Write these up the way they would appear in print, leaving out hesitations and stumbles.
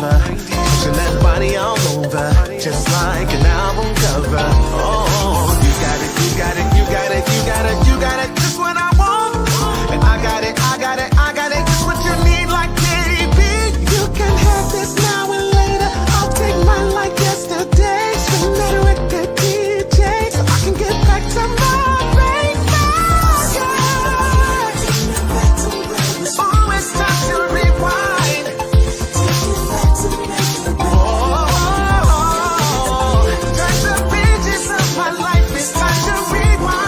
lover, pushing that body all over, just like an album cover. Oh, you got it, you got it, you got it, you got it, you got it, just what I want. And I got it, I got it, I got it, just what you need, like baby. You can have this now and later. I'll take mine like yesterday. Spin that record, DJ, so I can get back to my baby. Oh, it's time to rewind. Oh, turn the pages of my life. It's time to rewind.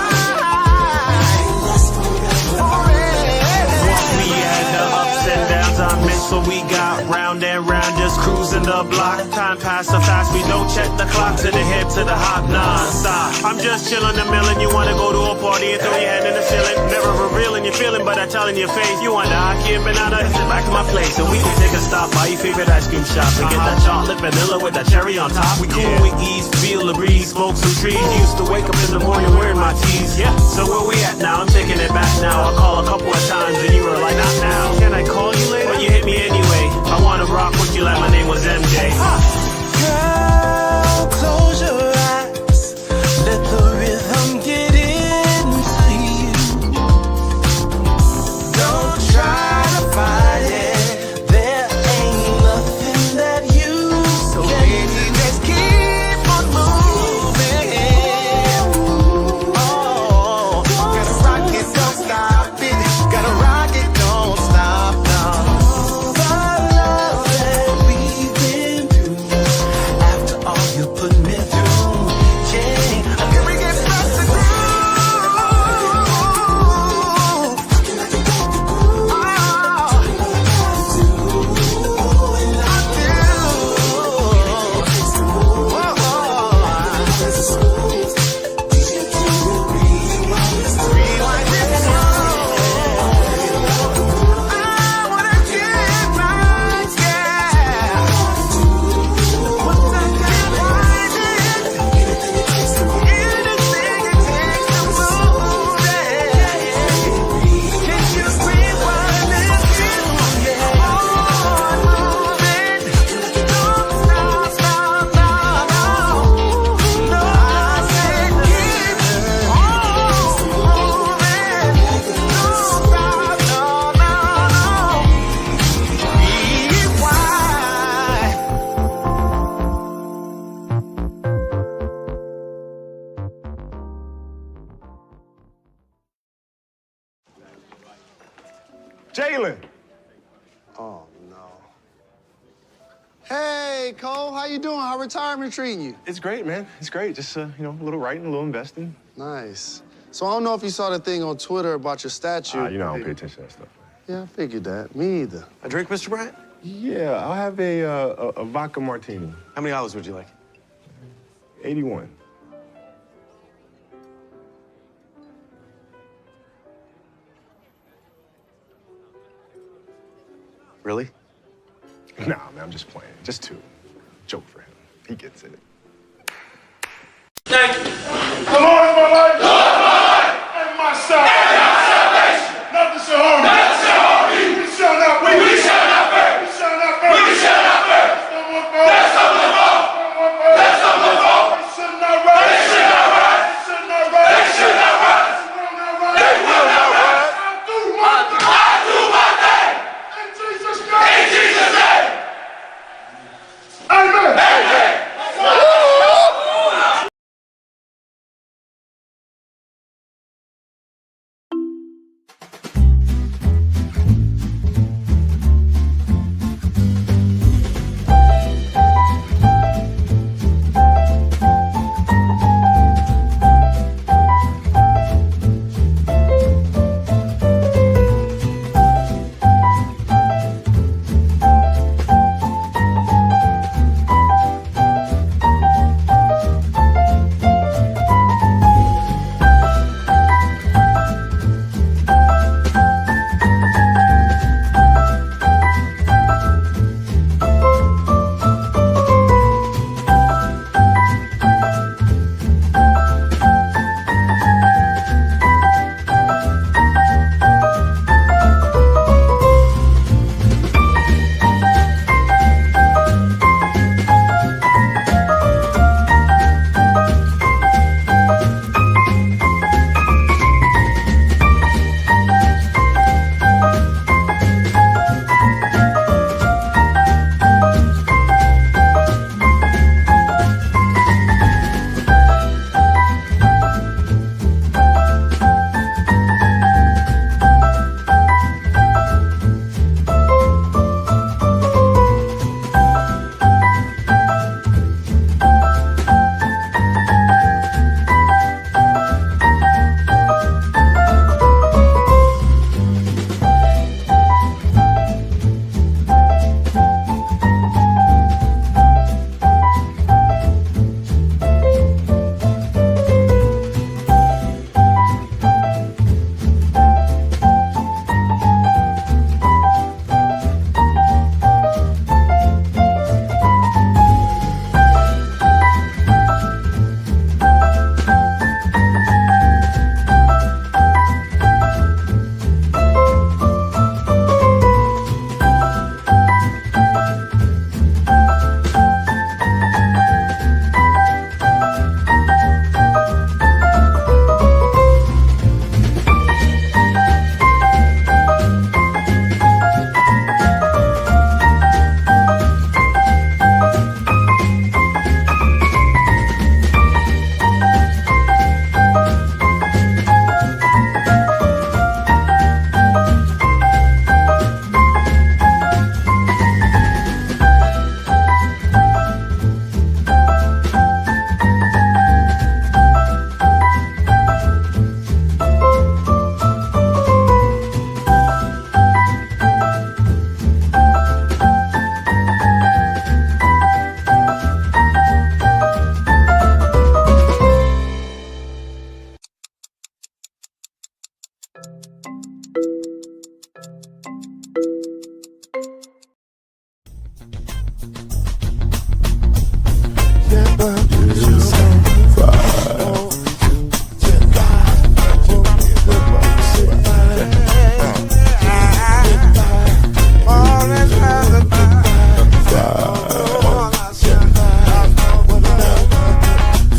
We had the ups and downs, I meant so we got round and round, just cruising the block. Time passed so fast, we don't check the clock. To the hip, to the hop, non-stop. I'm just chilling the millin'. You wanna go to a party and throw your hand in the ceiling. Never revealing your feeling, but I tell in your face. You want the hockey and banana, back to my place. And we can take a stop by your favorite ice cream shop and get that chocolate vanilla with that cherry on top. We cool with ease, feel the breeze, smoke some trees. Used to wake up in the morning wearing my tees. Yeah, so where we at now? I'm taking it back now. I call a couple of times and you were like, not now. Can I call you later? But you hit me anyway. I wanna rock with you like my name was MJ. Girl, close your eyes. Let the rhythm get into you. Don't try to fight it. There ain't nothing that you so baby, just keep on moving. Oh, gotta rock it, don't stop it. Gotta rock it, don't stop, no. The love that we've been through, after all you put me through, yeah. Can we get back to groove? Jalen. Oh, no. Hey, Cole, how you doing? How retirement treating you? It's great, man. It's great. Just, you know, a little writing, a little investing. Nice. So I don't know if you saw the thing on Twitter about your statue. You know, I don't pay attention to that stuff. Yeah, I figured that. Me either. A drink, Mr. Bryant? Yeah, I'll have a vodka martini. How many olives would you like? 81. Really? Nah, man, I'm just playing. Just 2. Joke for him. He gets it. Thank you. The Lord is my life. And my salvation. Nothing shall harm me. We shall not fear. We shall not fear. We shall not fear. We shall not fear. That's no more.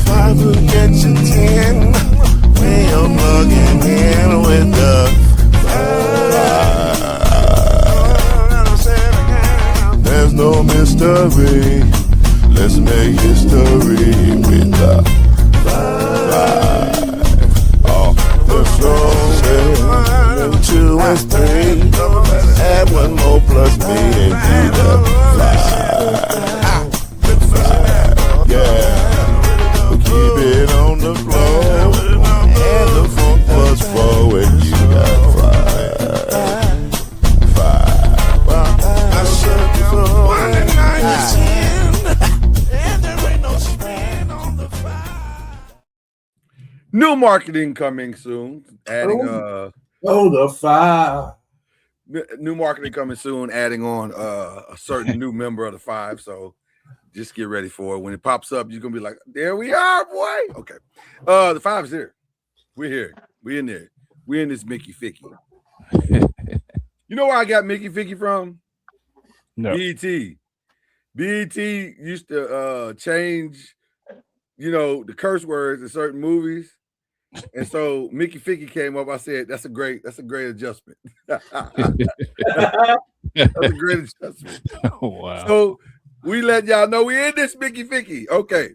Five will get you 10 when you're plugging in with the five. There's no mystery. Let's make history with the five. Oh, the show is 2 and 3. Add 1 more plus me and be the five. Yeah. Keep it on the floor, and the funk was forward. You got five. I should go 1 and 9 and 10, and there ain't no spread on the five. New marketing coming soon. Adding the five. new marketing coming soon. Adding on a certain new member of the five. So. Just get ready for it. When it pops up, you're gonna be like, "There we are, boy." Okay, the five's here. We're here. We're in there. We're in this Mickey Ficky. You know where I got Mickey Ficky from? No. BET. BET used to change, the curse words in certain movies, and so Mickey Ficky came up. I said, "That's a great adjustment." That's a great adjustment. Oh, wow. So. We let y'all know we in this Mickey Ficky. Okay.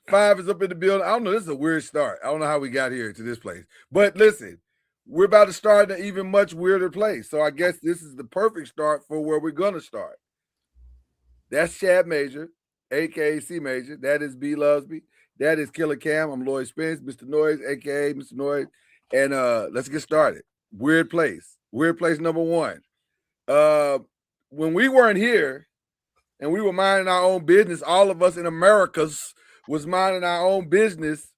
Five is up in the building. I don't know. This is a weird start. I don't know how we got here to this place. But listen, we're about to start in an even much weirder place. So I guess this is the perfect start for where we're going to start. That's Chad Major, a.k.a. C Major. That is B Lusby. That is Killer Cam. I'm Lloyd Spence, Mr. Noise, a.k.a. Mr. Noise. And let's get started. Weird place. Weird place number 1. When we weren't here and we were minding our own business, all of us in Americas was minding our own business.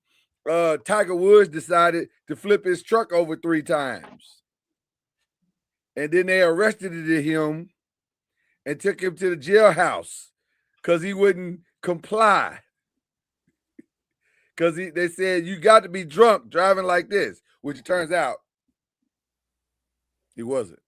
Tiger Woods decided to flip his truck over 3 times. And then they arrested him and took him to the jailhouse because he wouldn't comply. Because they said, you got to be drunk driving like this, which it turns out he wasn't.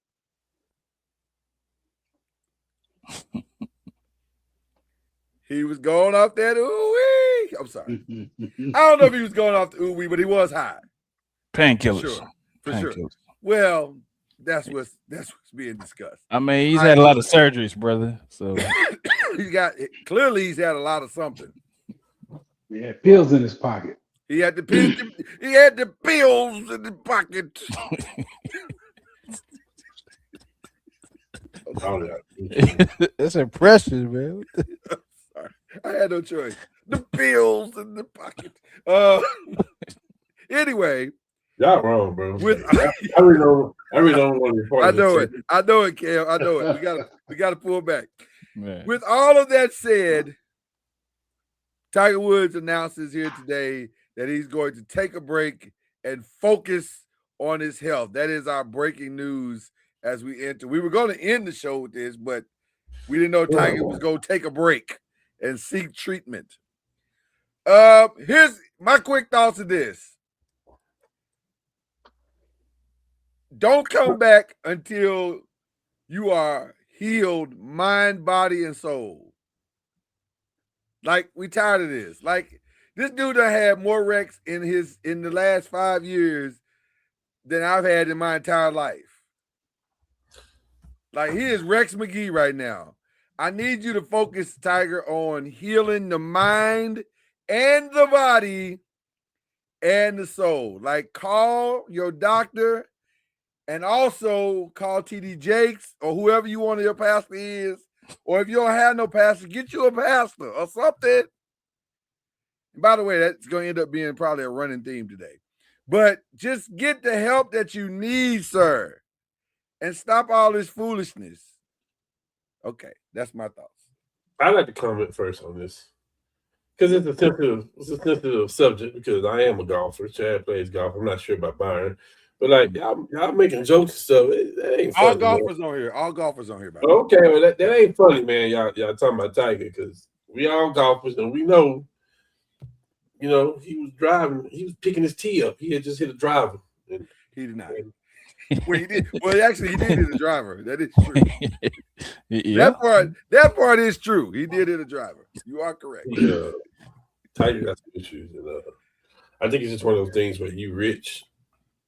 He was going off that ooh-wee. I'm sorry. I don't know if he was going off the ooh-wee, but he was high. Painkillers. For sure. Well, that's what's being discussed. I mean, he's had a lot of surgeries, brother. So he's had a lot of something. He had pills in his pocket. He had the pills in the pocket. That's impressive, man. Sorry. I had no choice. The pills in the pocket. Anyway. Y'all wrong, bro. I really don't want to. I know it. I know it, Cam. I know it. We gotta pull back. Man. With all of that said, Tiger Woods announces here today that he's going to take a break and focus on his health. That is our breaking news as we enter. We were going to end the show with this, but we didn't know Tiger was going to take a break and seek treatment. Here's my quick thoughts of this. Don't come back until you are healed, mind, body, and soul. Like, we tired of this. Like, this dude done had more wrecks in the last 5 years than I've had in my entire life. Like, he is Rex McGee right now. I need you to focus, Tiger, on healing the mind and the body and the soul. Like, call your doctor and also call TD Jakes or whoever you want your pastor is. Or if you don't have no pastor, get you a pastor or something. And by the way, that's going to end up being probably a running theme today. But just get the help that you need, sir. And stop all this foolishness. Okay, that's my thoughts. I'd like to comment first on this. Because it's a sensitive subject because I am a golfer. Chad plays golf. I'm not sure about Byron. But like y'all making jokes and stuff. That ain't funny. All golfers on here. All golfers on here. By Okay, well that ain't funny, man. Y'all talking about Tiger because we all golfers and we know, you know, he was driving. He was picking his tee up. He had just hit a driver. And, he did not. Well, he did. Well, actually, he did hit a driver. That is true. Yeah. That part is true. He did hit a driver. You are correct. Yeah, Tiger got some issues, and I think it's just one of those things where you rich,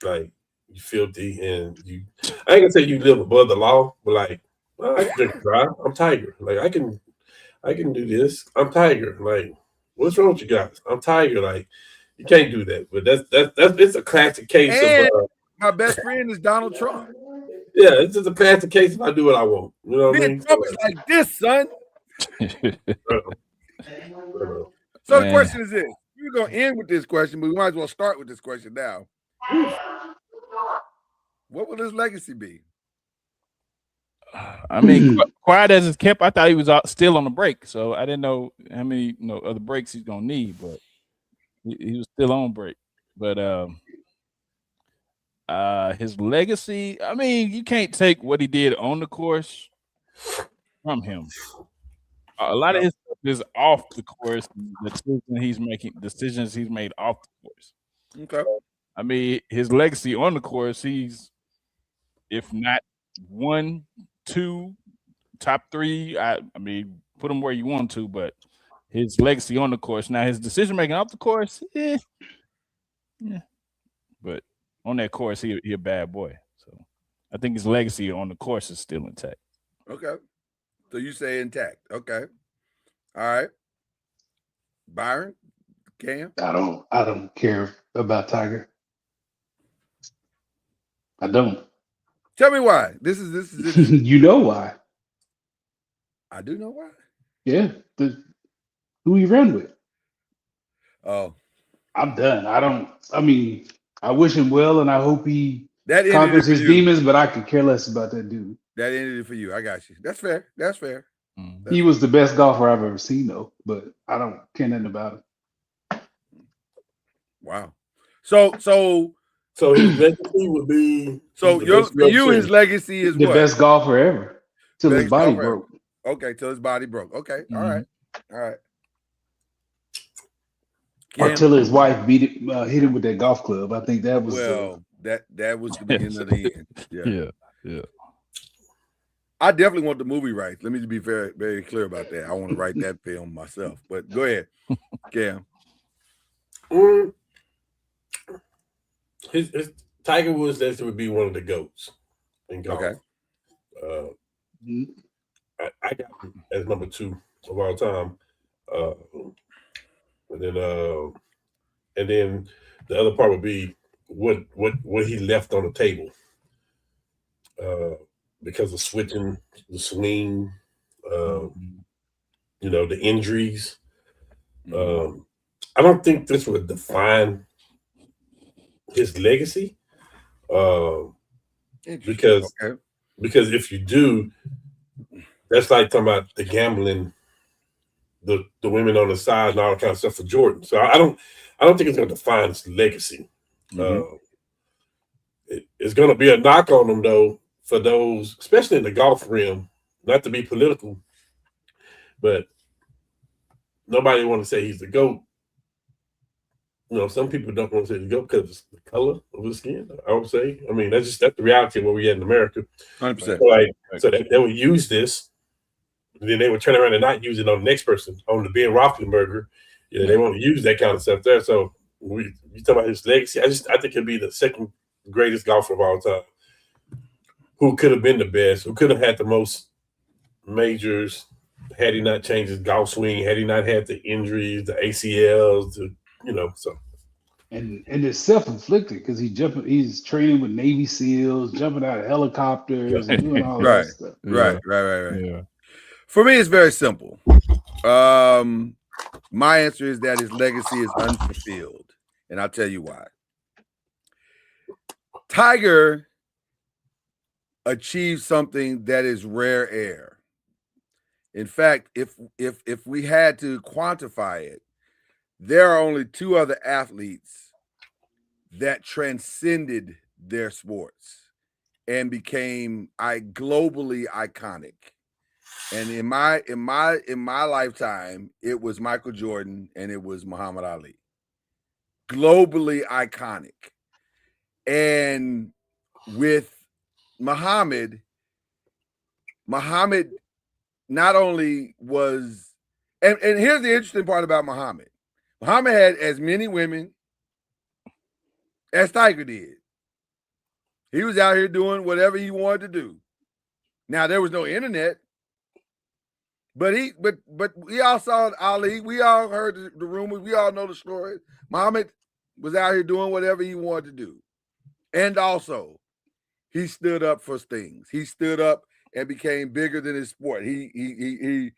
like you filthy, and you. I ain't gonna say you live above the law, but like I can drink and drive. I'm Tiger. Like I can do this. I'm Tiger. Like what's wrong with you guys? I'm Tiger. Like you can't do that. But that's it's a classic case And of. My best friend is Donald Trump. Yeah, it's just a classic case if I do what I want. You know what I mean? Trump is like this, son. So the question is this. We're going to end with this question, but we might as well start with this question now. What will his legacy be? I mean, quiet as it's kept, I thought he was still on the break, so I didn't know how many other breaks he's gonna need, but he was still on break. But his legacy, I mean, you can't take what he did on the course from him. A lot of his stuff is off the course. Decisions he's made off the course. Okay. I mean, his legacy on the course, he's if not 1, 2, top 3. I mean, put him where you want to, but his legacy on the course. Now, his decision making off the course, yeah. But on that course, he a bad boy. So I think his legacy on the course is still intact. Okay. So you say intact. Okay. All right. Byron, Cam? I don't care about Tiger. I don't. Tell me why. This is it. You know why. I do know why. Yeah. Who he run with. Oh. I'm done. I mean, I wish him well and I hope he That conquers his demons, but I could care less about that dude. That ended it for you. I got you. That's fair. That's fair. He was the best golfer I've ever seen, though, but I don't care nothing about it. Wow. So his legacy would be. So his legacy is the what? best golfer ever till his body broke. Okay, till his body broke. Okay, all right. Or till his wife hit him with that golf club. I think that was that was the beginning of the end. Yeah. I definitely want the movie rights. Let me be very, very clear about that. I want to write that film myself. But go ahead, Cam. His Tiger Woods would be one of the GOATs in golf. Okay. I got him as number 2 of all time. And then the other part would be what he left on the table. Because of switching the swing, the injuries. I don't think this would define his legacy. Because if you do, that's like talking about the gambling, the women on the side and all that kind of stuff for Jordan. So I don't think it's going to define his legacy. It's going to be a knock on him though, for those, especially in the golf realm, not to be political, but nobody want to say he's the GOAT. Some people don't want to say the GOAT because it's the color of his skin, I would say. I mean, that's the reality of where we at in America. 100%. So they would use this, and then they would turn around and not use it on the next person, on the Ben Roethlisberger. They want to use that kind of stuff there. So you talk about his legacy. I think he'll be the second greatest golfer of all time. Who could have been the best, who could have had the most majors had he not changed his golf swing, had he not had the injuries, the ACLs, so. And it's self-inflicted because he's training with Navy SEALs, jumping out of helicopters and doing all that stuff. Right. Yeah. For me, it's very simple. My answer is that his legacy is unfulfilled, and I'll tell you why. Tiger achieve something that is rare air. In fact, if we had to quantify it, there are only 2 other athletes that transcended their sports and became globally iconic. And in my lifetime, it was Michael Jordan and it was Muhammad Ali. Globally iconic. And with Muhammad not only was, and here's the interesting part about Muhammad. Muhammad had as many women as Tiger did. He was out here doing whatever he wanted to do. Now there was no internet, but we all saw Ali. We all heard the rumors. We all know the story. Muhammad was out here doing whatever he wanted to do, and also he stood up for things. He stood up and became bigger than his sport. He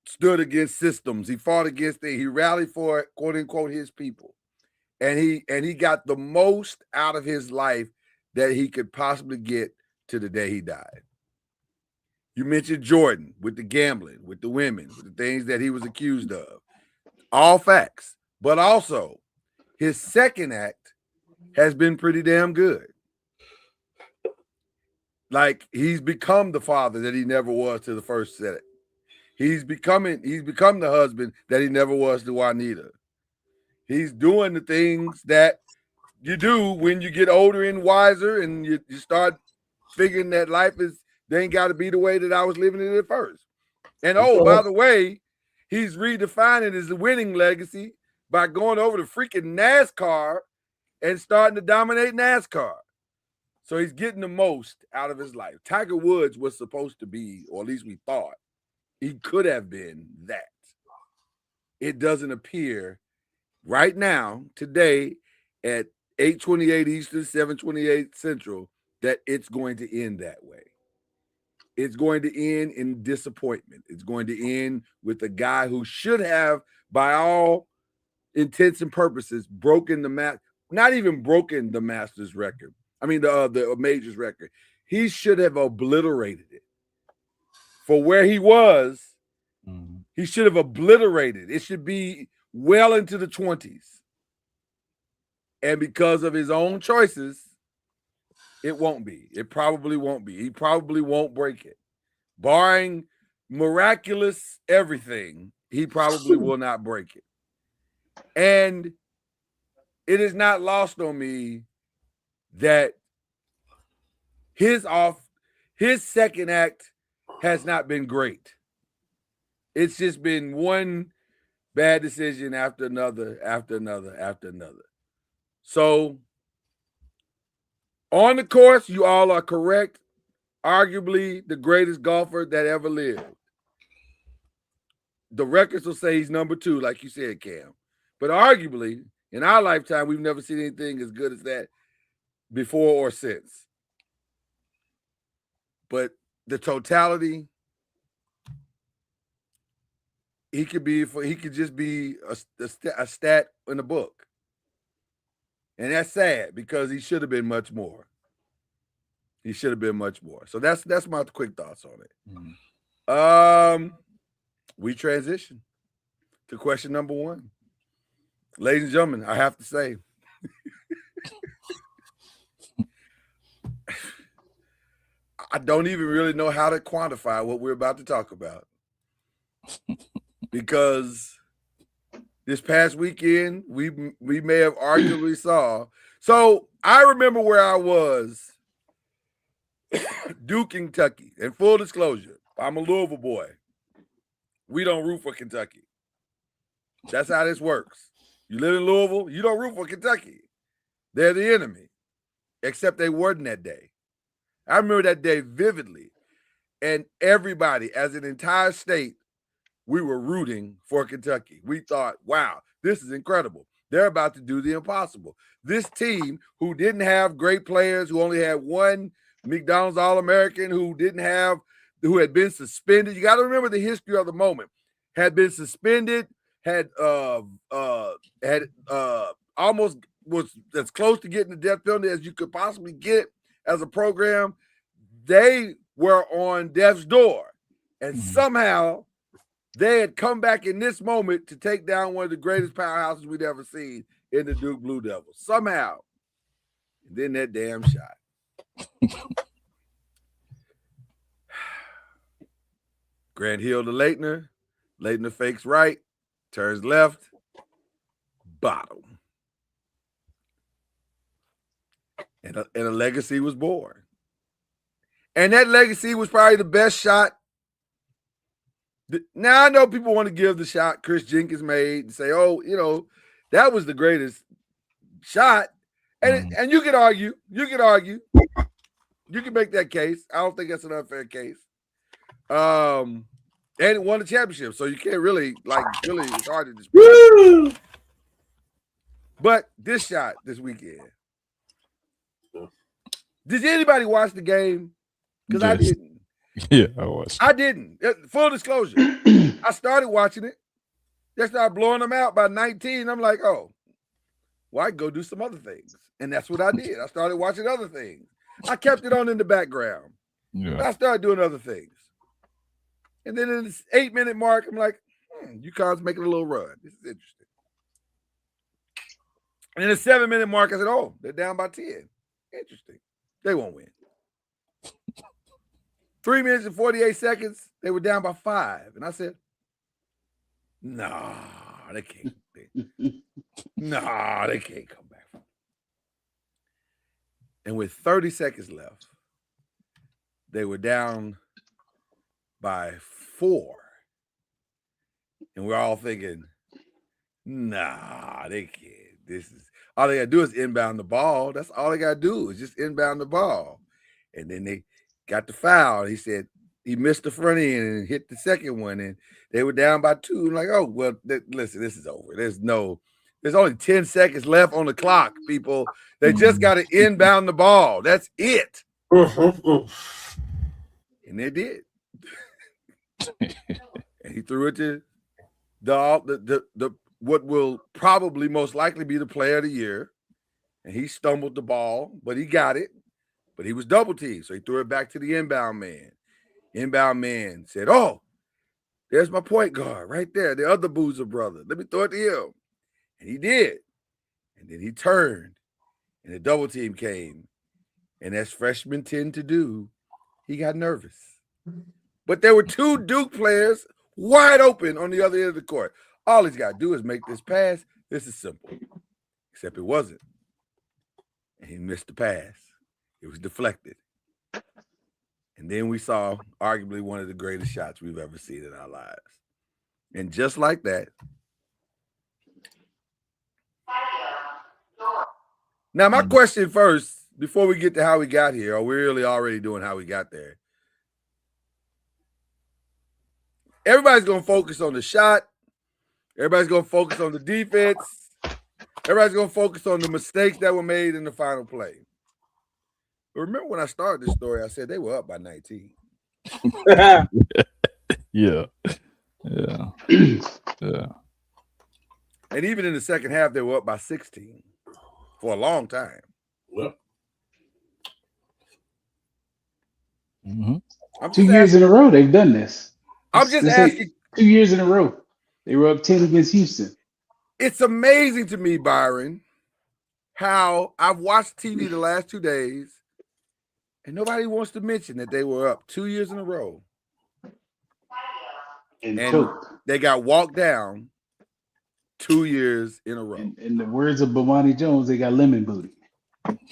stood against systems. He fought against it. He rallied for, quote unquote, his people. And he got the most out of his life that he could possibly get to the day he died. You mentioned Jordan with the gambling, with the women, with the things that he was accused of. All facts. But also, his second act has been pretty damn good. Like, he's become the father that he never was to the first set. He's become the husband that he never was to Juanita. He's doing the things that you do when you get older and wiser and you start figuring that they ain't got to be the way that I was living it at first. And by the way, he's redefining his winning legacy by going over to freaking NASCAR and starting to dominate NASCAR. So he's getting the most out of his life. Tiger Woods was supposed to be, or at least we thought, he could have been that. It doesn't appear right now, today, at 8:28 Eastern, 7:28 Central, that it's going to end that way. It's going to end in disappointment. It's going to end with a guy who should have, by all intents and purposes, not even broken the Masters record. I mean, the Majors record. He should have obliterated it. For where he was, he should have obliterated. It should be well into the 20s. And because of his own choices, it won't be. It probably won't be. He probably won't break it. Barring miraculous everything, he probably will not break it. And it is not lost on me that his second act has not been great. It's just been one bad decision after another, after another, after another. So on the course, you all are correct. Arguably the greatest golfer that ever lived. The records will say he's number 2, like you said, Cam. But arguably, in our lifetime, we've never seen anything as good as that before or since. But the totality, he could just be a stat in the book. And that's sad because he should have been much more. He should have been much more. So that's my quick thoughts on it. We transition to question number 1. Ladies and gentlemen, I have to say, I don't even really know how to quantify what we're about to talk about. Because this past weekend, we may have arguably saw. So I remember where I was, Duke, Kentucky. And full disclosure, I'm a Louisville boy. We don't root for Kentucky. That's how this works. You live in Louisville, you don't root for Kentucky. They're the enemy. Except they weren't that day. I remember that day vividly. And everybody, as an entire state, we were rooting for Kentucky. We thought, wow, this is incredible. They're about to do the impossible. This team, who didn't have great players, who only had one McDonald's All-American, who had been suspended. You got to remember the history of the moment. Had been suspended, had almost was as close to getting the death penalty as you could possibly get as a program. They were on death's door. And somehow they had come back in this moment to take down one of the greatest powerhouses we'd ever seen in the Duke Blue Devils. Somehow. And then that damn shot. Grant Hill to Leitner. Leitner fakes right, turns left, bottom. And a legacy was born. And that legacy was probably the best shot. Now, I know people want to give the shot Chris Jenkins made and say, oh, you know, that was the greatest shot. And you can argue. You can make that case. I don't think that's an unfair case. And it won the championship, so you can't really, it's hard to dispute. But this shot this weekend. Did anybody watch the game? Because I didn't. Yeah, I was. I didn't. Full disclosure. I started watching it. They started blowing them out by 19. I'm like, oh, well, I can go do some other things. And that's what I did. I started watching other things. I kept it on in the background. Yeah. I started doing other things. And then in this 8-minute mark, I'm like, UConn's making a little run. This is interesting. And in the 7-minute mark, I said, oh, they're down by 10. Interesting. They won't win. 3 minutes and 48 seconds, they were down by 5. And I said, nah, they can't. Nah, they can't come back. And with 30 seconds left, they were down by 4. And we're all thinking, nah, they can't. This is all they gotta do is inbound the ball. That's all they gotta do is just inbound the ball. And then they got the foul. He said he missed the front end and hit the second one, and they were down by 2. I'm like, oh, well, listen, this is over. There's only 10 seconds left on the clock, people. They just got to inbound the ball. That's it. And they did. And he threw it to the what will probably most likely be the player of the year. And he stumbled the ball, but he got it. But he was double teamed, so he threw it back to the inbound man. Inbound man said, oh, there's my point guard right there, the other Boozer brother. Let me throw it to him. And he did. And then he turned, and the double team came. And as freshmen tend to do, he got nervous. But there were 2 Duke players wide open on the other end of the court. All he's got to do is make this pass. This is simple. Except it wasn't. And he missed the pass. It was deflected. And then we saw arguably one of the greatest shots we've ever seen in our lives. And just like that. Now, my question first, before we get to how we got here, are we really already doing how we got there? Everybody's going to focus on the shot. Everybody's going to focus on the defense. Everybody's going to focus on the mistakes that were made in the final play. But remember when I started this story, I said they were up by 19. Yeah. Yeah. And even in the second half, they were up by 16 for a long time. Well, 2 years in a row they've done this. I'm just asking. 2 years in a row. They were up 10 against Houston. It's amazing to me, Byron, how I've watched TV the last 2 days, and nobody wants to mention that they were up 2 years in a row. And they got walked down 2 years in a row. In the words of Bomani Jones, they got lemon booty.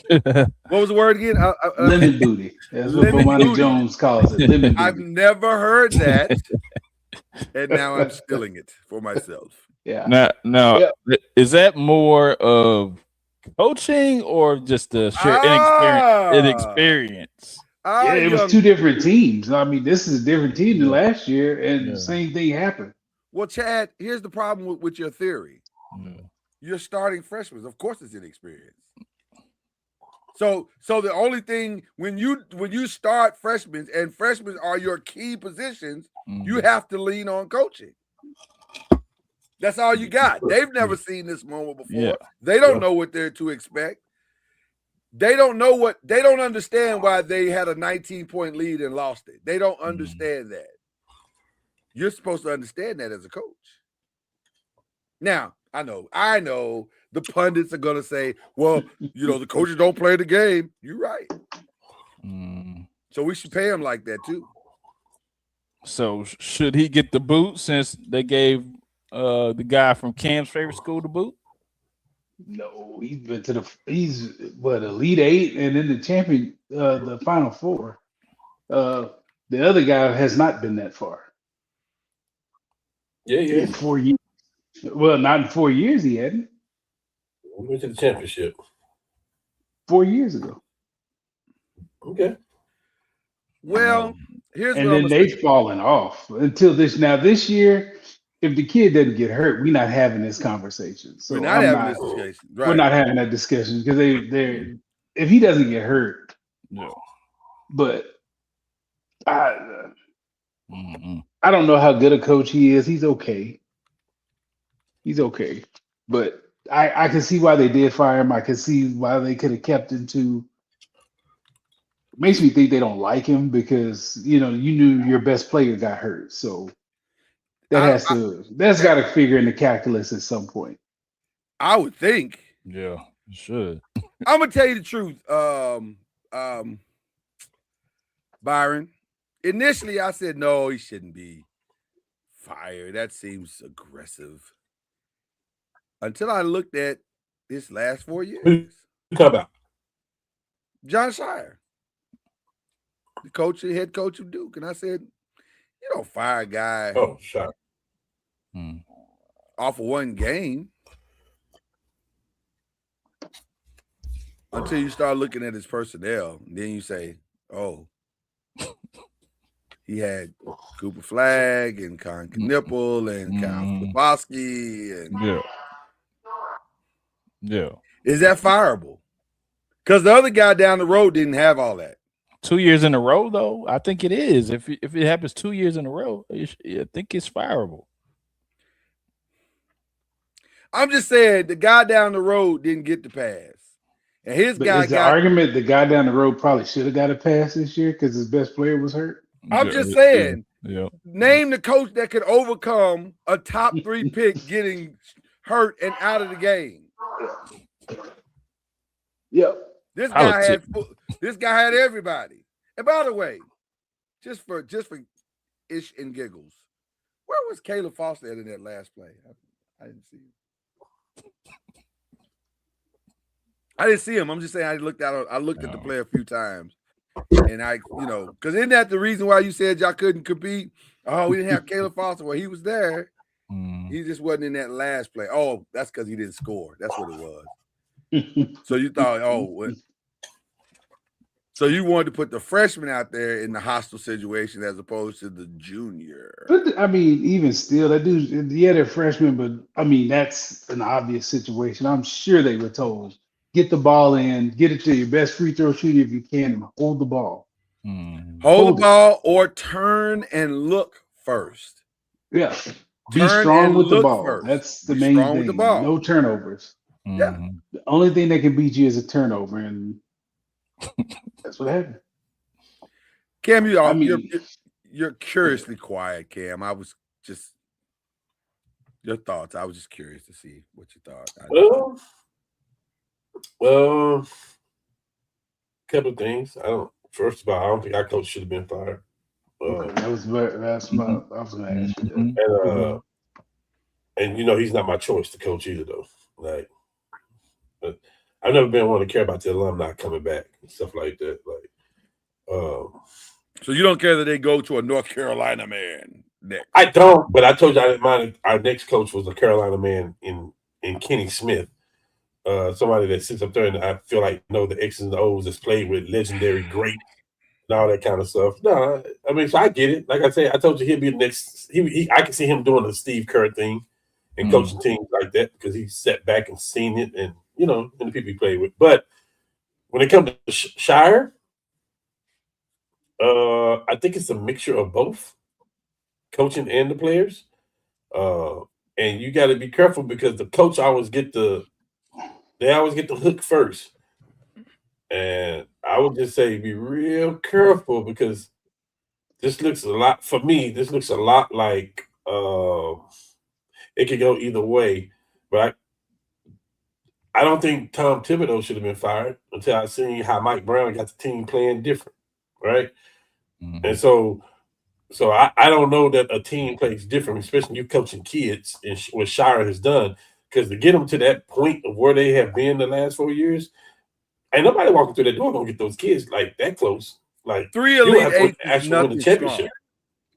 What was the word again? Lemon booty. That's what Bomani Jones calls it. Lemon booty. I've never heard that, and now I'm stealing it for myself. Yeah. Now, is that more of coaching or just the sheer inexperience? Yeah, it was 2 different teams. I mean, this is a different team than last year, and the same thing happened. Well, Chad, here's the problem with your theory. You're starting freshmen. Of course, it's inexperience. So the only thing when you start freshmen and freshmen are your key positions, you have to lean on coaching. That's all you got. They've never seen this moment before. Yeah. They don't know what they're to expect. They don't understand why they had a 19-point lead and lost it. They don't understand that. You're supposed to understand that as a coach. Now, I know. The pundits are gonna say, "Well, the coaches don't play the game." You're right. So we should pay him like that too. So should he get the boot since they gave the guy from Cam's favorite school the boot? No, he's been to he's Elite Eight and then the Final Four. The other guy has not been that far. Yeah. In 4 years. Well, not in 4 years he hadn't. We went to the championship 4 years ago. Okay. Well, here's and what then I'm they've fallen off until this. Now this year, if the kid doesn't get hurt, we're not having this conversation. So we're not having this discussion. Right. We're not having that discussion because they're if he doesn't get hurt, no. But I don't know how good a coach he is. He's okay. But I can see why they did fire him. I can see why they could have kept him too. Makes me think they don't like him because you knew your best player got hurt. So that's got to figure in the calculus at some point. I would think. Yeah, it should. I'm gonna tell you the truth. Byron. Initially I said no, he shouldn't be fired. That seems aggressive. Until I looked at this last 4 years. Who you talk about? John Shire, the head coach of Duke. And I said, you don't fire a guy Shire. Off of one game until you start looking at his personnel. And then you say, oh, he had Cooper Flagg and Con Knipple and Kyle Slabowski. And yeah. Is that fireable? Because the other guy down the road didn't have all that. 2 years in a row, though, I think it is. If it happens 2 years in a row, I think it's fireable. I'm just saying the guy down the road didn't get the pass. And his guy is the argument the guy down the road probably should have got a pass this year because his best player was hurt? I'm just saying, yeah. Name the coach that could overcome a top 3 pick getting hurt and out of the game. Yep. This guy had everybody. And by the way, just for ish and giggles, where was Caleb Foster in that last play? I didn't see him. I didn't see him. I'm just saying I looked at the play a few times. And because isn't that the reason why you said y'all couldn't compete? Oh, we didn't have Caleb Foster. Well, he was there. He just wasn't in that last play. Oh, that's because he didn't score. That's what it was. So you thought, so you wanted to put the freshman out there in the hostile situation as opposed to the junior. But I mean, even still, that dude, they're freshmen, but I mean, that's an obvious situation. I'm sure they were told, get the ball in, get it to your best free throw shooter if you can, and hold the ball. Hold the ball or turn and look first. Yeah. Be strong with the ball. First. That's the main thing. With the ball. No turnovers. Yeah. The only thing that can beat you is a turnover, and that's what happened. Cam, you're curiously quiet, Cam. I was just your thoughts. I was just curious to see what you thought. Well, couple of things. First of all, I don't think our coach should have been fired. I was going to ask you that. And he's not my choice to coach either, though. Like, I've never been one to care about the alumni coming back and stuff like that. Like, so you don't care that they go to a North Carolina man next? I don't, but I told you I didn't mind. Our next coach was a Carolina man in Kenny Smith, somebody that sits up there and I feel like the X's and the O's that's played with legendary greats and all that kind of stuff. No, I mean, so I get it. Like I said, I told you he'll be the next. I can see him doing the Steve Kerr thing and coaching teams like that because he's sat back and seen it and and the people he played with. But when it comes to Shire, I think it's a mixture of both, coaching and the players. And you got to be careful because the coach always get the hook first. And I would just say be real careful because this looks a lot like it could go either way. But I don't think Tom Thibodeau should have been fired until I seen how Mike Brown got the team playing different, right? Mhm. And so I don't know that a team plays different, especially you coaching kids and what Shire has done, because to get them to that point of where they have been the last 4 years, ain't nobody walking through that door gonna get those kids like that close. Like 3 you Elite have to Eights is actually win the nothing championship. small.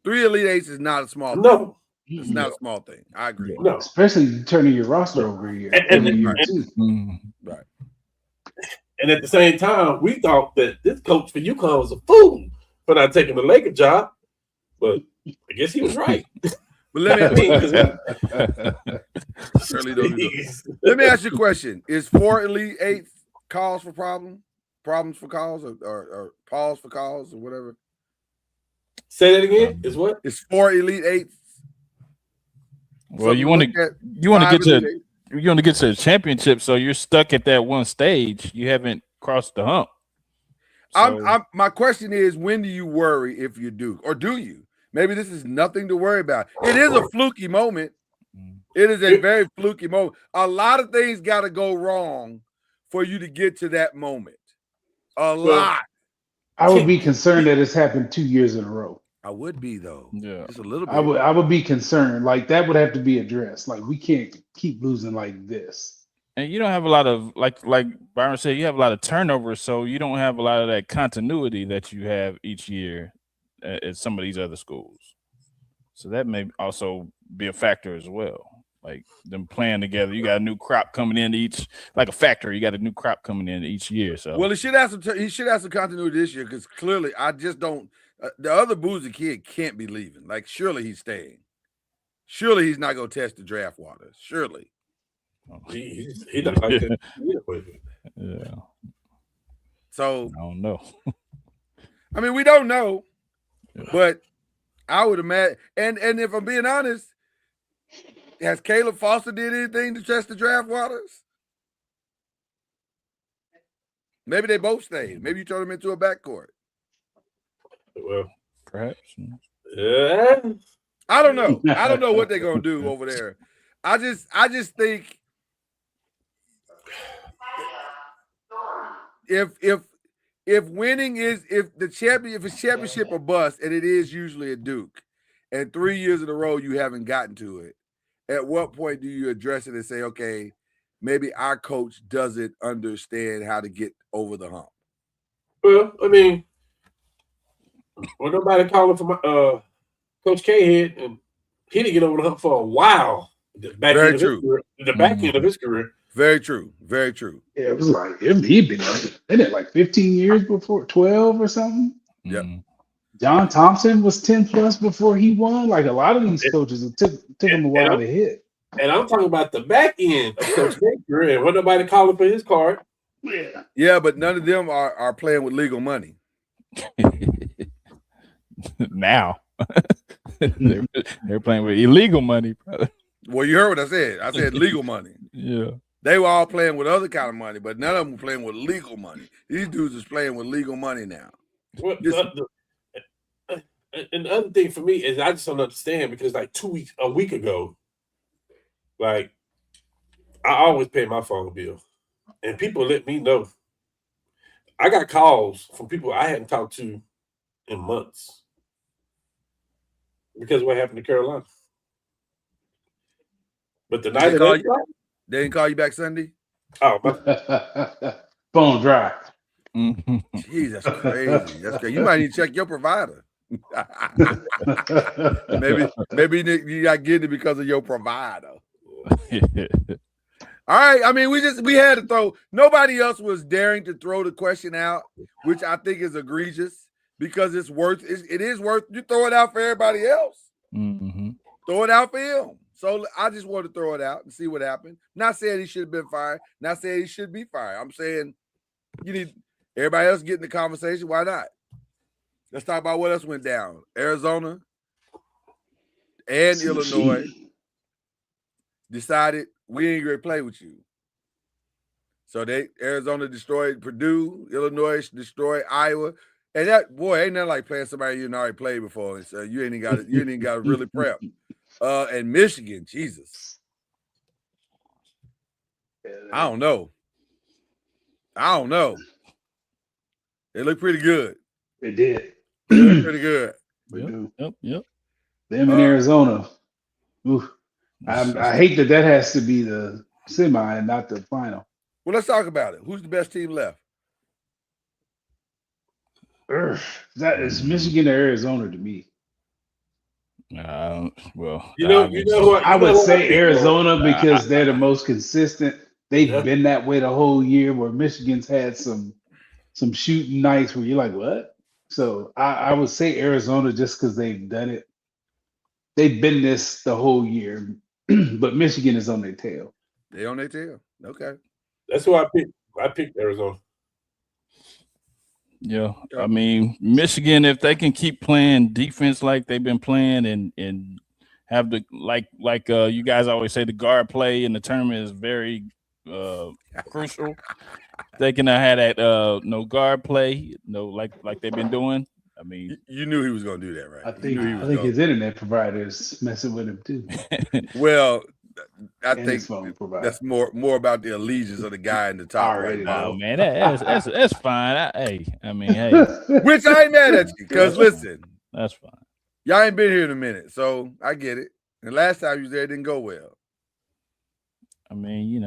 3 Elite Eights is not a small thing. No, It's not a small thing. I agree. no. Especially turning your roster over a year, And- every year too. Mhm. Right. And at the same time, we thought that this coach for UConn was a fool for not taking the Laker job, but I guess he was right. But let me Surely let me ask you a question. Is 4 Elite Eights cause for problems for calls, or pause for calls, or whatever? Say that again. Is what? It's 4 Elite Eights. Well, you want to get to the championship, so you're stuck at that one stage. You haven't crossed the hump. So, My question is, when do you worry if you do, or do you? Maybe this is nothing to worry about. It is a fluky moment. It is a very fluky moment. A lot of things got to go wrong for you to get to that moment. A lot. I would be concerned that it's happened 2 years in a row. I would be, though. Yeah. Just a little bit. I would be concerned. Like that would have to be addressed. Like we can't keep losing like this. and you don't have a lot of like Byron said, you have a lot of turnover, so you don't have a lot of that continuity that you have each year at some of these other schools. So that may also be a factor as well. Like them playing together, you got a new crop coming in each, like a factory. You got a new crop coming in each year. So Well, he should have some continuity this year, because clearly I just don't. The other Boozy kid can't be leaving. Like, surely he's staying. Surely he's not going to test the draft waters. Surely. He doesn't like that. yeah. So I don't know. I mean, we don't know, but I would imagine. And if I'm being honest, has Caleb Foster did anything to test the draft waters? Maybe they both stayed. Maybe you turn them into a backcourt. Well, perhaps. Yeah. I don't know. I don't know what they're gonna do over there. I just think if winning is if it's championship or bust, and it is usually a Duke, and 3 years in a row you haven't gotten to it, at what point do you address it and say, okay, maybe our coach doesn't understand how to get over the hump? Well, I mean, well, nobody calling for my Coach K head, and he didn't get over the hump for a while. The back end of his career. Very true. Very true. Yeah, it was like he'd been in it like 15 years before, 12 or something. Yep. John Thompson was 10 plus before he won. Like a lot of these coaches, it took him a while to hit. And I'm talking about the back end of Coach K's career. And wasn't nobody calling for his card. Yeah, but none of them are playing with legal money. Now they're playing with illegal money, brother. Well, you heard what I said. I said legal money. Yeah. They were all playing with other kind of money, but none of them were playing with legal money. These dudes is playing with legal money now. Well, and the other thing for me is I just don't understand, because like a week ago, like I always pay my phone bill, and people let me know. I got calls from people I hadn't talked to in months because of what happened to Carolina. But the night they didn't call you back Sunday? Oh, phone dry. Jeez, that's crazy. That's crazy. You might need to check your provider. maybe you got getting it because of your provider. All right. I mean, we had to throw. Nobody else was daring to throw the question out, which I think is egregious, because it is worth. You throw it out for everybody else. Mm-hmm. Throw it out for him. So I just want to throw it out and see what happened. Not saying he should have been fired. Not saying he should be fired. I'm saying you need everybody else get in the conversation. Why not? Let's talk about what else went down. Arizona and Illinois decided we ain't going to play with you. So Arizona destroyed Purdue, Illinois destroyed Iowa. And that, boy, ain't nothing like playing somebody you already played before. So you ain't even got to really prep. And Michigan, Jesus. I don't know. They look pretty good. It did. They look pretty good. Yep. Them in Arizona. Oof. I hate that has to be the semi and not the final. Well, let's talk about it. Who's the best team left? That is Michigan or Arizona to me. Well, I would say Arizona because they're the most consistent. They've been that way the whole year. Where Michigan's had some shooting nights where you're like, what? So I would say Arizona just because they've done it. They've been this the whole year, but Michigan is on their tail. They on their tail. Okay. That's who I picked. I picked Arizona. Yeah, I mean Michigan, if they can keep playing defense like they've been playing and have the like you guys always say, the guard play in the tournament is very crucial. They can have that no guard play, like they've been doing. I mean, you knew he was going to do that, right? I think his internet provider is messing with him too. Well, I And think his phone provider. that's more about the allegiance of the guy in the top right now. Oh man, that's fine. I mean, hey, which I ain't mad at you because listen, that's fine. Y'all ain't been here in a minute, so I get it. And last time you was there, it didn't go well. I mean,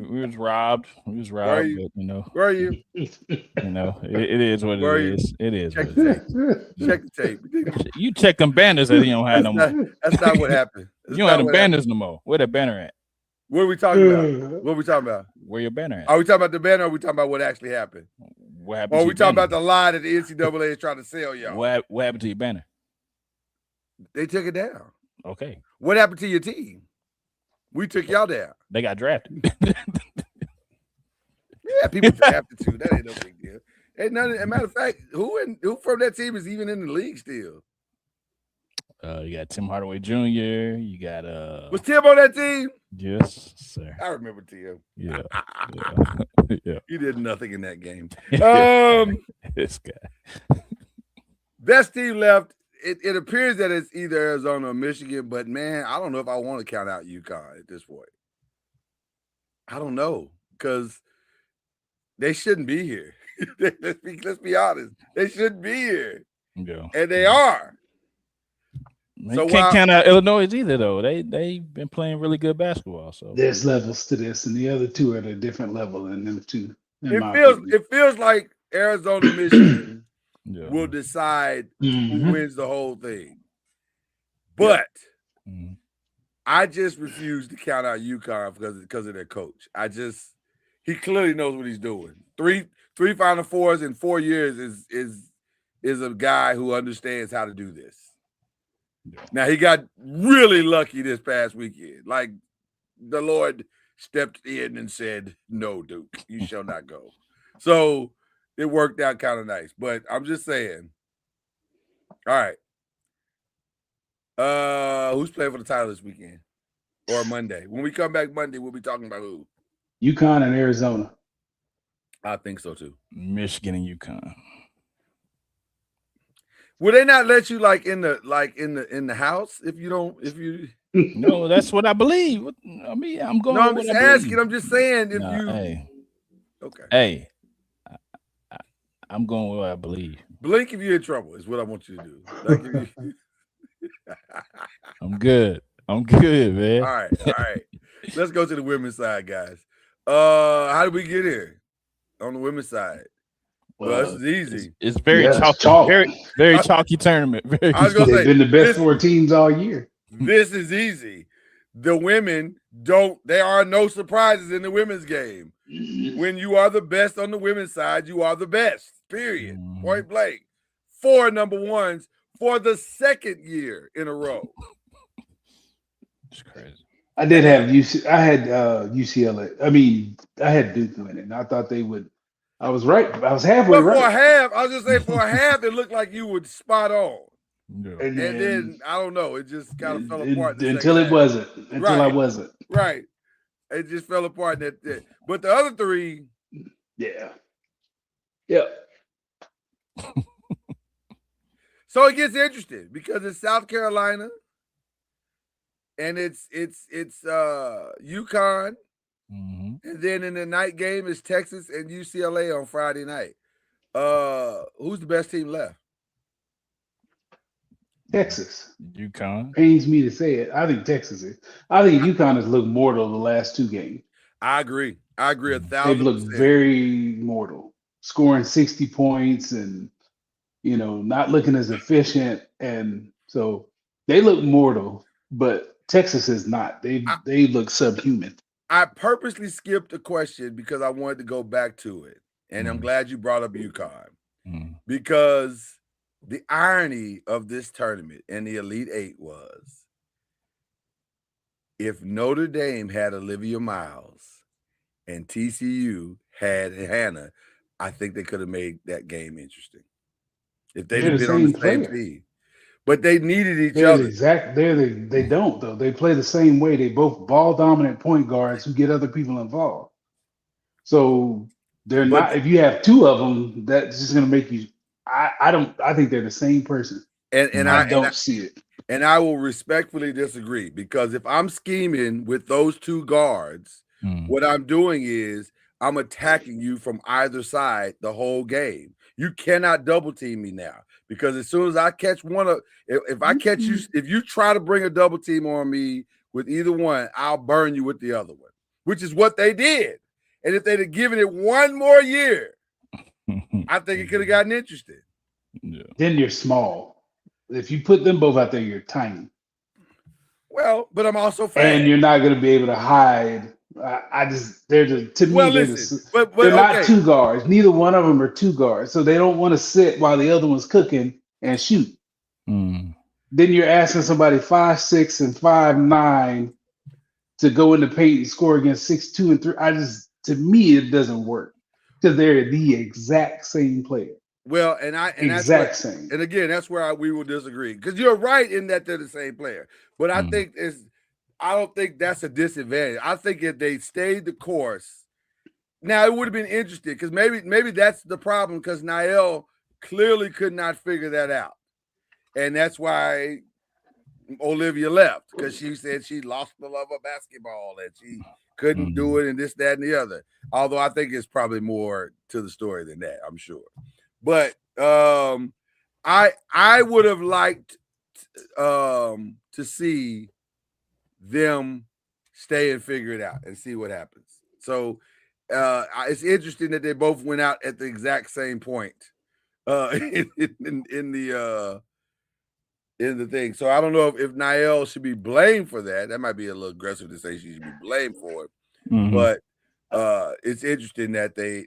we was robbed. We was robbed, Where are you? but Where are you? It is what Where are it you? is. It is. Check What the it tape. is. Check the tape. You check them banners that he don't have no more. That's not what happened. You don't have them banners no more. Where the banner at? What are we talking about? What are we talking about? Where your banner at? Are we talking about the banner or are we talking about what actually happened? What happened? Or are to we your talking banner? about the lie that the NCAA is trying to sell y'all? What happened to your banner? They took it down. Okay. What happened to your team? We took y'all down. They got drafted. Yeah, people drafted too. That ain't no big deal. Ain't nothing. As a matter of fact, who from that team is even in the league still? You got Tim Hardaway Jr. You got Was Tim on that team? Yes, sir. I remember Tim. Yeah. Yeah. He did nothing in that game. This guy. Best team left. It appears that it's either Arizona or Michigan, but man, I don't know if I want to count out UConn at this point. I don't know because they shouldn't be here. let's be honest. They shouldn't be here. Yeah. And they are. You can't count out Illinois either, though. They've been playing really good basketball. So there's levels to this, and the other two are at a different level than them two. It feels like Arizona, Michigan will decide who wins the whole thing. But I just refuse to count out UConn because of their coach. He clearly knows what he's doing. Three Final Fours in 4 years is a guy who understands how to do this. Now, he got really lucky this past weekend. Like, the Lord stepped in and said, no, Duke, you shall not go. So, it worked out kind of nice. But I'm just saying. All right. Who's playing for the title this weekend? Or Monday? When we come back Monday, we'll be talking about who? UConn and Arizona. I think so, too. Michigan and UConn. Will they not let you in the house if you No, that's what I believe. I mean, I'm going. No, I'm just asking. I'm just saying if you. Hey. Okay. Hey, I'm going with what I believe. Blink if you're in trouble is what I want you to do. I'm good. I'm good, man. All right. Let's go to the women's side, guys. How did we get here on the women's side? Well, this is easy. It's very chalky. Very chalky tournament. I was gonna say, they've been the best 4 teams all year. This is easy. The women there are no surprises in the women's game. When you are the best on the women's side, you are the best, period. Point blank. 4 number ones for the second year in a row. It's crazy. I did have UCLA. I mean, I had Duke winning. I thought they would. I was right. I was halfway right. For a half, I was just saying for a half, it looked like you would spot on. Yeah. And then I don't know, it just kind of fell apart. Until it wasn't. Until I wasn't. Right. It just fell apart. But the other 3. Yeah. Yep. So it gets interesting because it's South Carolina and it's UConn And then in the night game is Texas and UCLA on Friday night. Who's the best team left? Texas. UConn. Pains me to say it. I think Texas is. I think UConn has looked mortal the last 2 games. I agree. I agree They've 1,000%. looked very mortal, scoring 60 points and not looking as efficient. And so they look mortal, but Texas is not. They look subhuman. I purposely skipped a question because I wanted to go back to it. And I'm glad you brought up UConn. Because the irony of this tournament and the Elite Eight was if Notre Dame had Olivia Miles and TCU had Hannah, I think they could have made that game interesting. If they'd have been on the same team. But they needed each other. They don't, though. They play the same way. They both ball dominant point guards who get other people involved. So they're not. If you have 2 of them, that's just going to make you. I think they're the same person. And I don't see it. And I will respectfully disagree because if I'm scheming with those 2 guards, what I'm doing is I'm attacking you from either side the whole game. You cannot double team me now because as soon as I catch one of, if I catch you, if you try to bring a double team on me with either one, I'll burn you with the other one, which is what they did. And if they'd have given it one more year, I think it could have gotten interesting. Yeah. Then you're small. If you put them both out there, you're tiny. Well, but I'm also fast. And you're not going to be able to hide. They're not 2 guards. Neither one of them are 2 guards. So they don't want to sit while the other one's cooking and shoot. Then you're asking somebody 5'6" and 5'9" to go in the paint and score against 6'2" and 3. To me, it doesn't work because they're the exact same player. Well, and same. And again, that's where we will disagree because you're right in that they're the same player. But I don't think that's a disadvantage. I think if they stayed the course, now it would have been interesting because maybe that's the problem because Niall clearly could not figure that out, and that's why Olivia left because she said she lost the love of basketball and she couldn't do it and this, that, and the other. Although I think it's probably more to the story than that, I'm sure. But I would have liked to see them stay and figure it out and see what happens. So it's interesting that they both went out at the exact same point in the thing. So I don't know if Niall should be blamed for that. That might be a little aggressive to say she should be blamed for it. But it's interesting that they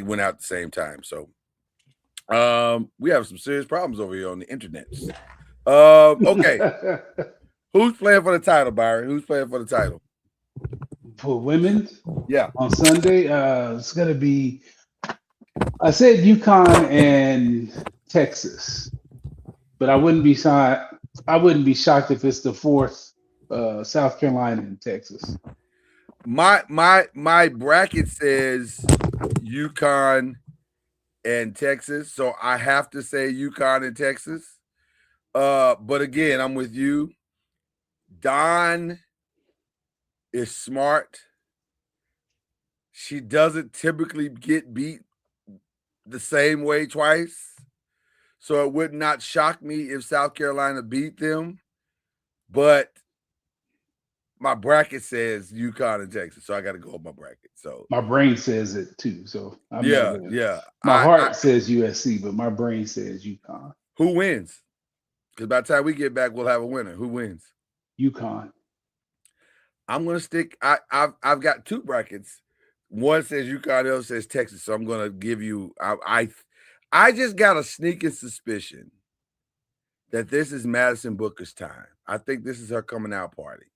went out at the same time. So we have some serious problems over here on the internet. Okay. Who's playing for the title, Byron? Who's playing for the title? For women? Yeah. On Sunday, it's going to be, I said UConn and Texas, but I wouldn't be shocked if it's the 4th South Carolina and Texas. My bracket says UConn and Texas, so I have to say UConn and Texas. But again, I'm with you. Dawn is smart. She doesn't typically get beat the same way twice. So it would not shock me if South Carolina beat them. But my bracket says UConn and Texas, so I got to go with my bracket. So my brain says it too. So yeah. My heart says USC, but my brain says UConn. Who wins? Because by the time we get back, we'll have a winner. Who wins? UConn. I'm gonna stick. I've got 2 brackets. One says UConn, the other says Texas. So I'm gonna give you. I just got a sneaking suspicion that this is Madison Booker's time. I think this is her coming out party,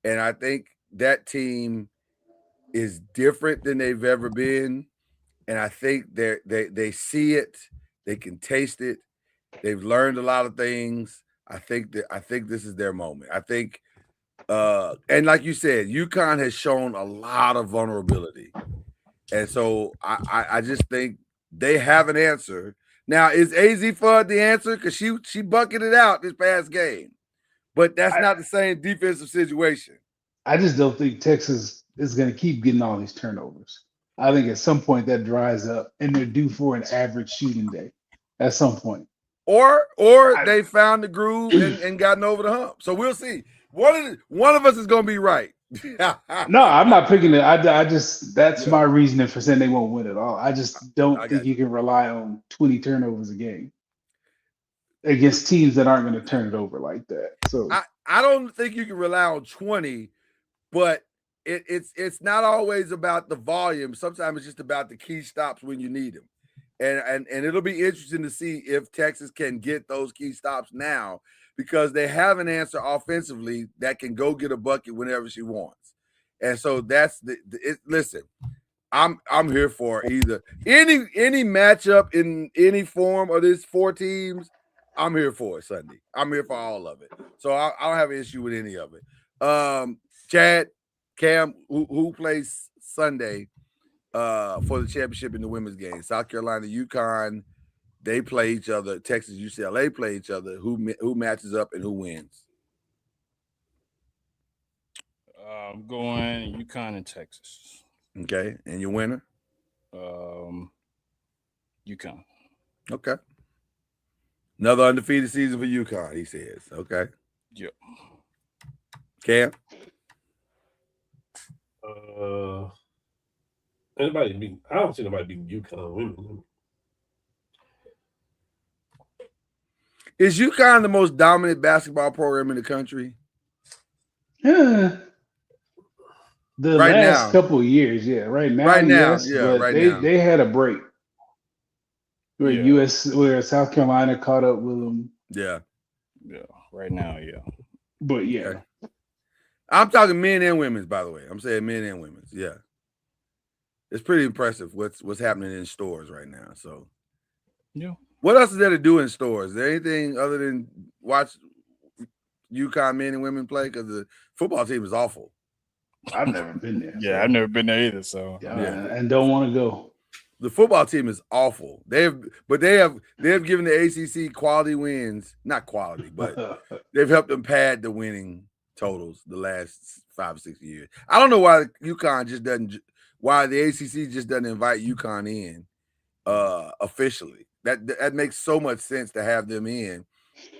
and I think that team is different than they've ever been. And I think they see it, they can taste it. They've learned a lot of things. I think this is their moment. I think, and like you said, UConn has shown a lot of vulnerability, and so I just think they have an answer. Now, is AZ Fudd the answer? Because she bucketed out this past game, but that's not the same defensive situation. I just don't think Texas is going to keep getting all these turnovers. I think at some point that dries up, and they're due for an average shooting day at some point. Or they found the groove and gotten over the hump. So we'll see. One of us is going to be right. No, I'm not picking it. I just that's my reasoning for saying they won't win at all. I just don't think you can rely on 20 turnovers a game against teams that aren't going to turn it over like that. So I don't think you can rely on 20, but it's not always about the volume. Sometimes it's just about the key stops when you need them. And it'll be interesting to see if Texas can get those key stops now, because they have an answer offensively that can go get a bucket whenever she wants. And so that's listen, I'm here for either any matchup in any form of these 4 teams. I'm here for it Sunday. I'm here for all of it. So I don't have an issue with any of it. Chad, Cam, who plays Sunday for the championship in the women's game? South Carolina, UConn, they play each other. Texas, UCLA play each other. Who matches up and who wins? I'm going UConn and Texas. Okay, and your winner? UConn. Okay. Another undefeated season for UConn, he says. Okay. Yep. Cam? I don't see nobody beating UConn women. Is UConn the most dominant basketball program in the country? The right last now. couple of years, yeah. Right now, yes, but they had a break where South Carolina caught up with them. Yeah. Right now, yeah. But yeah. Okay. I'm talking men and women's, by the way. I'm saying men and women's. Yeah. It's pretty impressive what's happening in stores right now. So, yeah. What else is there to do in stores? Is there anything other than watch UConn men and women play? Because the football team is awful. I've never been there. Yeah, I've never been there either. So and don't want to go. The football team is awful. They have given the ACC quality wins, not quality, but they've helped them pad the winning totals the last 5 or 6 years. I don't know why why the ACC just doesn't invite UConn in officially. That makes so much sense to have them in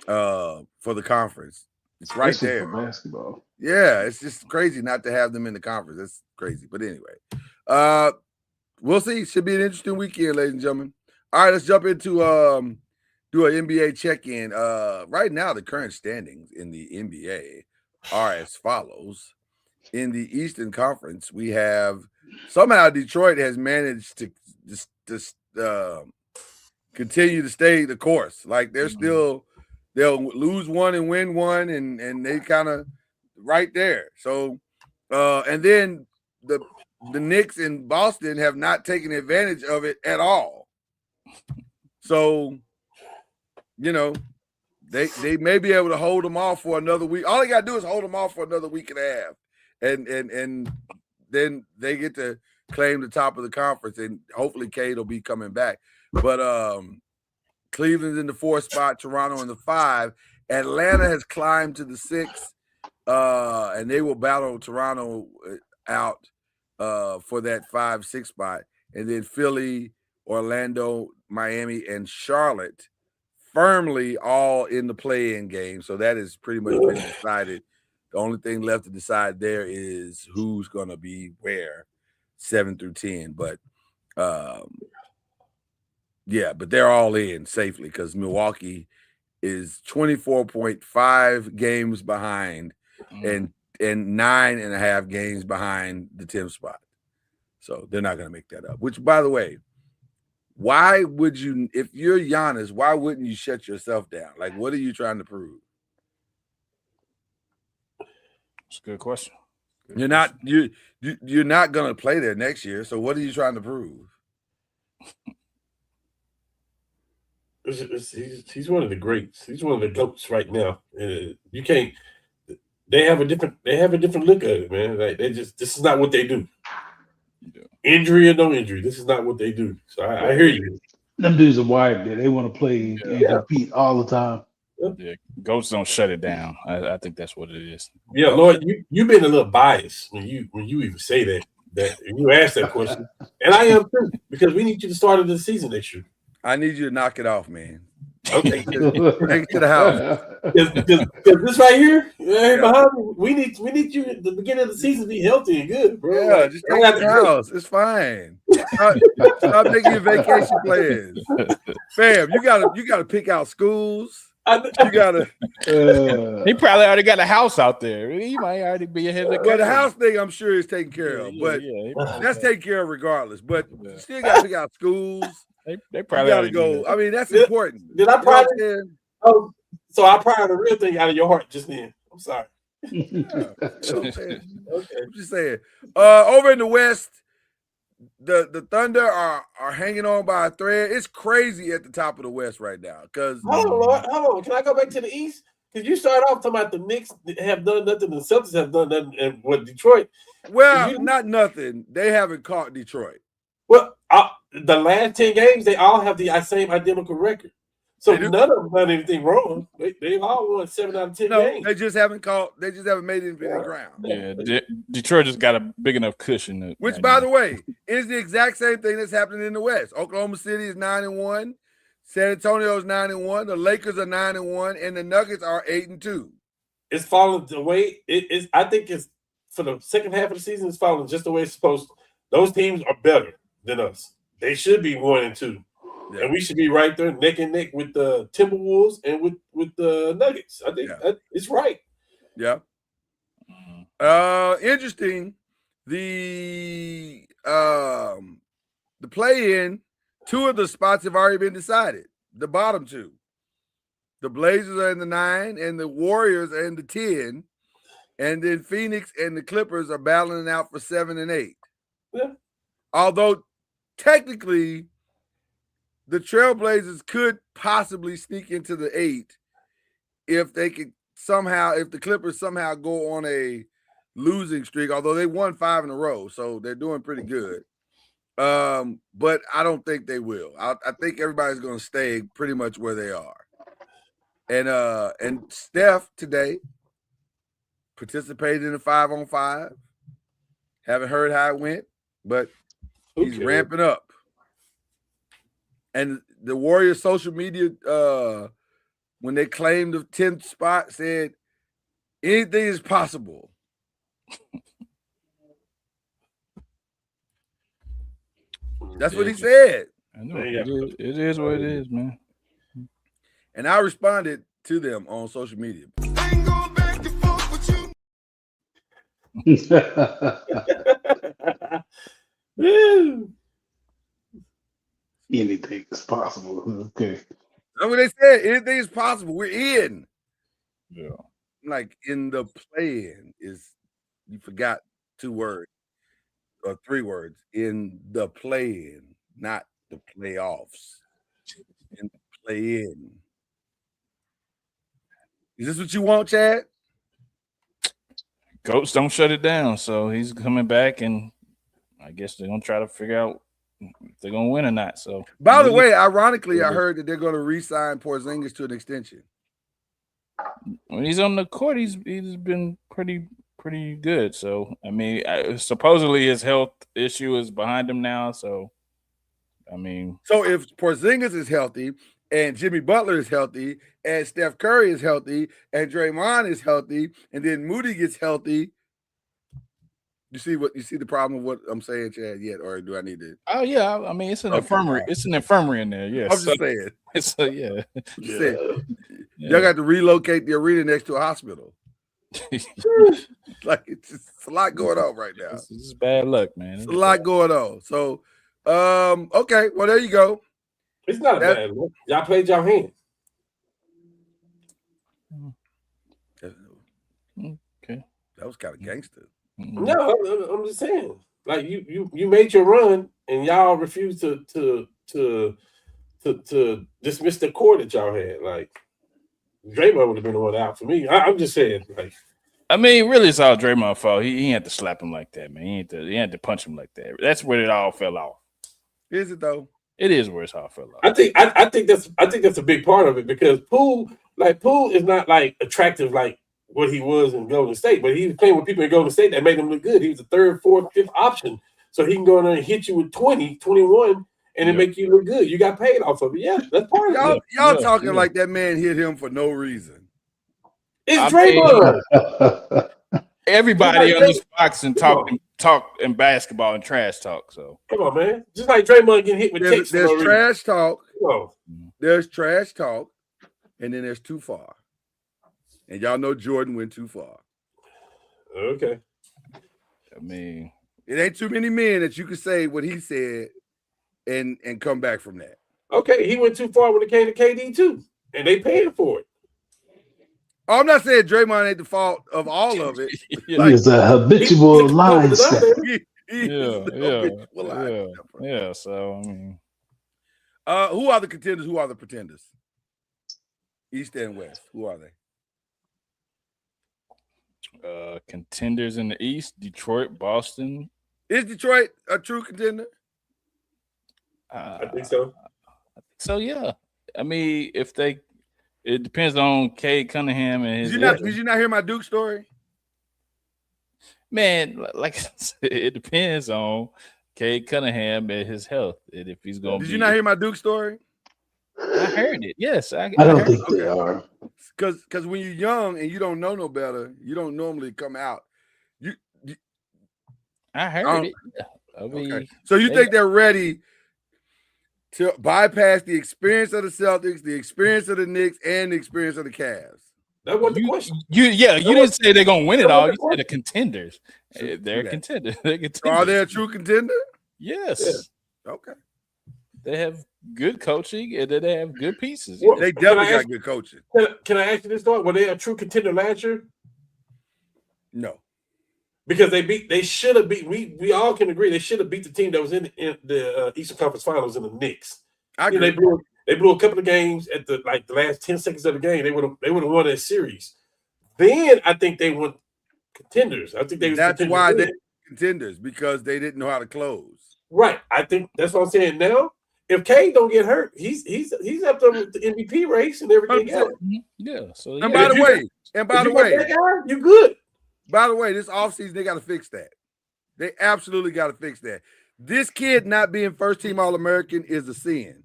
for the conference. It's right there. For basketball. Yeah, it's just crazy not to have them in the conference. That's crazy. But anyway, we'll see. Should be an interesting weekend, ladies and gentlemen. All right, let's jump into do an NBA check-in. Right now, the current standings in the NBA are as follows. In the Eastern Conference, we have somehow Detroit has managed to continue to stay the course. Like they'll lose one and win one, and they kind of right there. So, and then the Knicks in Boston have not taken advantage of it at all. So, they may be able to hold them off for another week. All they got to do is hold them off for another week and a half, and then they get to claim the top of the conference, and hopefully Cade will be coming back. But Cleveland's in the 4th spot, Toronto in the 5. Atlanta has climbed to the 6th, and they will battle Toronto out for that 5-6 spot. And then Philly, Orlando, Miami, and Charlotte firmly all in the play-in game. So that is pretty much been decided. The only thing left to decide there is who's going to be where, 7 through 10. But but they're all in safely because Milwaukee is 24.5 games behind and 9.5 games behind the 10th spot. So they're not going to make that up. Which, by the way, why would you, if you're Giannis, why wouldn't you shut yourself down? Like, what are you trying to prove? It's a good question. You're not going to play there next year. So what are you trying to prove? He's one of the greats. He's one of the GOATs right now. You can't. They have a different look at it, man. Like this is not what they do. Yeah. Injury or no injury, this is not what they do. So I hear you. Them dudes are wired there. They want to play and compete all the time. Yeah, GOATs don't shut it down. I think that's what it is. Yeah, Lord, you've been a little biased when you even say that you ask that question, and I am too, because we need you to start of the season next year. I need you to knock it off, man. Okay, Take it to the house. because this right here, Yeah. behind me, we need you at the beginning of the season to be healthy and good, bro. Yeah, Like, just take it to the house. It's fine. Stop making your vacation plans. Fam, you gotta pick out schools. You gotta. He probably already got a house out there. He might already be ahead of the Well, the game. house thing, I'm sure is taken care of, but that's taken care of regardless. But you still got to pick out schools. They probably got to go. I mean, that's important. Did I pry? Oh, so I pry the real thing out of your heart just then. I'm sorry. Yeah, that's what I'm saying. Okay, I'm just saying. Over in the West, the Thunder are hanging on by a thread. It's crazy at the top of the West right now. Because hold on. Can I go back to the East? Because you started off talking about the Knicks have done nothing, the Celtics have done nothing, and what Detroit. Well, not nothing. They haven't caught Detroit. Well, the last 10 games, they all have the same identical record. So none of them done anything wrong. They've all won 7 out of 10 games. They just haven't caught. They just haven't made anything ground. Yeah, Detroit just got a big enough cushion. Which, by the way, is the exact same thing that's happening in the West. Oklahoma City is 9-1, San Antonio is 9-1, the Lakers are 9-1, and the Nuggets are 8-2. It's falling the way it is. I think it's for the second half of the season. It's falling just the way it's supposed to. Those teams are better than us. They should be 1-2. Yeah. And we should be right there neck and neck with the Timberwolves and with the Nuggets. I think it's right. Yeah. Interesting. The play-in, 2 of the spots have already been decided. The bottom 2. The Blazers are in the 9 and the Warriors are in the 10. And then Phoenix and the Clippers are battling out for 7 and 8. Yeah. Although technically the Trailblazers could possibly sneak into the 8 if they could somehow, if the Clippers somehow go on a losing streak, although they won 5 in a row, so they're doing pretty good. But I don't think they will. I think everybody's going to stay pretty much where they are. And Steph today participated in the 5-on-5. Haven't heard how it went, but he's ramping up. And the Warriors social media, when they claimed the 10th spot, said anything is possible. That's what he said. I know. It is what it is, man. And I responded to them on social media. Anything is possible. Okay. That's what they said. Anything is possible. We're in. Yeah. Like in the play-in is, you forgot 2 words or 3 words. In the play-in, not the playoffs. In the play-in. Is this what you want, Chad? Coach don't shut it down, so he's coming back, and I guess they're gonna try to figure out if they're gonna win or not. So, by the way, ironically, I heard that they're going to re-sign Porzingis to an extension. When he's on the court, he's been pretty good. So, I mean, supposedly his health issue is behind him now. So, I mean, so if Porzingis is healthy and Jimmy Butler is healthy and Steph Curry is healthy and Draymond is healthy and then Moody gets healthy, you see the problem of what I'm saying, Chad, yet, or do I need to? Oh yeah, I mean it's an infirmary. It's an infirmary in there. Yes, I'm just saying. It's Y'all got to relocate the arena next to a hospital. Like it's a lot going on right now. This is bad luck, man. It's a lot going on. So, okay, well there you go. It's not a bad look. Y'all played your hand. Okay, that was kind of gangster. No, I'm just saying. Like you made your run, and y'all refused to dismiss the core that y'all had. Like Draymond would have been the one out for me. I'm just saying. Like, I mean, really, it's all Draymond's fault. He had to slap him like that, man. He had to punch him like that. That's where it all fell off. Is it though? It is where it's all fell off. I think that's a big part of it because Poole is not like attractive like what he was in Golden State, but he was playing with people in Golden State that made him look good. He was the third, fourth, fifth option. So he can go in there and hit you with 20, 21, and it make you look good. You got paid off of it. Yeah, that's part of it. Y'all talking like that man hit him for no reason. It's Draymond. Everybody on this box and talk in basketball and trash talk. So come on, man. Just like Draymond getting hit with there's trash talk. Oh. There's trash talk, and then there's too far. And y'all know Jordan went too far. Okay. I mean, it ain't too many men that you can say what he said and come back from that. Okay, he went too far when it came to KD too, and they paid for it. I'm not saying Draymond ain't the fault of all of it. He's a habitual line stepper. Yeah. So I mean, who are the contenders? Who are the pretenders? East and West. Who are they? Contenders in the East: Detroit, Boston. Is Detroit a true contender? I think so. So yeah. I mean, it depends on Cade Cunningham and his. Did you not hear my Duke story? Man, like I said, it depends on Cade Cunningham and his health, and if he's going. Did you not hear my Duke story? I heard it. Yes, I don't think they are. Because when you're young and you don't know no better, you don't normally come out. I heard it. Yeah. Okay. So you think they're ready to bypass the experience of the Celtics, the experience of the Knicks, and the experience of the Cavs? That wasn't the question. You didn't say they're gonna win it all. You said the contenders. They're contenders. So are they a true contender? Yes. Yeah. Okay. They have good coaching and they have good pieces. Well, they definitely got good coaching. Can I ask you this though? Were they a true contender last year? No. Because they should have beat. We all can agree they should have beat the team that was in the Eastern Conference Finals in the Knicks. I agree. They blew a couple of games at the last 10 seconds of the game. They would have won that series. Then I think they won contenders. I think that's why they contenders, because they didn't know how to close. Right. I think that's what I'm saying now. If Cade don't get hurt, he's up there with the MVP race and everything else. Yeah. So and by the way, you good. By the way, this offseason, they got to fix that. They absolutely got to fix that. This kid not being first team All-American is a sin.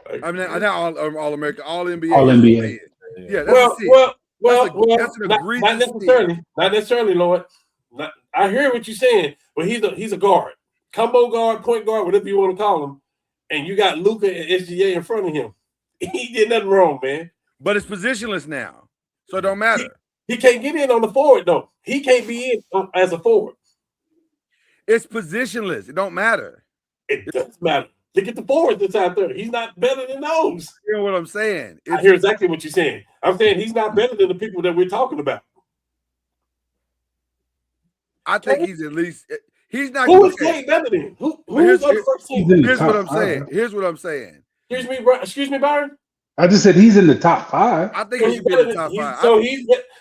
I mean, not All-American, All-NBA. All-NBA. Yeah, that's a sin. That's not necessarily. Sin. Not necessarily, Lord. I hear what you're saying, but he's a guard. Combo guard, point guard, whatever you want to call him. And you got Luka and SGA in front of him. He did nothing wrong, man. But it's positionless now, so it don't matter. He can't get in on the forward, though. He can't be in as a forward. It's positionless. It don't matter. It does matter. Look at the forward that's out there. He's not better than those. You know what I'm saying? I hear exactly what you're saying. I'm saying he's not better than the people that we're talking about. I think he's at least – he's not – Who is Cade better than? Who's on the first team? Here's what I'm saying. Here's what I'm saying. Excuse me, Byron? I just said he's in the top 5. I think he's in the top 5.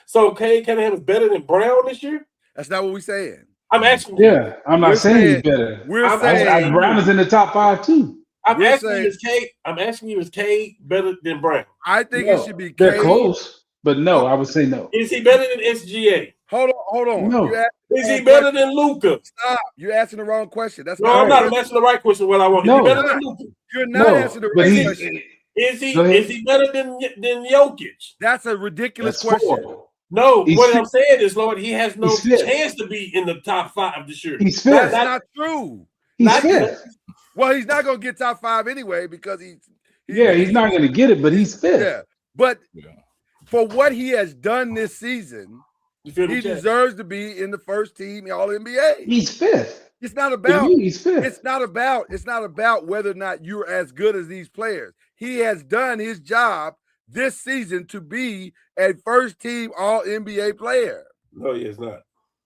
So Cade Cunningham is better than Brown this year? That's not what we're saying. I'm asking you. Yeah, I'm not saying he's better. We're saying Brown is in the top 5 too. I'm asking you, is Cade better than Brown? I think it should be Cade. They're close, but no, I would say no. Is he better than SGA? Hold on. No. Is he better than Luka? Stop. You're asking the wrong question. That's I'm not. I'm asking the right question. What I want. No. Is he better than Luka? You're not answering the right question. Is he better than Jokic? That's a ridiculous question. Horrible. No, what I'm saying is, Lord, he has no chance to be in the top 5 this year. He's fifth. That's not true. He's fifth. Well, he's not going to get top 5 anyway because he's not going to get it, but he's fifth. Yeah, but for what he has done this season, he deserves to be in the first team All-NBA. He's fifth. It's not about. He's fifth. It's not about whether or not you're as good as these players. He has done his job this season to be a first-team All-NBA player. No, he is not.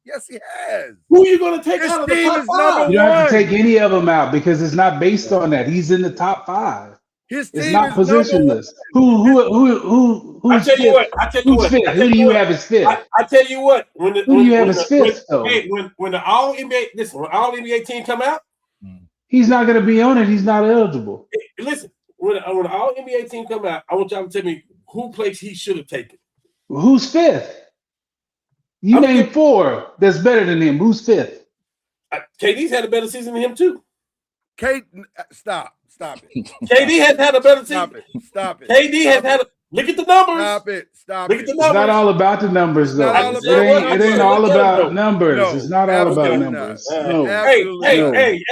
Yes, he has. Who are you going to take out of the top 5? You don't have to take any of them out because it's not based on that. He's in the top 5. His team it's not is positionless. Who's I tell you what. Fifth? Who do you have as fifth? I tell you what. Who do you have as fifth? When the All NBA team come out, he's not going to be on it. He's not eligible. Listen, when the All NBA team come out, I want y'all to tell me who place he should have taken. Who's fifth? You named four that's better than him. Who's fifth? KD's had a better season than him too. Stop it. KD has had a better season. Stop it. KD has had a look at the numbers. Stop it. Look at the It's not all about the numbers, though. It ain't all about numbers. No, it's not all about absolutely numbers. not. No. Hey.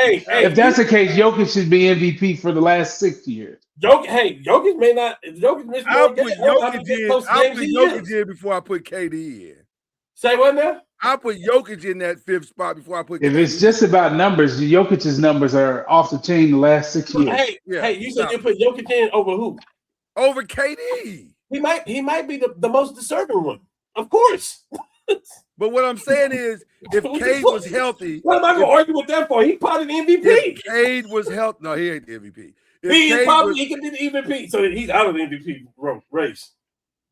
If that's the case, Jokic should be MVP for the last 6 years. Jokic may not. Jokic missed I'll more put games. Jokic in before I put KD in. Say what now? I'll put Jokic in that fifth spot before I put If KD. it's just about numbers, Jokic's numbers are off the chain the last 6 years. Hey, you said you put Jokic in over who? Over KD. He might be the most deserving one, of course. But what I'm saying is, if Cade was healthy, what am I going to argue with that for? He part of the MVP. If Cade was healthy, no, he ain't the MVP. He can be the MVP, so he's out of the MVP race.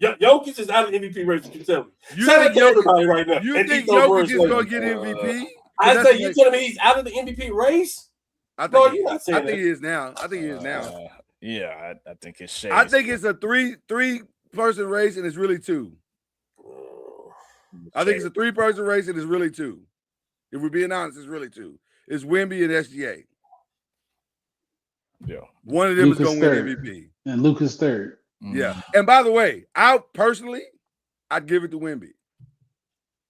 Jokic is out of the MVP race. You can tell me. You Say think that to everybody right now. You think Jokic is going to get MVP? I say you telling me he's out of the MVP race? You're not saying I think he is now. Yeah, I think it's shades. I think it's a three-person race, and it's really two. I think it's a three-person race, and it's really two. If we're being honest, it's really two. It's Wemby and SGA. Yeah. One of them Luka's is going to win third. MVP. And Luka's third. Yeah. And by the way, I'd give it to Wemby.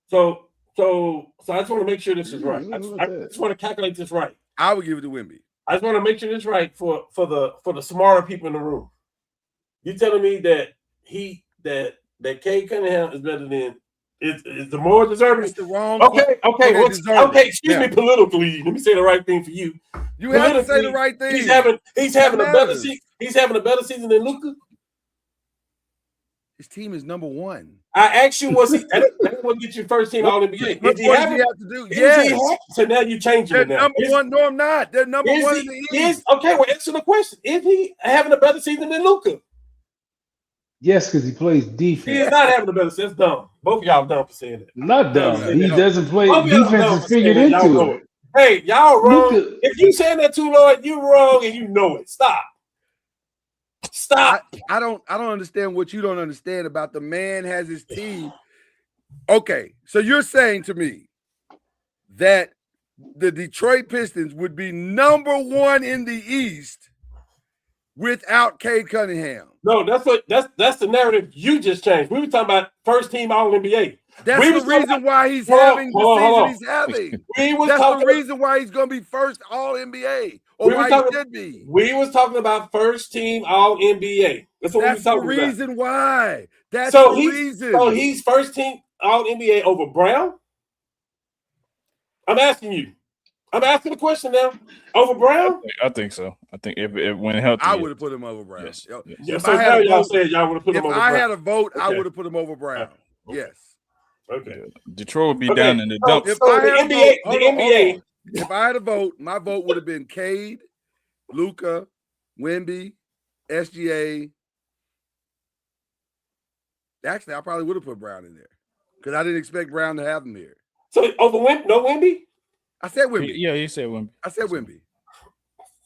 So I just want to make sure this is right. I just want to calculate this right. I would give it to Wemby. I just want to make sure this is right for the smarter people in the room. You telling me that Cade Cunningham is better than is the more deserving? It's the wrong. Okay. Excuse me politically. Let me say the right thing for you. You have to say the right thing. He's having a better season. He's having a better season than Luka. His team is number one. I asked you, that what get you first team All NBA? What does he have to do? Yes. So now you're changing They're it now. number one. No, I'm not. They're number one in the East. Okay, well, answer the question. Is he having a better season than Luka? Yes, because he plays defense. He is not having a better season. That's dumb. Both of y'all dumb for saying that. Not dumb. He doesn't play. Both of y'all Defense dumb is for saying figured that. Y'all into know it. Hey, y'all wrong. Luka- If you saying that too, Lord, you wrong and you know it. Stop. I don't understand what you don't understand about the man has his team. Okay, so you're saying to me that the Detroit Pistons would be number one in the East without Cade Cunningham. No, that's the narrative you just changed. We were talking about first team All NBA. That's the reason why he's having the season he's having. That's the reason why he's going to be first All NBA, or why he should be. We was talking about first team All NBA. That's what we was talking about. That's the reason why. That's the reason. So he's first team All NBA over Brown? I'm asking you. I'm asking the question now. Over Brown? I think so. I think if when healthy, I would have put him over Brown. Yes. Yes. So now y'all said y'all would have put him over Brown. If I had a vote, I would have put him over Brown. Yes. Okay. Detroit would be down in the dumps. If So I the had NBA, if I had a vote, my vote would have been Cade, Luka, Wemby, SGA. Actually, I probably would have put Brown in there because I didn't expect Brown to have him here. So over no Wemby? I said Wemby. Yeah, you said Wemby. I said Wemby.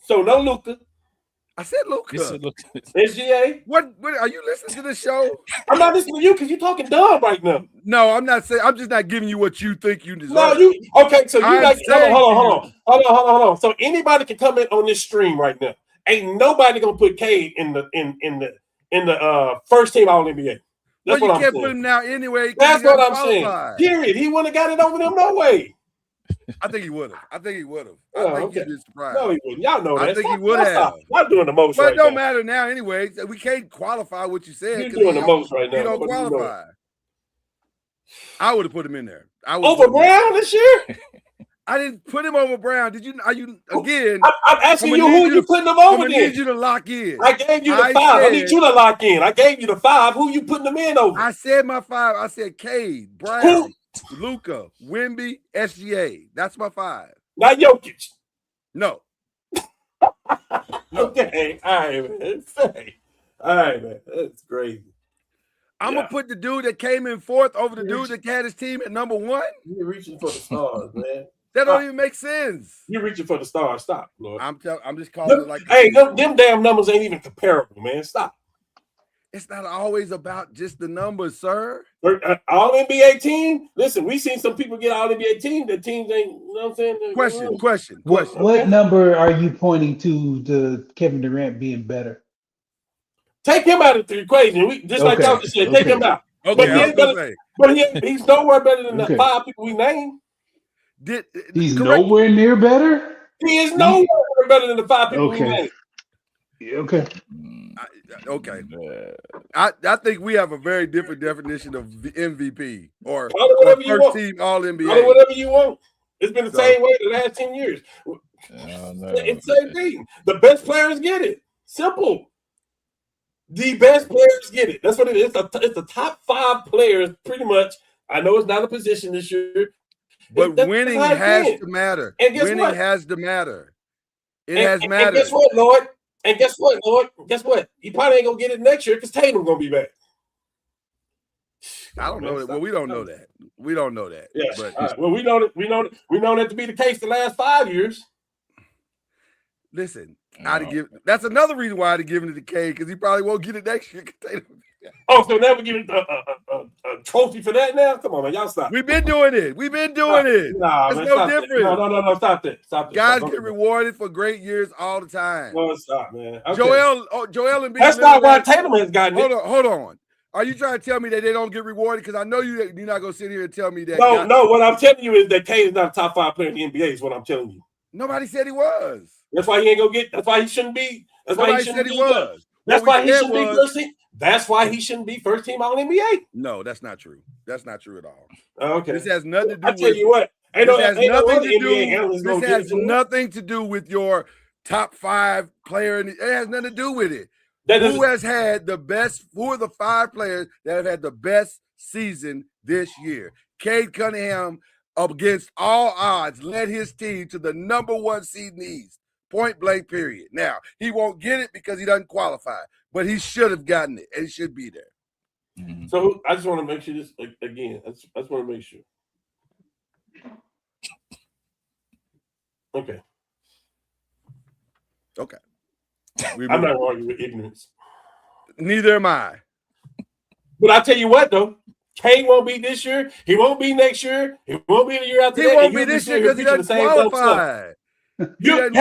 So no Luka. I said Luka. SGA. What are you listening to the show? I'm not listening to you because you're talking dumb right now. No, I'm not saying. I'm just not giving you what you think you deserve. No, you okay? So you I'm like saying hold on. So anybody can comment on this stream right now. Ain't nobody gonna put Cade in the first team All NBA. That's well, what you can't saying. put him now anyway. That's what I'm qualified. saying. Period. He wouldn't have got it over them no way. I think he would have. I think Okay. you'd be surprised. No, he wouldn't. Y'all know that. I think he would have. Y'all doing the most But right it don't now. matter now anyway. We can't qualify what you said. You're doing the most right now. You don't What you qualify. I would have put him in there. Over Brown this year? I didn't put him over Brown. Did you? Are you again? I'm asking you who you putting him over I then. need you to lock in. I gave you the 5. I need you to lock in. I gave you the 5. Who you putting them in over? I said my 5. I said Cade, Brown, Luka, Wemby, SGA. That's my 5. Not Jokic. No. Okay. All right, man. All right, man. That's crazy. I'm gonna put the dude that came in fourth over the dude that had his team at number 1. You're reaching for the stars, man. That don't even make sense. You're reaching for the stars. Stop, Lord. I'm just calling it like. Hey, them damn numbers ain't even comparable, man. Stop. It's not always about just the numbers, sir. All NBA team. Listen, we seen some people get all NBA team. The teams ain't. You know what I'm saying? Question. What number are you pointing to Kevin Durant being better? Take him out of the equation. We just like y'all just said. Take him out. Okay, I was gonna say. But he's nowhere better than the 5 people we named. He's nowhere near better. He is nowhere better than the 5 people we named. Okay. Okay. I think we have a very different definition of MVP or first team All NBA. Call it whatever you want. It's been the same way the last 10 years. It's the same thing. The best players get it. Simple. The best players get it. That's what it is. It's the top 5 players, pretty much. I know it's not a position this year, but winning has to matter. And guess winning what? has to matter. It has mattered. And guess what, Lord? And guess what, Lord? Guess what? He probably ain't gonna get it next year because Tatum gonna be back. I don't know that. Well, we don't know that. We don't know that. Yeah. But well, we know that to be the case the last 5 years. Listen, I'd have given. That's another reason why I'd have given it to K because he probably won't get it next year. Oh, so now we give it a trophy for that now? Come on, man. Y'all stop. We've been doing it. Nah, it's man, no different. No. Stop that. Guys get rewarded for great years all the time. No, stop, man. Okay. Joel and that's not why Tatum has gotten it. Hold on. Are you trying to tell me that they don't get rewarded? Because I know you're not going to sit here and tell me that. No. What I'm telling you is that Kane is not a top 5 player in the NBA. Is what I'm telling you. Nobody said he was. That's why he ain't gonna get. That's why he shouldn't be. That's why he shouldn't be. That's why he shouldn't be first team. That's why he shouldn't be first team All NBA. No, that's not true. That's not true at all. Okay. This has nothing to do. I tell you what. This has nothing to do with your top 5 player. It has nothing to do with it. Who has had the best? Who are the 5 players that have had the best season this year? Cade Cunningham, against all odds, led his team to the number 1 seed in the East. Point blank, period. Now, he won't get it because he doesn't qualify, but he should have gotten it, and he should be there. Mm-hmm. So I just want to make sure this again. I just want to make sure. Okay. I'm not arguing with ignorance. Neither am I. But I tell you what, though. Kane won't be this year. He won't be next year. He won't be the year after that. He won't be this year because he doesn't qualify. He won't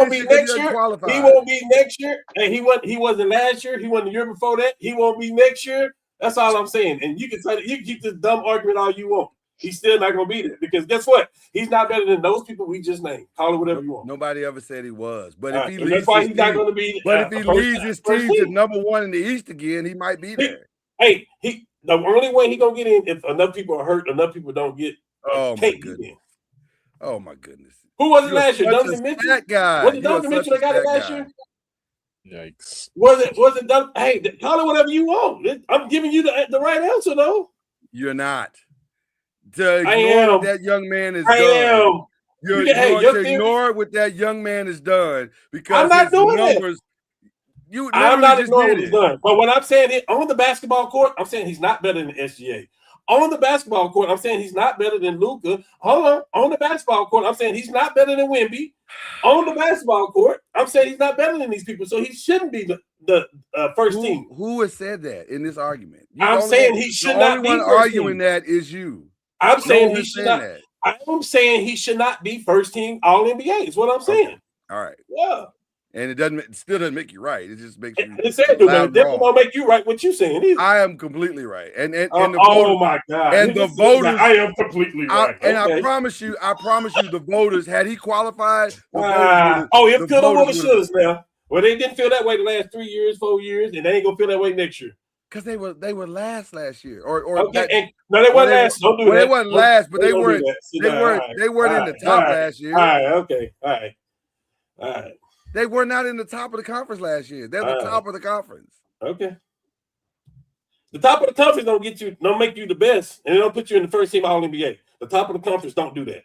be next year. He won't be next year. And he wasn't last year. He wasn't the year before that. He won't be next year. That's all I'm saying. And you can keep this dumb argument all you want. He's still not going to be there because guess what? He's not better than those people we just named. Call it whatever you want. Nobody ever said he was. But if he leads that's why he's not going to be. But if he leads his team to number 1 in the East again, he might be there. The only way he gonna get in if enough people are hurt, enough people don't get. Oh my goodness! Oh my goodness! Who was it last year? Donovan Mitchell. That guy. Was it Donovan Mitchell that got it last year? Yikes! Was it? Hey, call it whatever you want. I'm giving you the right answer though. You're not. To ignore what that young man is done. To ignore what that young man has done because I'm not doing numbers. I'm not ignoring what he's done. But when I'm saying it on the basketball court, I'm saying he's not better than SGA. On the basketball court, I'm saying he's not better than Luka. Hold on. On the basketball court, I'm saying he's not better than Wemby. On the basketball court, I'm saying he's not better than these people. So he shouldn't be the first team. Who has said that in this argument? I'm saying he should not be first arguing team. That is you. I'm saying he should not. I'm saying he should not be first team All NBA. Is what I'm saying. Okay. All right. Yeah. And it still doesn't make you right. It just makes you. It definitely won't make you right what you're saying either. I am completely right. And the voters, my God. And the voters, I am completely right. I promise you, the voters, had he qualified, it could have won the shoulds now. Well, they didn't feel that way the last 3 years, 4 years, and they ain't gonna feel that way next year. Because they were last year, no, they weren't last. Don't do that. They weren't last, but they weren't. They weren't in the top last year. All right, okay, all right. They were not in the top of the conference last year. They're the top of the conference. Okay. The top of the conference don't make you the best, and they don't put you in the first team All NBA. The top of the conference don't do that.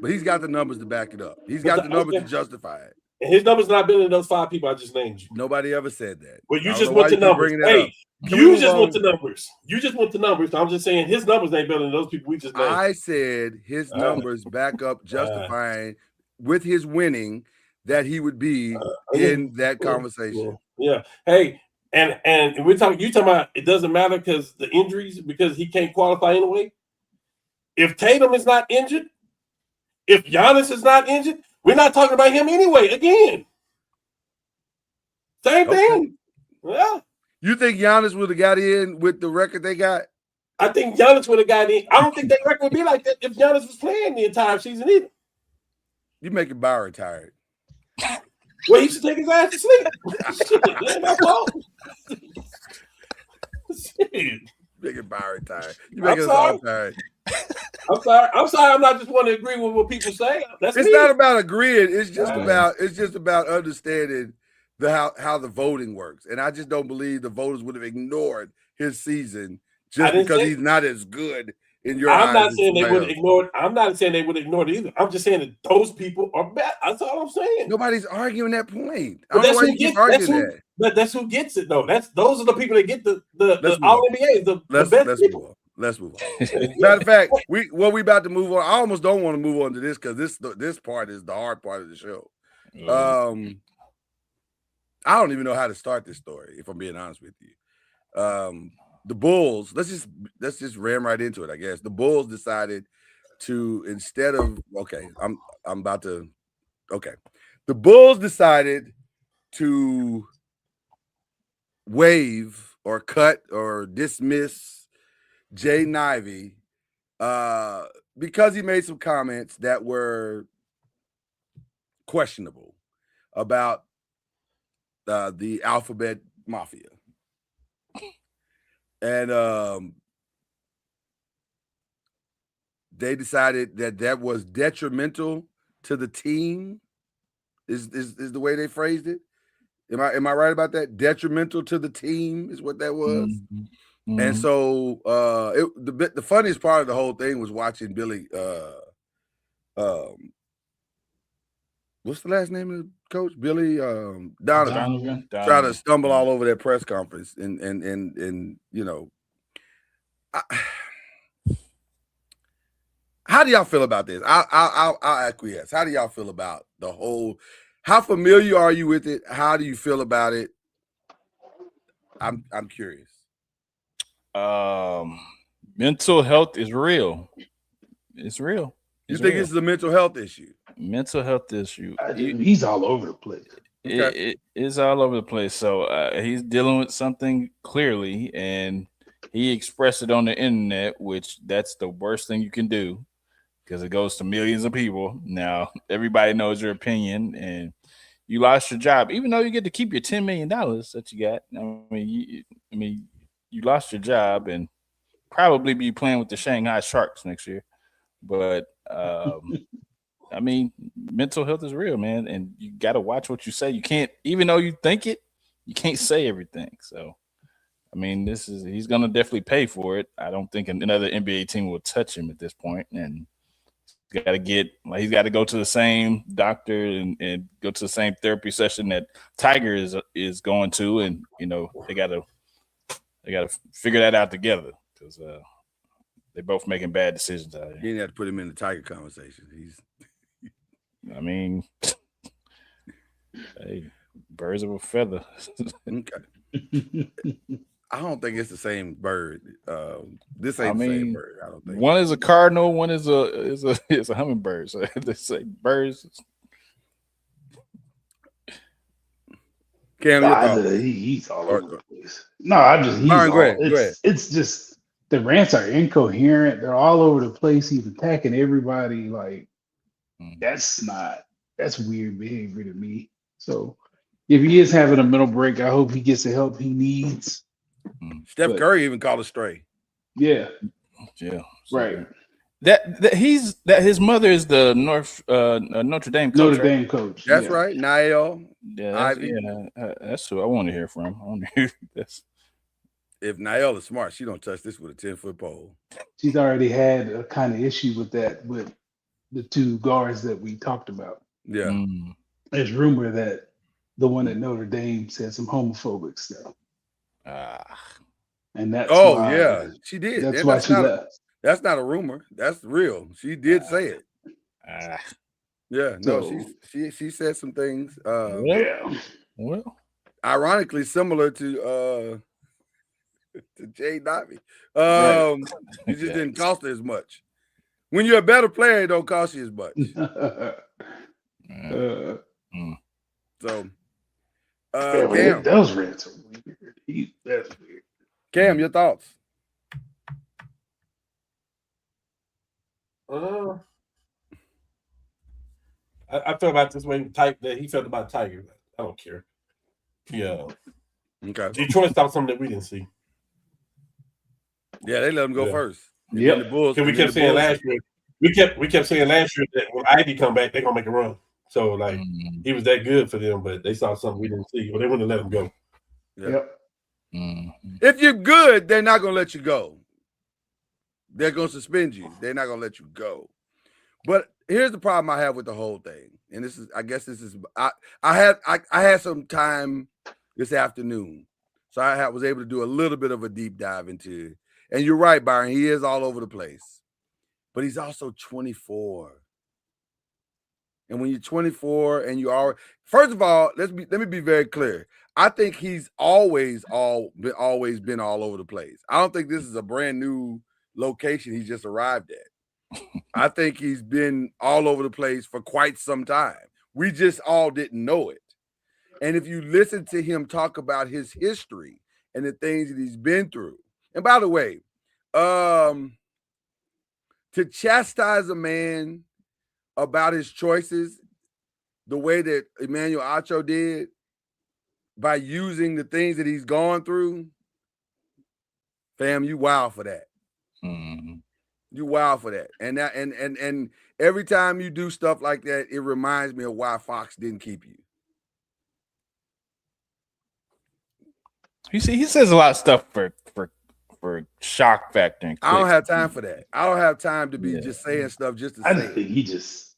But he's got the numbers to back it up. He's got the numbers to justify it. And his numbers not better than those 5 people I just named you. Nobody ever said that. Well, you just went to numbers. Hey, you just went to numbers. You just went to numbers. So I'm just saying his numbers ain't better than those people we just named. I said his numbers back up justifying with his winning that he would be in that conversation. Yeah. Hey, And we're talking. You talking about it doesn't matter because the injuries because he can't qualify anyway. If Tatum is not injured, if Giannis is not injured, we're not talking about him anyway. Again, same thing. Yeah. You think Giannis would have got in with the record they got? I think Giannis would have got in. I don't think that record would be like that if Giannis was playing the entire season either. You making Byron tired. Well, he should take his ass to sleep. Shit, that ain't my fault. Shit. Making Byron tired. You making us all tired. I'm sorry. I'm not just want to agree with what people say. It's not about agreeing. It's just about understanding how the voting works. And I just don't believe the voters would have ignored his season just because he's not as good in your eyes. I'm not saying they would have ignored. I'm not saying they would have ignored it either. I'm just saying that those people are bad. That's all I'm saying. Nobody's arguing that point. But that's who gets it though. Those are the people that get the all NBAs. The best people. Let's move on. Matter of fact, we about to move on. I almost don't want to move on to this because this part is the hard part of the show. I don't even know how to start this story, if I'm being honest with you. The Bulls, let's just ram right into it, I guess. The Bulls decided to, instead of the Bulls decided to waive or cut or dismiss Jaden Ivey because he made some comments that were questionable about the Alphabet Mafia. And they decided that was detrimental to the team, is the way they phrased it. Am I right about that? Detrimental to the team is what that was. Mm-hmm. And so the funniest part of the whole thing was watching Billy what's the last name of the coach? Billy Donovan. Try to stumble all over that press conference and you know, how do y'all feel about this? I'll acquiesce. How do y'all feel about the whole? How familiar are you with it? How do you feel about it? I'm curious. Mental health is real. It's real. You think it's a mental health issue? Mental health issue. He's all over the place. It is all over the place. So he's dealing with something clearly, and he expressed it on the internet, which that's the worst thing you can do because it goes to millions of people. Now everybody knows your opinion, and you lost your job, even though you get to keep your $10 million that you got. I mean, you lost your job and probably be playing with the Shanghai Sharks next year. But I mean, mental health is real, man, and you got to watch what you say. You can't, even though you think it, you can't say everything. So, I mean, he's going to definitely pay for it. I don't think another NBA team will touch him at this point, and he's got to go to the same doctor and go to the same therapy session that Tiger is going to, and you know they got to figure that out together because they're both making bad decisions out here. You didn't have to put him in the Tiger conversation. I mean, hey, birds of a feather. Okay. I don't think it's the same bird. This ain't the same bird. I don't think. One is a cardinal. One is a hummingbird. So they say birds. Cam, he's all over the place. No, it's just the rants are incoherent. They're all over the place. He's attacking everybody. Like that's weird behavior to me. So if he is having a mental break, I hope he gets the help he needs. Steph Curry even called a stray. Yeah. Right. That his mother is the Notre Dame coach. Notre Dame coach. That's right. Niall. That's who I want to hear from. I want to hear this. If Niall is smart, she don't touch this with a 10-foot pole. She's already had a kind of issue with that with the two guards that we talked about. Yeah. There's rumor that the one at Notre Dame said some homophobic stuff. And that's she did. That's why she left. That's not a rumor. That's real. She did say it. Yeah. No, she said some things. Well, ironically similar to Jay Navy. Right. It just didn't cost her as much. When you're a better player, it don't cost you as much. So, Cam, those rants are weird. That's weird. Cam, your thoughts? I feel about this way type that he felt about Tiger. I don't care. Yeah. Okay. Detroit saw something that we didn't see. Yeah, they let him go first. And Yep. then the Bulls. Because we kept saying last year, we kept saying last year that when Ivy come back, they're gonna make a run. So like he was that good for them, but they saw something we didn't see, or they wouldn't let him go. Yep. If you're good, they're not gonna let you go. They're gonna suspend you. They're not gonna let you go. But here's the problem I have with the whole thing, and this is, I guess this is, I had some time this afternoon, so I was able to do a little bit of a deep dive into. And you're right, Byron. He is all over the place, but he's also 24. And when you're 24 and you are, first of all, let me be very clear. I think he's always been all over the place. I don't think this is a brand new location he just arrived at. I think he's been all over the place for quite some time. We just all didn't know it. And if you listen to him talk about his history and the things that he's been through, and by the way, to chastise a man about his choices the way that Emmanuel Acho did, by using the things that he's gone through, fam, you wild for that. You wild for that. And that and every time you do stuff like that, it reminds me of why Fox didn't keep you. You see, he says a lot of stuff for shock factor. And I don't have time for that. I don't have time to be just saying stuff just to say I think he just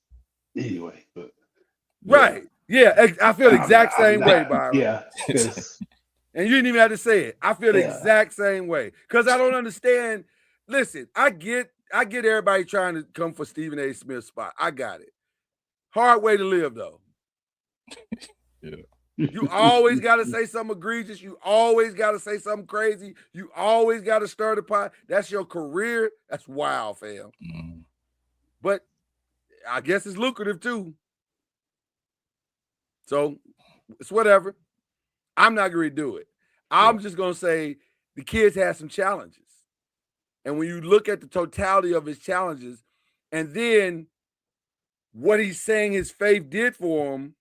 anyway, but right. Yeah, I feel the exact same way, Byron. Yeah. And you didn't even have to say it. I feel the exact same way. Because I don't understand. Listen, I get everybody trying to come for Stephen A. Smith's spot. I got it. Hard way to live, though. Yeah. You always got to say something egregious. You always got to say something crazy. You always got to stir the pot. That's your career. That's wild, fam. But I guess it's lucrative, too. So it's whatever. I'm not going to do it. I'm just going to say the kids had some challenges. And when you look at the totality of his challenges and then what he's saying his faith did for him.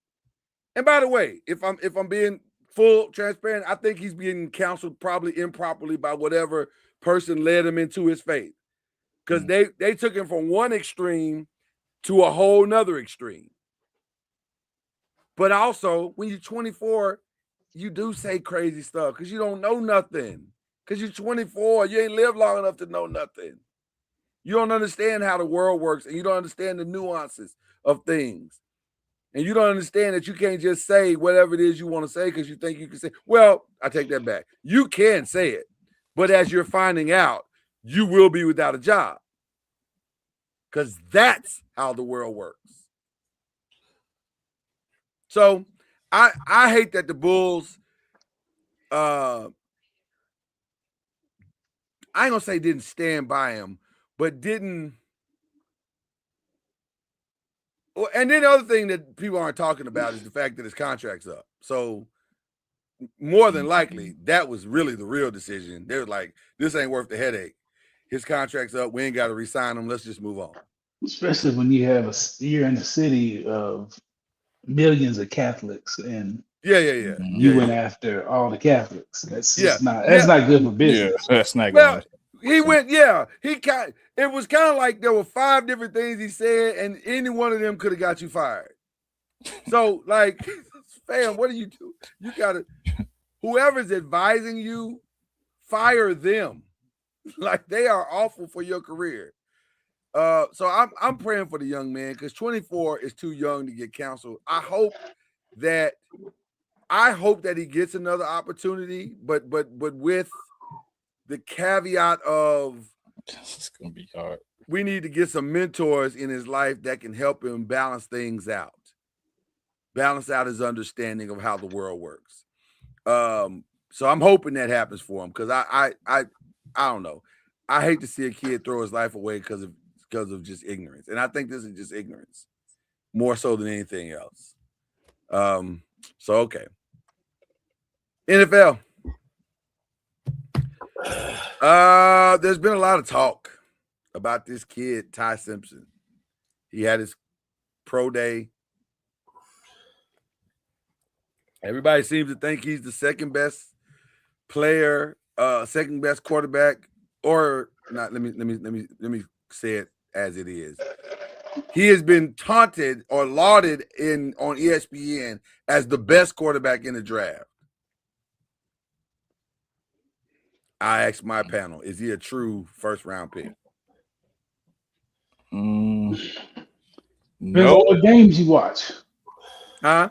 And by the way, if I'm being full transparent, I think he's being counseled probably improperly by whatever person led him into his faith. Because they took him from one extreme to a whole nother extreme. But also, when you're 24, you do say crazy stuff because you don't know nothing. Because you're 24, you ain't lived long enough to know nothing. You don't understand how the world works, and you don't understand the nuances of things. And you don't understand that you can't just say whatever it is you want to say because you think you can say, well, I take that back. You can say it, but as you're finding out, you will be without a job. Because that's how the world works. So I hate that the Bulls, I ain't gonna say didn't stand by him, but didn't. Well, and then the other thing that people aren't talking about is the fact that his contract's up. So more than likely, that was really the real decision. They were like, this ain't worth the headache. His contract's up. We ain't got to re-sign him. Let's just move on. Especially when you're in a city of millions of Catholics and you went after all the Catholics. That's not good for business. Yeah, that's not well, good. He went, it was kind of like there were 5 different things he said, and any one of them could have got you fired. So, like, fam, what do you do? You gotta, whoever's advising you, fire them. Like, they are awful for your career. So I'm praying for the young man because 24 is too young to get counseled. I hope that he gets another opportunity, but with the caveat of it's gonna be hard. We need to get some mentors in his life that can help him balance things out, balance out his understanding of how the world works. So I'm hoping that happens for him because I don't know. I hate to see a kid throw his life away because of just ignorance, and I think this is just ignorance more so than anything else. So okay, NFL. There's been a lot of talk about this kid, Ty Simpson. He had his pro day. Everybody seems to think he's the second best player, second best quarterback, or not. Let me say it as it is. He has been taunted or lauded on ESPN as the best quarterback in the draft. I asked my panel, is he a true first round pick? Depends No. on what games you watch. Huh?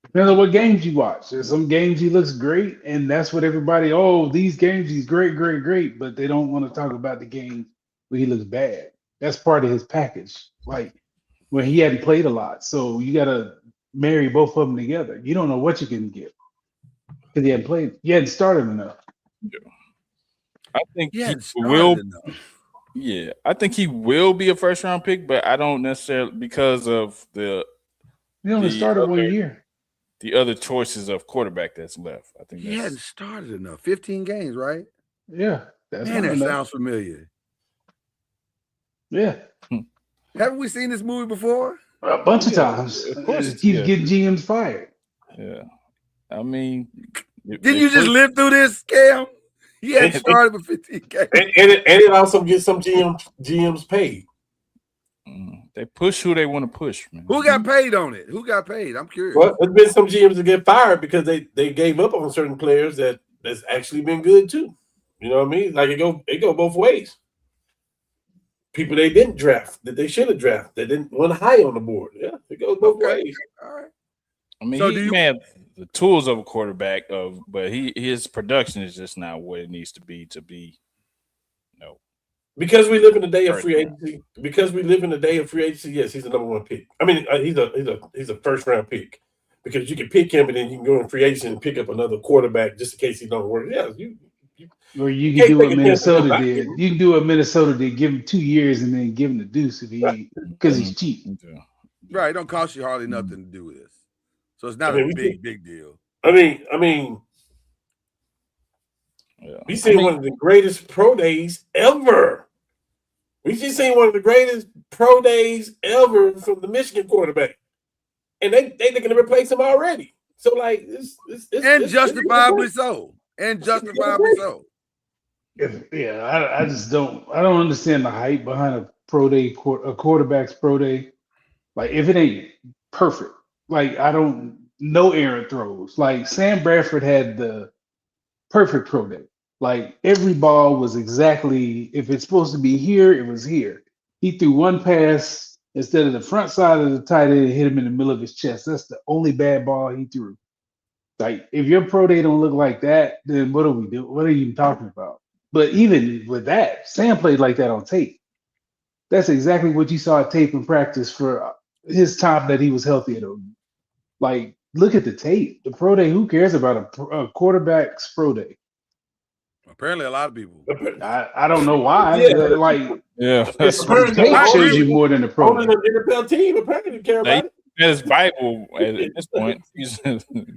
Depends on what games you watch. There's some games he looks great, and that's what everybody, these games he's great, great, great, but they don't want to talk about the game where he looks bad. That's part of his package. Like when he hadn't played a lot. So you gotta marry both of them together. You don't know what you can get. Because he hadn't started enough. I think He he hadn't started will. enough. Yeah, I think he will be a first round pick, but I don't necessarily because of He only started 1 year. The other choices of quarterback that's left. I think He hadn't started enough. 15 games, right? Yeah, that's Man, not that enough. sounds familiar. Yeah, Haven't we seen this movie before? a bunch of times. Of course, It keeps getting GMs fired. Yeah, I mean, Didn't you just live through this, Cam? He hadn't started with 15 games. And it also gets some GMs paid. They push who they want to push, man. Who got paid on it? Who got paid? I'm curious. Well, there's been some GMs that get fired because they gave up on certain players that's actually been good too. You know what I mean? Like it go both ways. People they didn't draft that they should have drafted that didn't want high on the board. Yeah, it goes both ways. All right. I mean, So he may have the tools of a quarterback, but his production is just not what it needs to be. No. Because we live in the day of free agency. Yes, he's the number one pick. I mean, he's a first round pick because you can pick him and then you can go in free agency and pick up another quarterback just in case he don't work. Yeah, or you can do what Minnesota did. You can do what Minnesota did. Give him 2 years and then give him the deuce if he because he's cheap. Right, it don't cost you hardly nothing to do this, so it's not a big deal. I mean, we seen one of the greatest pro days ever. We just seen one of the greatest pro days ever from the Michigan quarterback, and they looking to replace him already. So like, it's justifiably so. And justifiably so. Yeah, I just don't understand the hype behind a pro day, a quarterback's pro day. Like if it ain't perfect, like no errant throws. Like Sam Bradford had the perfect pro day. Like every ball was exactly, if it's supposed to be here, it was here. He threw one pass instead of the front side of the tight end, hit him in the middle of his chest. That's the only bad ball he threw. Like if your pro day don't look like that, then what are we doing? What are you talking about? But even with that, Sam played like that on tape. That's exactly what you saw at tape in practice for his time that he was healthy at OU. Like, look at the tape. The pro day, who cares about a quarterback's pro day? Apparently, a lot of people. I don't know why. Yeah, the tape shows you more than the pro day. The NFL team apparently care about it. It's vital at this point.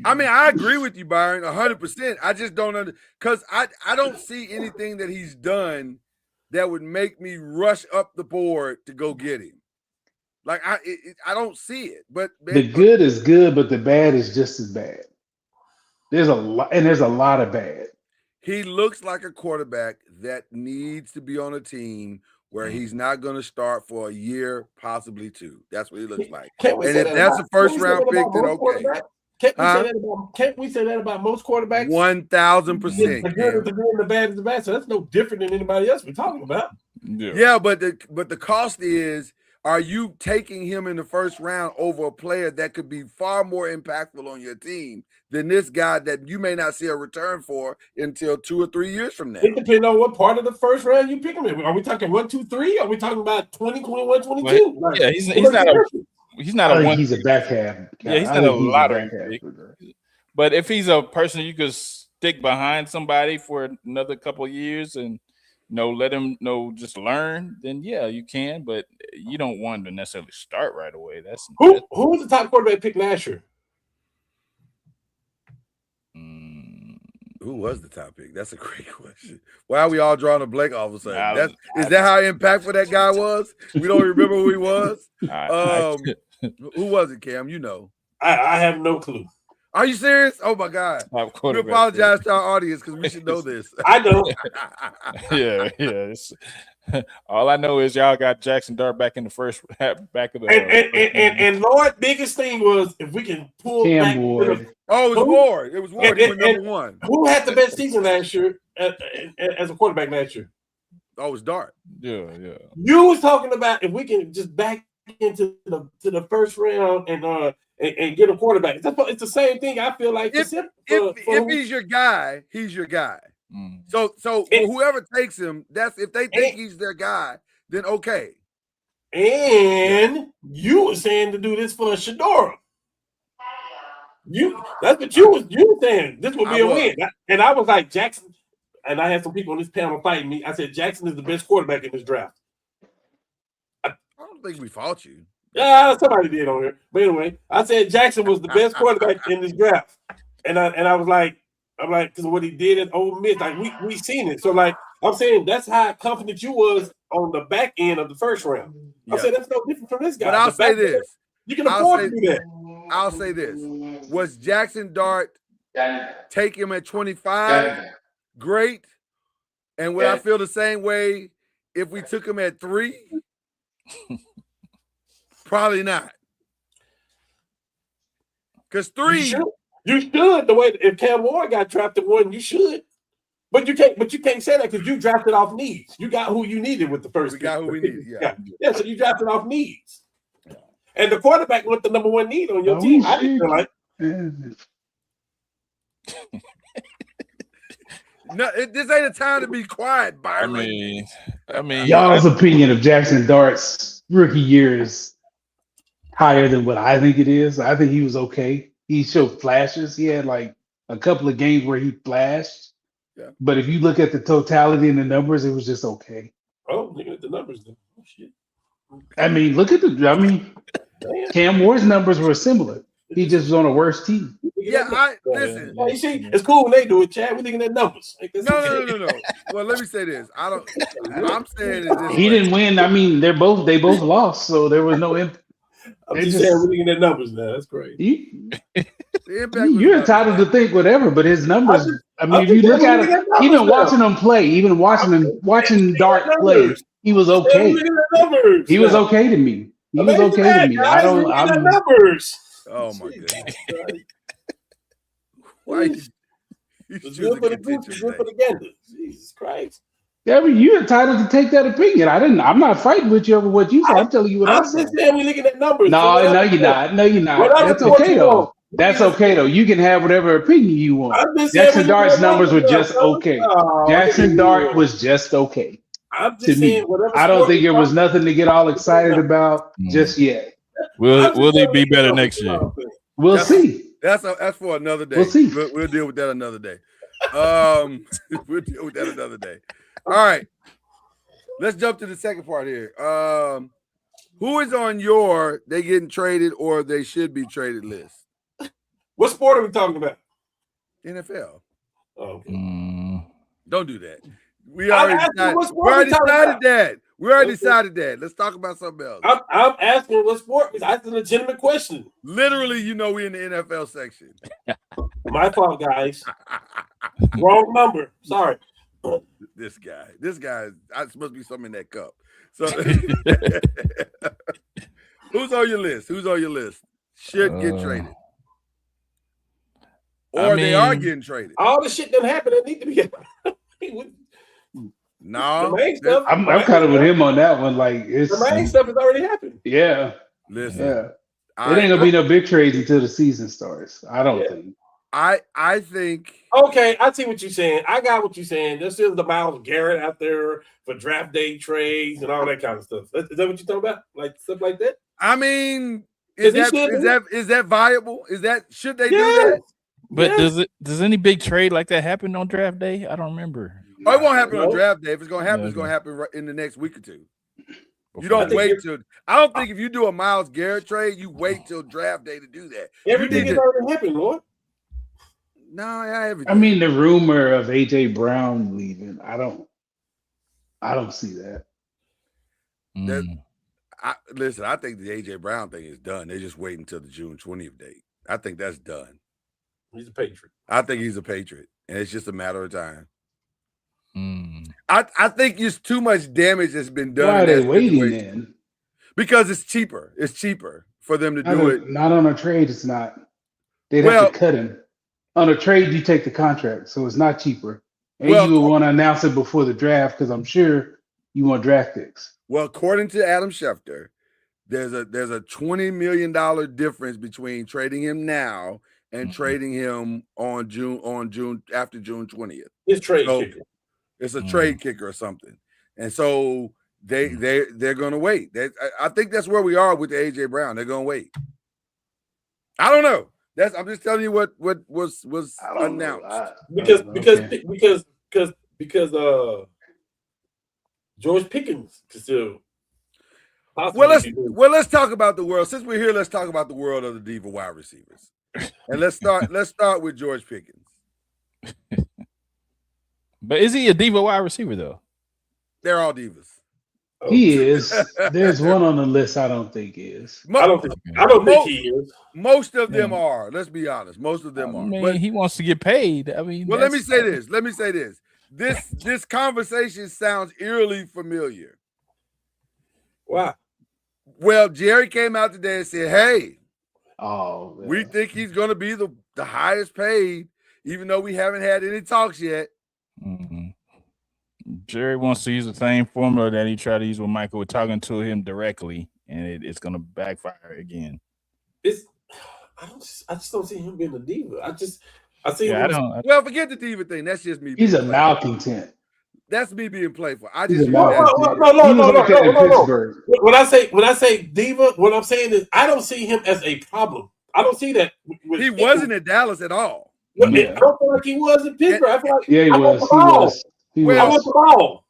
I mean, I agree with you, Byron, 100%. I just don't because I don't see anything that he's done that would make me rush up the board to go get him. Like I don't see it. But the good is good, but the bad is just as bad. There's a lot of bad. He looks like a quarterback that needs to be on a team where he's not going to start for a year, possibly two. That's what he looks like. And if that's a first round pick, then okay. Can't we say that about most quarterbacks? 1,000%. The good is the good and the bad is the bad. So that's no different than anybody else we're talking about. Yeah, but the cost is, are you taking him in the first round over a player that could be far more impactful on your team than this guy that you may not see a return for until 2 or 3 years from now? It depends on what part of the first round you pick him in. Are we talking 1, 2, 3? Are we talking about 20, 21, 22? Yeah, he's not a one. He's a back half. Yeah, he's not a lottery pick. But if he's a person you could stick behind somebody for another couple of years and let him just learn, then yeah, you can. But you don't want him to necessarily start right away. Who was the top quarterback pick last year? Who was the top pick? That's a great question. Why are we all drawing a blank all of a sudden? Is that how impactful that guy was? We don't remember who he was. Who was it, Cam? You know. I have no clue. Are you serious? Oh my God! We apologize to our audience because we should know this. I know. Yeah. All I know is y'all got Jackson Dart back in the first back of the. And Lord, biggest thing was if we can pull Cam back. Ward. Oh, it was Ward. It was Ward. He was number one. Who had the best season last year as a quarterback last year? Oh, it was Dart. Yeah. You was talking about if we can just back into the first round and get a quarterback. It's the same thing. I feel like if he's your guy, he's your guy. So whoever takes him, if they think he's their guy, then okay. And you were saying to do this for Shadora. That's what you were saying. This would be a win. And I was like, Jackson, and I had some people on this panel fighting me. I said Jackson is the best quarterback in this draft. I don't think we fought you. Yeah, somebody did on here. But anyway, I said Jackson was the best quarterback in this draft. And I was like, because of what he did at Ole Miss, like we seen it. So like I'm saying that's how confident you was on the back end of the first round. I said that's no different from this guy. But I'll say this. You can afford to do that. I'll say this. Was Jackson Dart take him at 25? Great. And would I feel the same way if we took him at 3? Probably not. Because 3. You should. The way if Cam Ward got drafted 1, you should. But you can't say that because you drafted off needs. You got who you needed with the first. We got who we needed. Yeah. So you drafted off needs. And the quarterback was the number 1 need on your team. I didn't feel like. No, this ain't a time to be quiet, Byron. I mean, y'all's opinion of Jackson Dart's rookie year is higher than what I think it is. I think he was okay. He showed flashes. He had like a couple of games where he flashed. Yeah. But if you look at the totality and the numbers, it was just okay. Oh, look at the numbers then. Oh shit. I mean, Cam Ward's numbers were similar. He just was on a worse team. Listen. Yeah, you see, it's cool when they do it, Chad. We're looking at numbers. No. Well, let me say this. I'm saying it this he way. didn't win. I mean, they both lost, so there was no impact. I'm just saying we're looking at numbers now. That's great. You're entitled to think whatever, but his numbers. If you look at it, even watching him play, watching Dart play, he was okay. He was okay to me. He was okay to me. I'm numbers. Oh my goodness. Why you it's good for the group, it's good for the gander. Jesus Christ. Yeah, I mean, you're entitled to take that opinion. I'm not fighting with you over what you said. I'm telling you what I said. I'm just saying we're looking at numbers. No, you're not. No, you're not. That's okay though. That's okay though. You can have whatever opinion you want. Jackson Dart's numbers were just okay. Jackson Dart was just okay. I'm just saying whatever. I don't think there was nothing to get all excited about just yet. Will they be better next year? We'll see. That's for another day. We'll see. We'll deal with that another day. We'll deal with that another day. All right. Let's jump to the second part here. Who is on your they getting traded or they should be traded list? What sport are we talking about? NFL. Oh, okay. Don't do that. We already decided that. We already decided that. Let's talk about something else. I'm asking what sport. That's a legitimate question. Literally, we're in the NFL section. My fault, guys. Wrong number. Sorry. This guy. It's supposed to be something in that cup. So, who's on your list? Should get traded, or they are getting traded. All the shit that happened that need to be. No, I'm kind of with him on that one. Like the main stuff has already happened. Yeah. Listen, it ain't gonna be no big trades until the season starts. I don't think. I think. Okay, I see what you're saying. I got what you're saying. There's still the Myles Garrett out there for draft day trades and all that kind of stuff. Is that what you're talking about? Like stuff like that? I mean, is that viable? Should they do that? But Yeah. does any big trade like that happen on draft day? I don't remember. Oh, it won't happen on No. draft day. If it's gonna happen, Yeah, it's gonna okay. happen right in the next week or two. You Before don't think wait if- till. I don't think if you do a Myles Garrett trade, you wait till draft day to do that. Everything You has need to. already happened, Lord. No, yeah, everything. I mean, the rumor of AJ Brown leaving, I don't see that. Mm. Listen, I think the AJ Brown thing is done. They're just waiting until the June 20th date. I think that's done. He's a Patriot. I think he's a Patriot, and it's just a matter of time. Mm. I think it's too much damage that's been done. Why are in they that waiting situation. then? Because it's cheaper. It's cheaper for them to do it. Not on a trade. It's not. They'd Well- have to cut him. On a trade, you take the contract, so it's not cheaper. And Well, you would want to announce it before the draft because I'm sure you want draft picks. Well, according to Adam Schefter, there's a $20 million difference between trading him now and trading him on June after June 20th. His trade So, kicker. It's a trade kicker or something. And so they're gonna wait. I think that's where we are with the AJ Brown. They're gonna wait. I don't know. I'm just telling you what was announced. Because George Pickens could still Well, let's talk about the world. Since we're here, let's talk about the world of the diva wide receivers. And let's start with George Pickens. But is he a diva wide receiver though? They're all divas. He is. There's one on the list I don't think is. I don't think he is. Most of them are. Let's be honest. Most of them are. I mean, But he wants to get paid. I mean, well, let me say this. This conversation sounds eerily familiar. Why? Well, Jerry came out today and said, "Hey, man. we think he's going to be the highest paid, even though we haven't had any talks yet." Mm-hmm. Jerry wants to use the same formula that he tried to use with Michael. We're talking to him directly, and it's going to backfire again. I just don't see him being a diva. I see Yeah, him. Well, forget the diva thing. That's just me. He's a malcontent. That's me being playful. I He's just a No. Pittsburgh. When I say diva, what I'm saying is I don't see him as a problem. I don't see that. He wasn't at Dallas at all. I don't feel like he was in Pittsburgh. I feel like Yeah, he I was. want the ball. He I was. want the ball.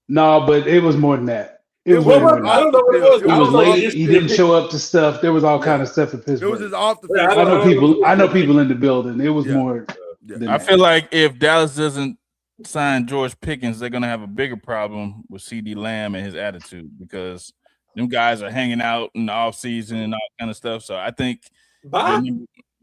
No, but it was more than that. It was Well, more than I that. don't know what it was. He was late. He didn't show up to stuff. There was all kind of stuff in It Pittsburgh. was just off the field. I know people in the building. It was more. I feel like if Dallas doesn't sign George Pickens, they're going to have a bigger problem with CD Lamb and his attitude because them guys are hanging out in the offseason and all kind of stuff. So I think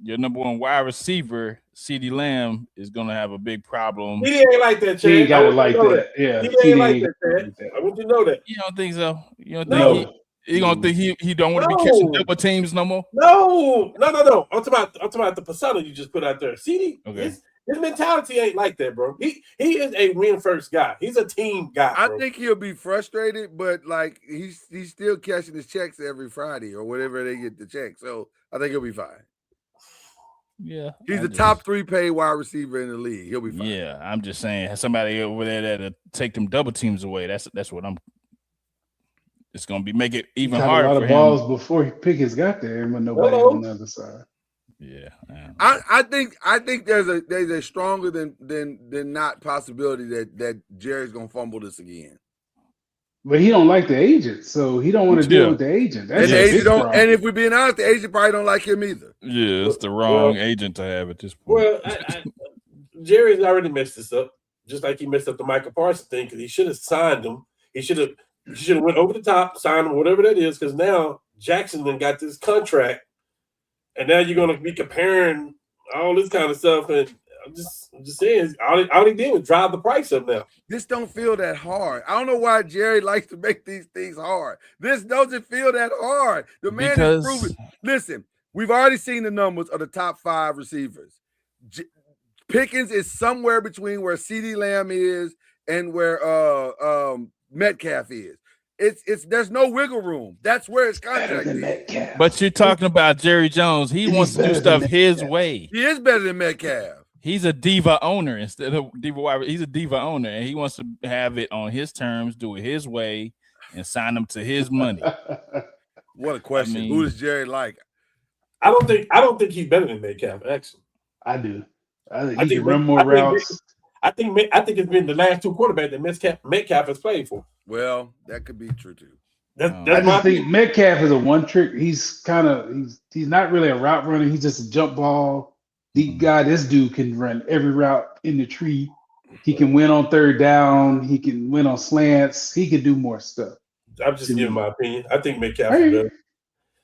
your number one wide receiver, CD Lamb, is going to have a big problem. He ain't like that, Chad. He ain't got it like that. Yeah, he ain't like that, Chad. I want you to know that. You don't think so? You don't No. think he gonna think he don't want to be catching double teams no more? No. I'm talking about the persona you just put out there. CD, his mentality ain't like that, bro. He is a win first guy. He's a team guy. I bro. think he'll be frustrated, but like he's still cashing his checks every Friday or whatever they get the check. So I think he'll be fine. Yeah, He's the top 3 paid wide receiver in the league. He'll be fine. Yeah, I'm just saying, somebody over there that'll take them double teams away. That's what I'm. It's gonna make it even harder. A lot for of him. balls before Pickens got there, but nobody on the other side. Yeah, I think there's a stronger than not possibility that Jerry's gonna fumble this again. But he don't like the agent, so he don't want to deal with the agent. That's And the agent don't. And if we're being honest, the agent probably don't like him either. Yeah, it's the wrong agent to have at this point. Well, Jerry's already messed this up, just like he messed up the Michael Parsons thing because he should have signed him. He should have went over the top, signed him, whatever that is, because now Jackson then got this contract, and now you're going to be comparing all this kind of stuff. And I'm just saying, all he did was drive the price up now. This don't feel that hard. I don't know why Jerry likes to make these things hard. This doesn't feel that hard. The man is proven. Listen, we've already seen the numbers of the top 5 receivers. Pickens is somewhere between where CeeDee Lamb is and where Metcalf is. It's there's no wiggle room. That's where his contract is. But you're talking about Jerry Jones. He wants to do stuff his way. He is better than Metcalf. He's a diva owner instead of diva wide. He's a diva owner, and he wants to have it on his terms, do it his way, and sign them to his money. What a question! Who does Jerry like? I don't think he's better than Metcalf. Actually, I do. I think I he think can run more routes. I think it's been the last two quarterbacks that Metcalf has played for. Well, that could be true too. That's I my just think Metcalf is a one trick. He's not really a route runner. He's just a jump ball deep guy. This dude can run every route in the tree. He can win on third down. He can win on slants. He can do more stuff. I'm just giving my opinion. I think Metcalf Hey. is better.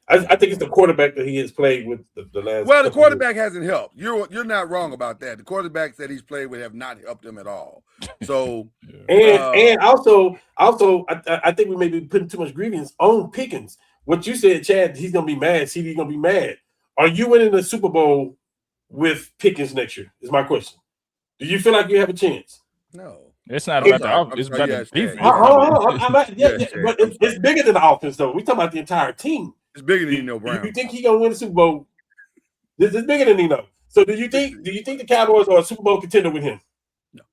I think it's the quarterback that he has played with the last. Well, the couple quarterback hasn't helped. You're not wrong about that. The quarterbacks that he's played with have not helped him at all. So, and also, I think we may be putting too much grievance on Pickens. What you said, Chad, he's gonna be mad. CD's gonna be mad. Are you winning the Super Bowl with Pickens next year? Is my question. Do you feel like you have a chance? no. It's not about the offense. It's about the defense. But it's bigger than the offense, though. We're talking about the entire team. It's bigger than Eno Brown. You think he's gonna win the Super Bowl? This is bigger than Eno. So do you think the Cowboys are a Super Bowl contender with him? No.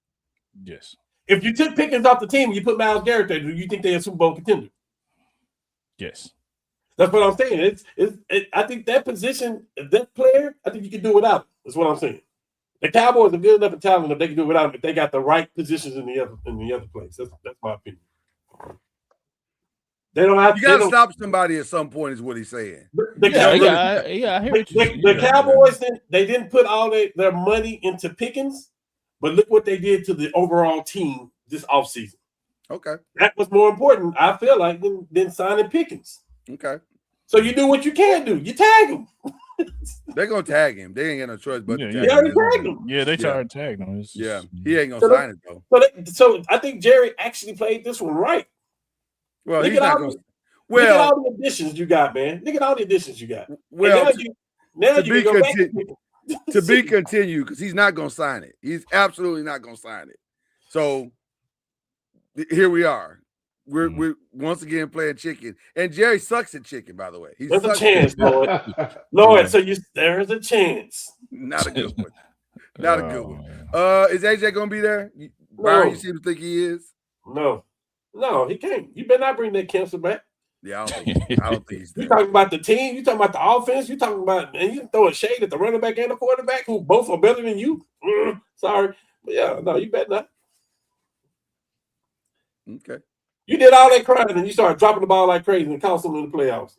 Yes. If you took Pickens off the team and you put Myles Garrett there, do you think they're a Super Bowl contender? Yes. That's what I'm saying. I think that position, that player, I think you can do without. That's what I'm saying. The Cowboys are good enough in talent that they can do without him if they got the right positions in the other place. That's my opinion. They don't have. You got to stop somebody at some point, is what he's saying. I hear what you're saying. The Cowboys they didn't put all their money into Pickens, but look what they did to the overall team this offseason. Okay, that was more important, I feel like, than signing Pickens. Okay, so you do what you can do. You tag him. They're gonna tag him. They ain't got no choice but to tag him. Tagged him. Yeah, they tried to tag him. Yeah, he ain't gonna sign it though. So I think Jerry actually played this one right. Well, look he's not look gonna. at all the additions you got, man. Look at all the additions you got. Well, to be continued because he's not gonna sign it. He's absolutely not gonna sign it. So here we are. We're once again playing chicken, and Jerry sucks at chicken. By the way, there's a chance, Lord. Lord, so there is a chance. Not a good one. Not a good one. Is AJ gonna be there? No. You seem to think he is. No, he can't. You better not bring that cancer back. Yeah, I don't think he's there. You talking about the team? You talking about the offense? You talking about, and you throw a shade at the running back and the quarterback who both are better than you? Sorry, but yeah, no, you better not. Okay. You did all that crying and you started dropping the ball like crazy and cost them in the playoffs.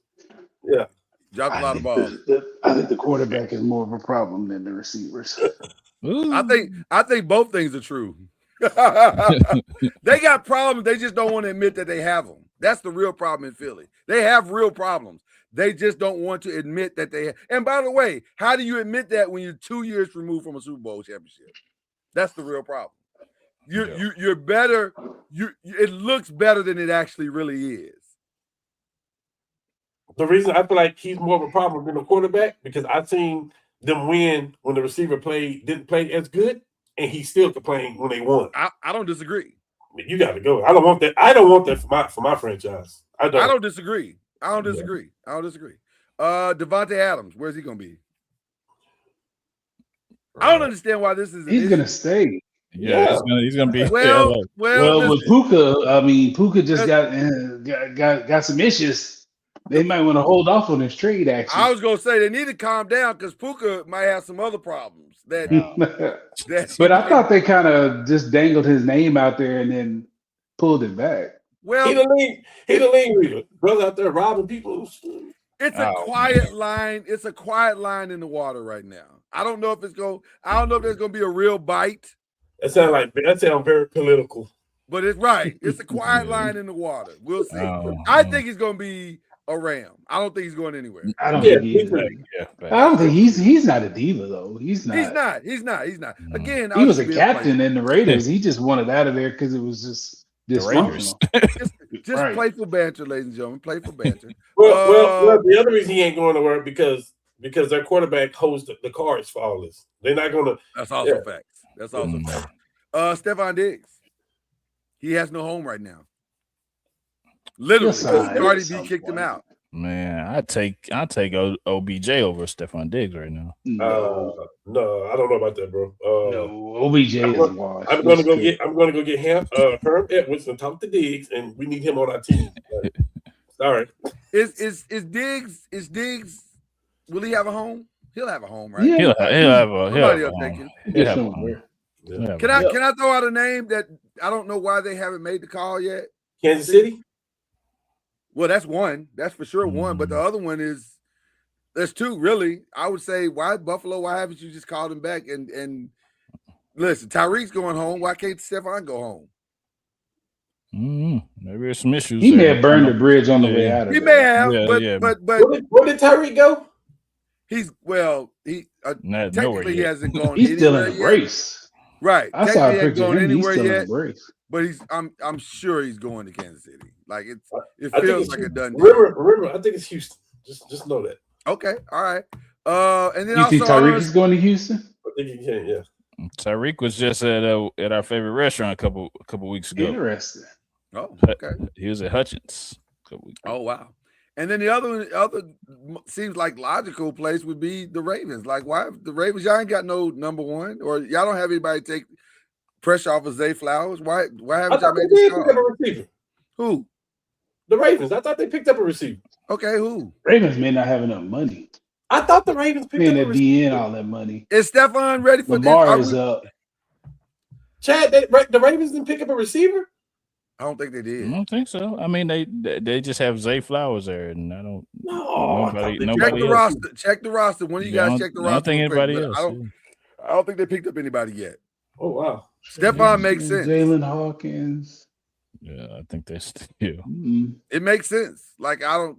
Yeah. Dropped a lot of balls. I think the quarterback is more of a problem than the receivers. I think both things are true. They got problems. They just don't want to admit that they have them. That's the real problem in Philly. They have real problems. They just don't want to admit that they have. And by the way, how do you admit that when you're 2 years removed from a Super Bowl championship? That's the real problem. You're better. It looks better than it actually really is. The reason I feel like he's more of a problem than a quarterback because I've seen them win when the receiver didn't play as good, and he still complained when they won. I don't disagree. You got to go. I don't want that. I don't want that for my franchise. I don't disagree. I don't disagree. Devontae Adams, where's he gonna be? I don't understand why this is. He's gonna stay. Yeah, he's gonna be. Well, with Puka, I mean, Puka just got some issues. They might want to hold off on this trade. Actually, I was gonna say they need to calm down because Puka might have some other problems. But I thought they kind of just dangled his name out there and then pulled it back. Well, he the league leader. Brother out there robbing people. It's a quiet line. It's a quiet line in the water right now. I don't know if there's gonna be a real bite. That sounds very political. But it's right. It's a quiet line in the water. We'll see. I think he's gonna be a Ram. I don't think he's going anywhere. I don't think he's not a diva though. He's not. He's not. Again, he was a captain in the Raiders. He just wanted out of there because it was just dysfunctional. just playful banter, ladies and gentlemen. Playful banter. Well, the other reason he ain't going nowhere because their quarterback holds the cards for all this. They're not going to. That's also facts. That's also facts. Stephon Diggs. He has no home right now. Literally, Cardi B kicked him out. Man, I take OBJ over Stephon Diggs right now. No, I don't know about that, bro. No, OBJ is washed. I'm gonna go get Herm Edwards and talk to Diggs, and we need him on our team. Sorry. Is Diggs? Will he have a home? He'll have a home, right? Yeah, He'll have a Somebody will take him. he'll have a somewhere. home. He'll have Can a home. I throw out a name that I don't know why they haven't made the call yet? Kansas City. Well, that's one. That's for sure one. But the other one is there's two, really. I would say, why Buffalo? Why haven't you just called him back? And listen, Tyreek's going home. Why can't Stephon go home? Maybe there's some issues. He may have burned the bridge on the way out of He there. may have, Yeah, but Where did Tyreek go? he nowhere technically he yet. hasn't gone He's still anywhere in the yet. brace. Right. I saw a Technically he hasn't picture of gone him. He's anywhere still in yet. the brace. But I'm sure he's going to Kansas City. Like it I think feels it's like a done deal. Remember, I think it's Houston. Just know that. Okay, all right. And then You think also Tyreek is going to Houston? I think he can. Yeah. Tyreek was just at our favorite restaurant a couple weeks ago. Interesting. Oh, okay. He was at Hutchins a couple weeks ago. Oh, wow. And then the other seems like logical place would be the Ravens. Like, why the Ravens? Y'all ain't got no number one, or y'all don't have anybody take pressure off of Zay Flowers. Why haven't y'all made this call? Pick up a receiver. Who? The Ravens. I thought they picked up a receiver. Okay, who? Ravens may not have enough money. I thought the Ravens picked Paying up a that receiver. DN all that money. Is Stephon ready for Lamar this? is up. Chad, the Ravens didn't pick up a receiver. I don't think they I did. don't think so. I mean, they just have Zay Flowers there, and I don't. No, Nobody Check the else. roster. Check the roster. One of you guys check the roster. I don't think real quick, anybody but else. I don't think they picked up anybody yet. Oh wow. Stephon makes sense. Jalen Hawkins. Yeah, I think they still. It makes sense. Like I don't.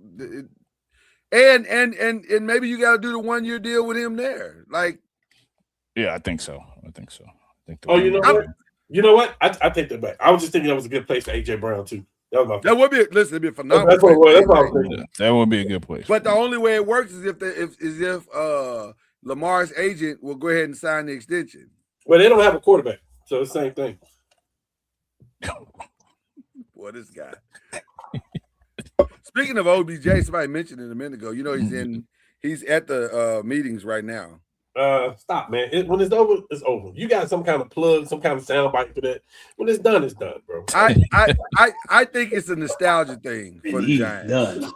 And maybe you got to do the 1 year deal with him there. Like. Yeah, I think so. I think Oh, you know what? You know what? I take that back. I was just thinking that was a good place for AJ Brown too. That would be listen. It'd be a phenomenal. That's what I was thinking. That would be a good place. But the only way it works is if Lamar's agent will go ahead and sign the extension. Well, they don't have a quarterback, so it's the same thing. Boy, this guy. Speaking of OBJ, somebody mentioned it a minute ago. You know he's at the meetings right now. Stop, man. When it's over, it's over. You got some kind of plug, some kind of sound bite for that. When it's done, bro. I think it's a nostalgia thing for the Giants. Done.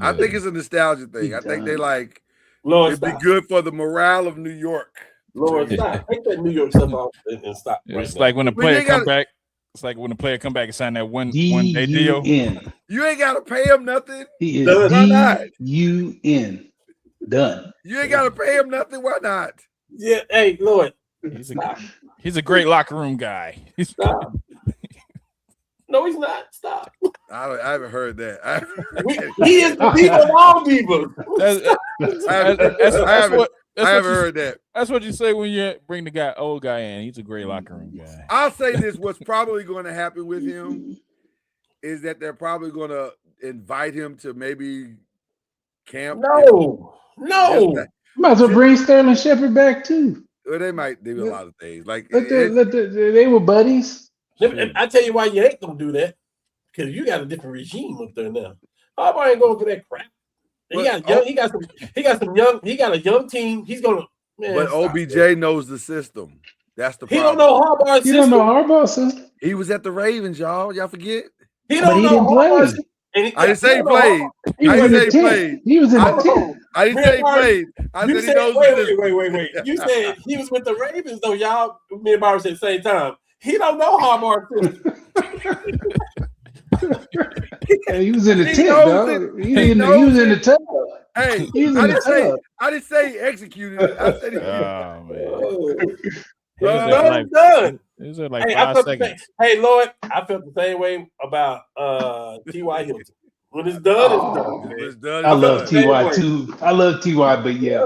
I think it's a nostalgia thing. I think they like Lord, it'd be good for the morale of New York. Lord, stop. Take that New York stuff off and stop. It's like when the player come back. It's like when the player come back and sign that one day deal. You ain't got to pay him nothing. He is D-U-N. Done. You ain't got to pay him nothing. Why not? Yeah. Hey, Lord. He's a great locker room guy. Stop. No, he's not. Stop. I haven't heard that. He is the people of all people. I haven't heard that. That's what you say when you bring the old guy in. He's a great locker room guy. I'll say this: what's probably going to happen with him is that they're probably going to invite him to maybe camp. No. Might as well bring Sterling Shepard back too. Well, they might do a lot of things. Like they were buddies. I tell you why you ain't gonna do that, because you got a different regime up there now. Harbaugh ain't going for that crap. He got a young team. He's gonna. Man, but OBJ knows the system. That's the problem. He don't know Harbaugh's system. You don't know Harbaugh's system. He was at the Ravens, y'all. Y'all forget? He don't know Harbaugh's system. I didn't say he played. He was in the tent. He was in the tent. I didn't say he played. I said he knows the system. Wait. You said he was with the Ravens, though, y'all. Me and Barbara said at the same time. He don't know Harbaugh's system. He was in the tent, dog. He was in the tub. Hey, I didn't say he executed it. I said he done. It was like 5 seconds. Hey, Lloyd, I felt the same way about T.Y. Hilton. When it's done, it's done. I love T.Y. too. I love T.Y., but yeah.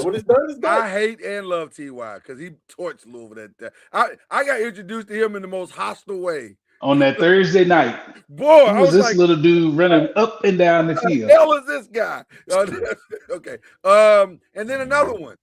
When it's done, it's done. I hate and love T.Y. because he torched Louisville that time. I got introduced to him in the most hostile way. On that Thursday night, boy, I was this like, little dude running up and down the field. What the hell is this guy? Okay. And then another one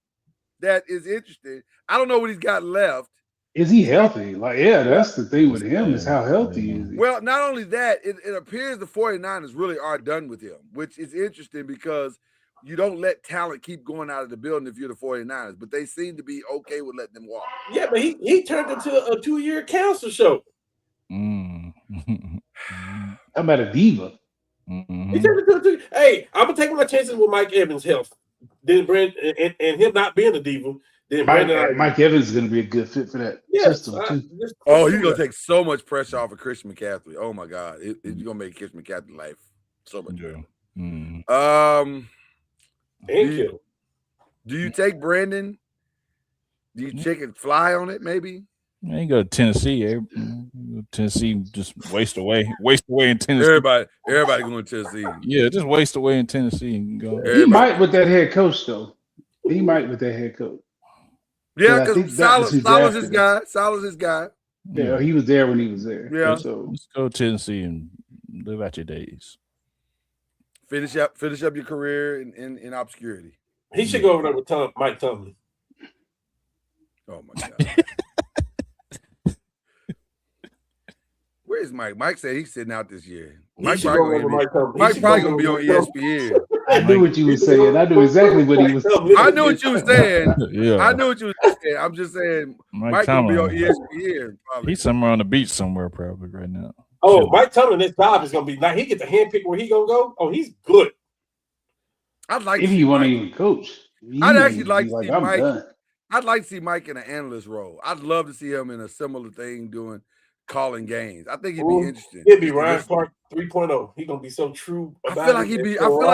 that is interesting. I don't know what he's got left. Is he healthy? Like, yeah, that's the thing with him is how healthy is he? Well, not only that, it appears the 49ers really are done with him, which is interesting because you don't let talent keep going out of the building if you're the 49ers, but they seem to be okay with letting them walk. Yeah, but he turned into a 2-year cancer show. How about a diva? He turned into hey, I'm gonna take my chances with Mike Evans' health. then Brandon and him not being a diva, then Brandon Mike Evans is going to be a good fit for that system too. Oh, he's gonna take so much pressure off of Christian McCaffrey. Oh my God, it's gonna make Christian McCaffrey life so much better. Do you take Brandon? Do you take it fly on it? Maybe. You go to Tennessee. Tennessee just waste away in Tennessee. Everybody going to Tennessee. Yeah, just waste away in Tennessee and go. He might with that head coach though. He might with that head coach. Yeah, because Salah's his guy. Salah's his guy. Yeah, he was there when he was there. Yeah. So let's go to Tennessee and live out your days. Finish up your career in obscurity. He should go over there with Mike Tomlin. Oh my God. Where's Mike? Mike said he's sitting out this year. Mike probably gonna be on ESPN. I knew what you were saying. I knew exactly what he was saying. I knew what you were saying. Yeah. I knew what you were saying. I'm just saying Mike gonna be on ESPN. Probably. He's somewhere on the beach somewhere probably right now. Oh, Mike Tomlin, his job is gonna be now. He get to handpick where he gonna go. Oh, he's good. I'd like if he want to even coach. I'd actually like to see I'm Mike. done. I'd like to see Mike in an analyst role. I'd love to see him in a similar thing doing calling games. I think he'd be interesting. He'd be Ryan Clark 3.0. He's gonna be so true. I feel like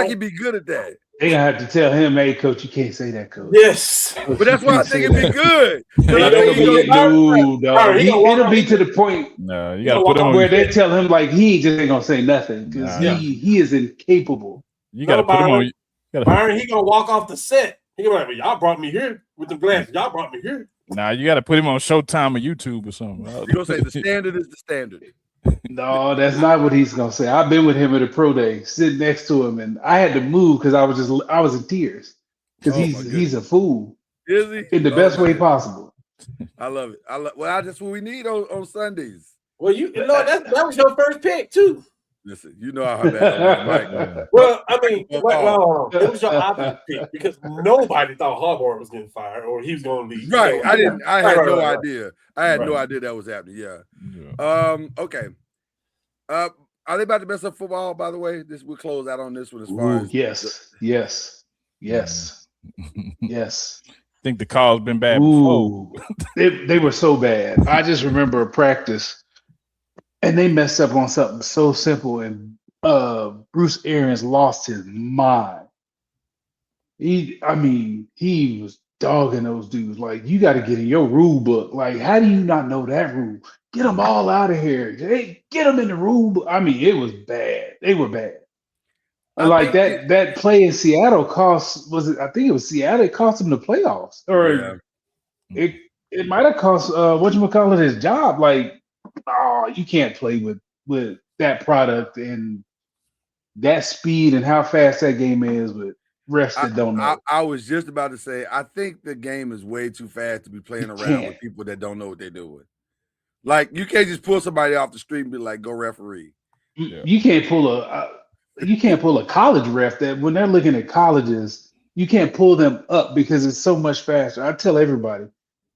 he'd be good at that. They gonna have to tell him, hey, coach, you can't say that, coach. Yes, but that's why I think it'd be good. It'll be to the point. No, you gotta put him where they tell him like he just ain't gonna say nothing because he is incapable. You gotta put him on. Byron, he gonna walk off the set. He gonna be like, well, y'all brought me here with the glasses. Y'all brought me here. Nah, you gotta put him on Showtime or YouTube or something. You're gonna say the standard is the standard. No, that's not what he's gonna say. I've been with him at a pro day, sitting next to him, and I had to move because I was in tears because he's a fool. Is he? In the best way possible. I love it. Well, that's what we need on Sundays. Well, that was your first pick too. Listen, you know how bad Mike. Well, I mean, it was your opposite pick because nobody thought Harbaugh was getting fired or he was going to leave. Right. I had no idea. I had no idea that was happening. Yeah. Okay. Are they about to mess up football, by the way? We'll close out on this one as far as yes. I think the call's been bad before. They were so bad. I just remember a practice and they messed up on something so simple, and Bruce Arians lost his mind. He was dogging those dudes. Like, you got to get in your rule book. Like, how do you not know that rule? Get them all out of here. Hey, get them in the rule book. I mean, it was bad. They were bad. Like that play in Seattle I think it was Seattle. It cost him the playoffs, or it might have cost whatchamacallit his job. Like, you can't play with that product and that speed and how fast that game is with refs that don't know. I was just about to say, I think the game is way too fast to be playing around with people that don't know what they're doing. Like, you can't just pull somebody off the street and be like, go referee. You can't pull a college ref that when they're looking at colleges, you can't pull them up because it's so much faster. I tell everybody,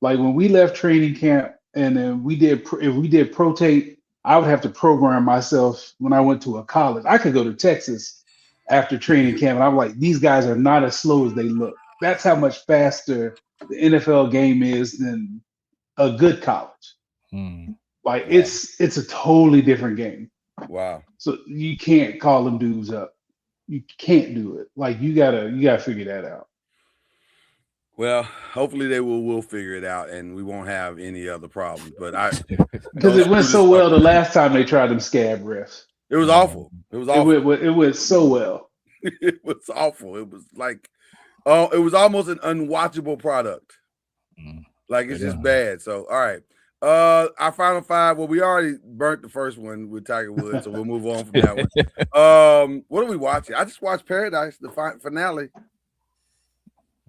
like when we left training camp and then if we did pro tape, I would have to program myself when I went to a college. I could go to Texas after training camp and I'm like, these guys are not as slow as they look. That's how much faster the NFL game is than a good college. Like it's a totally different game. Wow. So you can't call them dudes up. You can't do it. Like you gotta figure that out. Well, hopefully they will figure it out and we won't have any other problems. But because it went so well the last time they tried them scab refs. It was awful. It was awful. It went so well. It was awful. It was like it was almost an unwatchable product. Like it's just bad. So all right. Our final five. Well, we already burnt the first one with Tiger Woods, so we'll move on from that one. What are we watching? I just watched Paradise, the finale.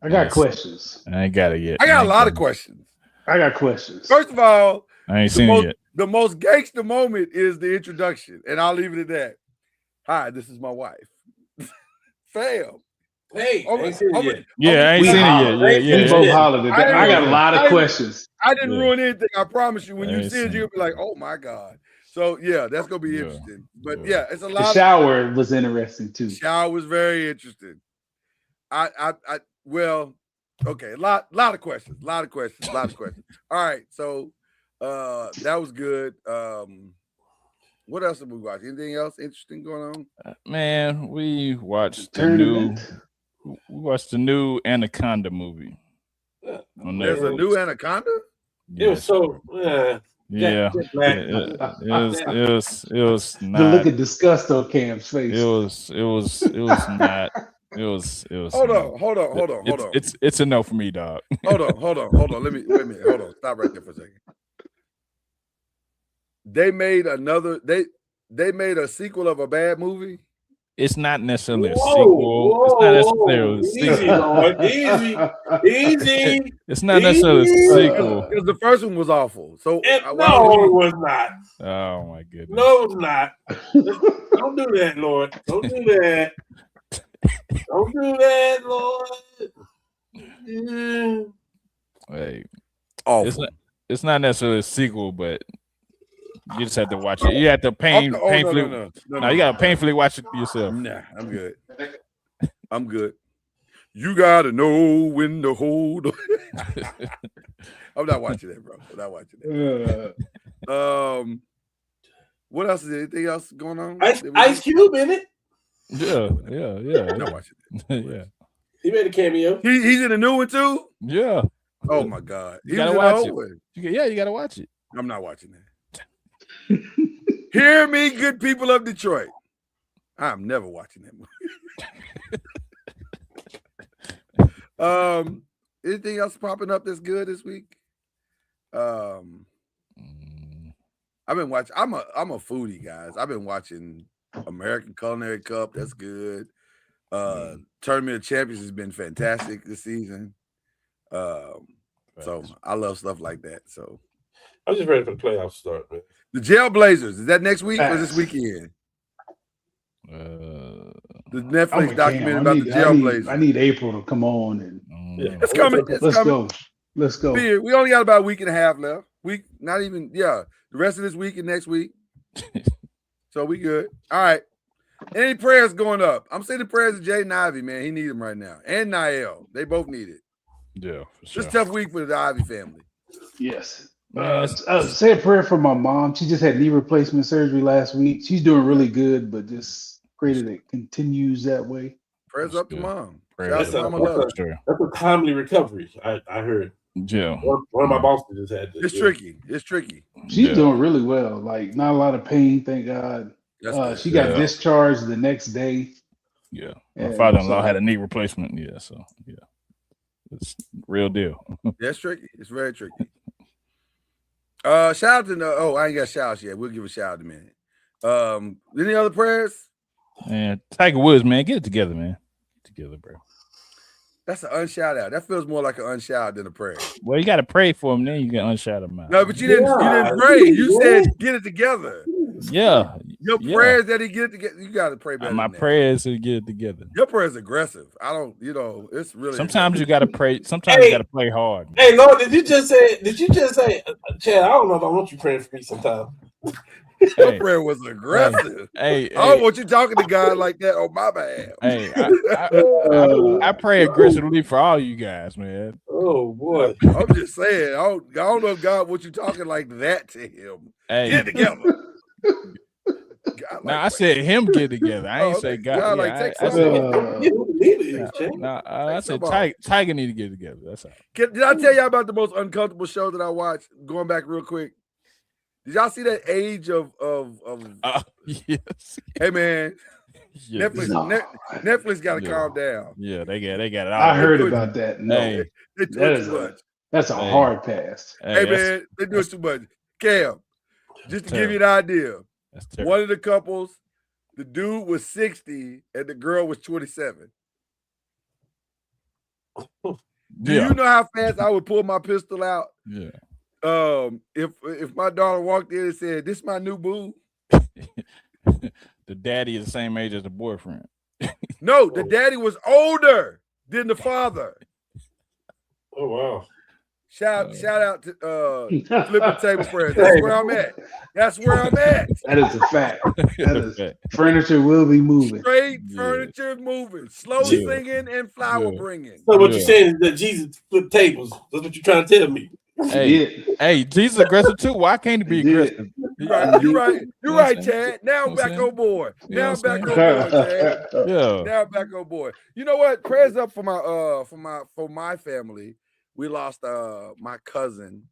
I got questions. I ain't got it yet. I got a lot of questions. I got questions. First of all, I ain't seen it yet. The most gangster moment is the introduction, and I'll leave it at that. Hi, this is my wife. Fam. Hey, I ain't seen it yet. Yeah, I ain't seen it yet. We both hollered at that. I got a lot of questions. I didn't ruin anything. I promise you. When you see it, you'll be like, "Oh my god!" So yeah, that's gonna be interesting. But yeah, it's a lot. The shower was interesting too. The shower was very interesting. Well, okay, a lot of questions. All right, so that was good. What else did we watch? Anything else interesting going on? Man, we watched the Tournament. new Anaconda movie. There's a new Anaconda? It was so yeah. It was The not. look at disgust on Cam's face. It was not. It was. Hold on. It's a no for me, dog. Hold on. Wait a minute. Hold on. Stop right there for a second. They made a sequel of a bad movie. It's not necessarily a sequel. It's not necessarily a sequel. Easy. It's not necessarily a sequel. Because the first one was awful. So No, it was not. Oh my goodness. No, it's not. Don't do that, Lord. Don't do that. Don't do that, Lord. Hey, awful. It's not necessarily a sequel, but you just have to watch it. You have to painfully. No, you gotta painfully watch it yourself. Nah, I'm good. You gotta know when to hold. I'm not watching that, bro. I'm not watching that. What else is there? Anything else going on? Ice Cube in it. Yeah. I'm not watching it. Yeah. He made a cameo. He's in the new one too. Yeah. Oh my God. You gotta watch it. You gotta watch it. I'm not watching that. Hear me, good people of Detroit. I'm never watching that movie. Anything else popping up that's good this week? I've been watching. I'm a foodie, guys. I've been watching American Culinary Cup. That's good. Tournament of Champions has been fantastic this season. So I love stuff like that. So I'm just ready for the playoffs to start, man. The Jailblazers, is that next week or this weekend? The Netflix documentary about the Jailblazers. I need April to come on and it's coming. Let's go. We only got about a week and a half left. The rest of this week and next week. So we good. All right. Any prayers going up? I'm saying the prayers of Jaden Ivey, man. He needs them right now. And Niall. They both need it. Yeah, for sure. It's a tough week for the Ivey family. Yes. Say a prayer for my mom. She just had knee replacement surgery last week. She's doing really good, but just pray that it continues that way. Prayers up to mom. That's a timely recovery. I heard. Yeah. One of my bosses just had this. It's tricky. She's doing really well. Like not a lot of pain, thank God. She got discharged the next day. Yeah. My father-in-law had a knee replacement. Yeah. So yeah. It's real deal. That's tricky. It's very tricky. Shout out to I ain't got shouts yet. We'll give a shout out in a minute. Any other prayers? Man, Tiger Woods, man, get it together, man. Get it together, bro. That's an unshout out. That feels more like an unshout than a prayer. Well, you got to pray for him, then you can unshout him out. No, but you didn't pray. You said get it together. Yeah. Your prayers that he get it together. You got to pray better. My prayers to get it together. Your prayer's aggressive. I don't. It's really. Sometimes you got to pray. Sometimes you got to play hard. Man. Hey, Lord, did you just say, Chad? I don't know if I want you praying for me sometime. Your prayer was aggressive. Hey, I don't want you talking to God like that on my behalf. Hey, I pray aggressively for all you guys, man. Oh boy, I'm just saying. I don't know if God wants you talking like that to him. Hey, get it together. I said him get together. I ain't say God. I said Tiger need to get together. That's all. Did I tell y'all about the most uncomfortable show that I watched? Going back real quick. Did y'all see that Age of yes. Hey man, yes. Netflix got to calm down. Yeah, they got it. All I heard about that. No, hey, they do too much. That's a hard pass. Hey man, they do too much. Cam, just to give you an idea, one of the couples, the dude was 60 and the girl was 27. Do you know how fast I would pull my pistol out? Yeah. If my daughter walked in and said, "This is my new boo," the daddy is the same age as the boyfriend. No, the daddy was older than the father. Oh wow! Shout out to Flipping Table Prayers. That's where I'm at. That's where I'm at. That is a fact. That is furniture will be moving. Straight furniture moving, slow singing and flower bringing. So what you're saying is that Jesus flipped tables. That's what you're trying to tell me. Hey, Jesus aggressive too. Why can't he be aggressive? You're right, Chad. Now I'm back on board. Now I'm back on board, Chad. Yeah. Now I'm back on board. You know what? Prayers up for my family. We lost my cousin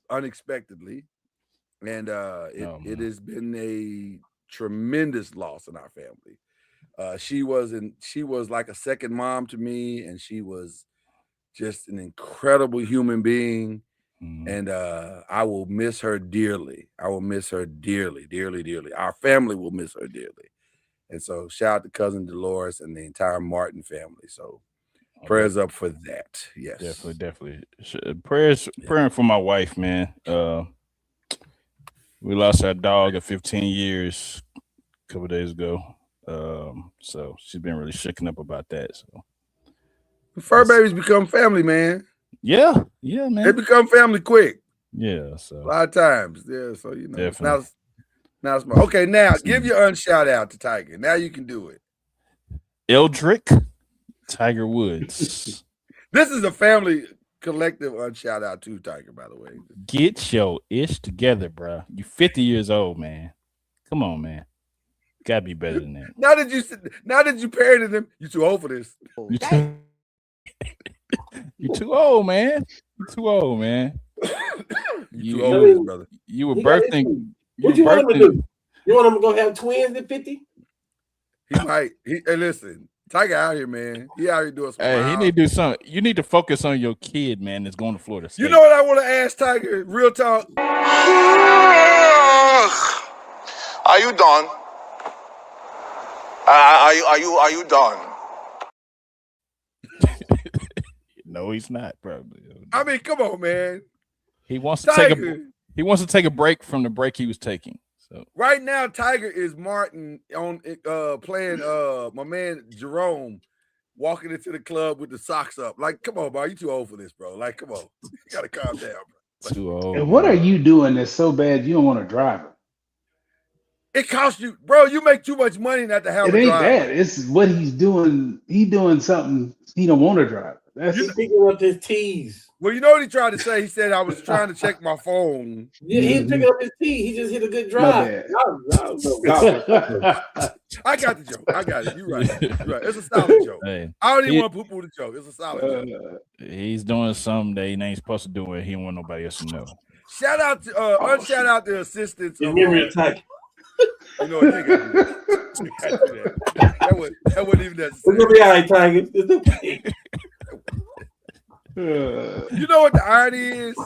unexpectedly, and it has been a tremendous loss in our family. She was like a second mom to me, and she was just an incredible human being. And I will miss her dearly. I will miss her dearly, dearly, dearly. Our family will miss her dearly. And so shout out to cousin Dolores and the entire Martin family. So prayers up for that. Yes. Definitely. Praying for my wife, man. We lost our dog of 15 years a couple days ago. So she's been really shaken up about that. So fur babies become family, man. Yeah, man. They become family quick. Yeah, so a lot of times. Yeah, so you know. Definitely. Now it's okay. Now give your unshout out to Tiger. Now you can do it. Eldrick, Tiger Woods. This is a family collective unshout out to Tiger, by the way. Get your ish together, bro. You 50 years old, man. Come on, man. Gotta be better than that. Now that you parented him, you too old for this. You're too old, man. You're too old, man. You too old for this, brother. You were birthing. What you want him to do? You want him to go have twins at 50? He might. Hey, listen, Tiger out here, man. He out here doing something. Hey, he need to do something. You need to focus on your kid, man, that's going to Florida State. You know what I want to ask Tiger? Real talk. Are you done? Are you done? No, he's not, probably. I mean, come on, man. He wants to take a break from the break he was taking. So right now, Tiger is Martin on playing my man Jerome walking into the club with the socks up. Like, come on, bro. You too old for this, bro. Like, come on. You gotta calm down, bro. Too old. And what are you doing that's so bad you don't want to drive it? It costs you, bro. You make too much money not to have it a ain't driver. that. It's what he's doing. He doing something he don't want to drive. He's picking up his tees. Well, you know what he tried to say? He said, I was trying to check my phone. Yeah, he's picking up his tee. He just hit a good drive. I got the joke. I got it. You're right. It's a solid joke. Hey, I don't even want to poo-poo the joke. It's a solid joke. He's doing something that he ain't supposed to do, and he don't want nobody else to know. Shout out to unshout out the assistants. Give me a tight. You know what? That wasn't even necessary. We're gonna be all right, Tiger. It's okay. You know what the irony is?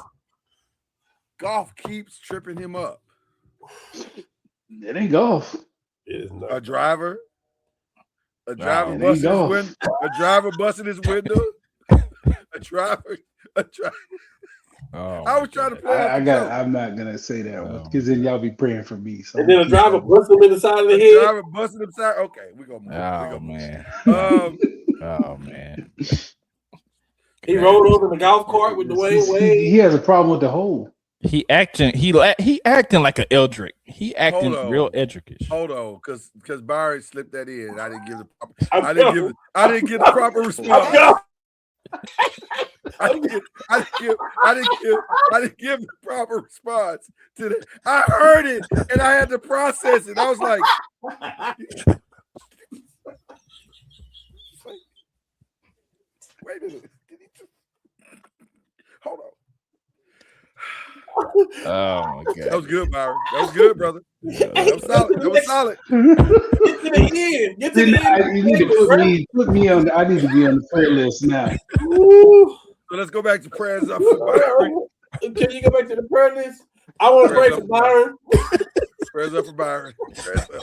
Golf keeps tripping him up. It ain't golf. A driver busting his window. A driver busting his window. A driver. Oh, I was trying to play. I'm not gonna say that one because then y'all be praying for me. So and then a driver busts him in the side of the head. Driver busting him side. Okay, we gonna move. Man. Oh man. He rolled over the golf cart with Dwayne Wade. He has a problem with the hole. He acting like an Eldrick. He acting real Eldrickish. Hold on, because Byron slipped that in. I didn't give the proper. I didn't give the proper response. I didn't give the proper response to that. I heard it and I had to process it. I was like, wait a minute. Hold on. Oh my God. That was good, Byron. That was good, brother. That was solid. Get to the end. Get to the end. You need to put me on. I need to be on the prayer list now. So let's go back to prayers up for Byron. Can you go back to the prayer list? I want to pray for Byron. Prayers up for Byron. Prayers up.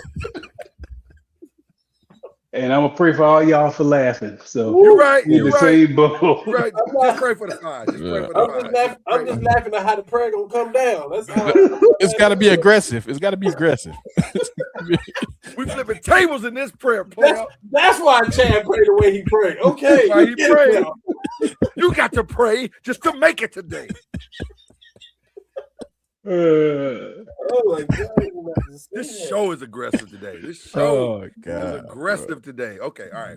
And I'm gonna pray for all y'all for laughing. So you're right. You're right. Same boat. You're right. Just pray for the fine. I'm just laughing at how the prayer gonna come down. That's how it's got to be aggressive. It's got to be aggressive. We flipping tables in this prayer, player. That's why Chad prayed the way he prayed. Okay, why he prayed. You got to pray just to make it today. Oh my God! This show is aggressive today. This show is aggressive today. Okay, all right.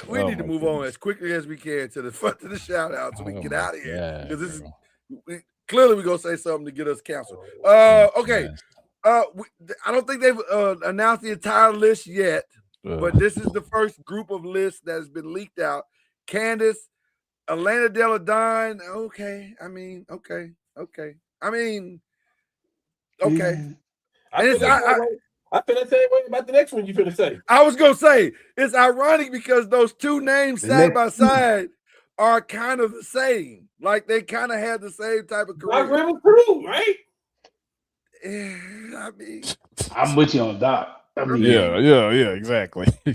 We need to move on as quickly as we can to the shout out so we can get out of here because this is clearly we're gonna say something to get us canceled. Okay. I don't think they've announced the entire list yet, but this is the first group of lists that has been leaked out. Candace, Elena Delle Donne. Okay. I mean, okay. I mean, okay. I feel that same way about the next one you finna say. I was gonna say it's ironic because those two names side by side are kind of the same. Like they kind of had the same type of career. River Crew, right? I mean, I'm with you on Doc. I mean, yeah, exactly. Yeah.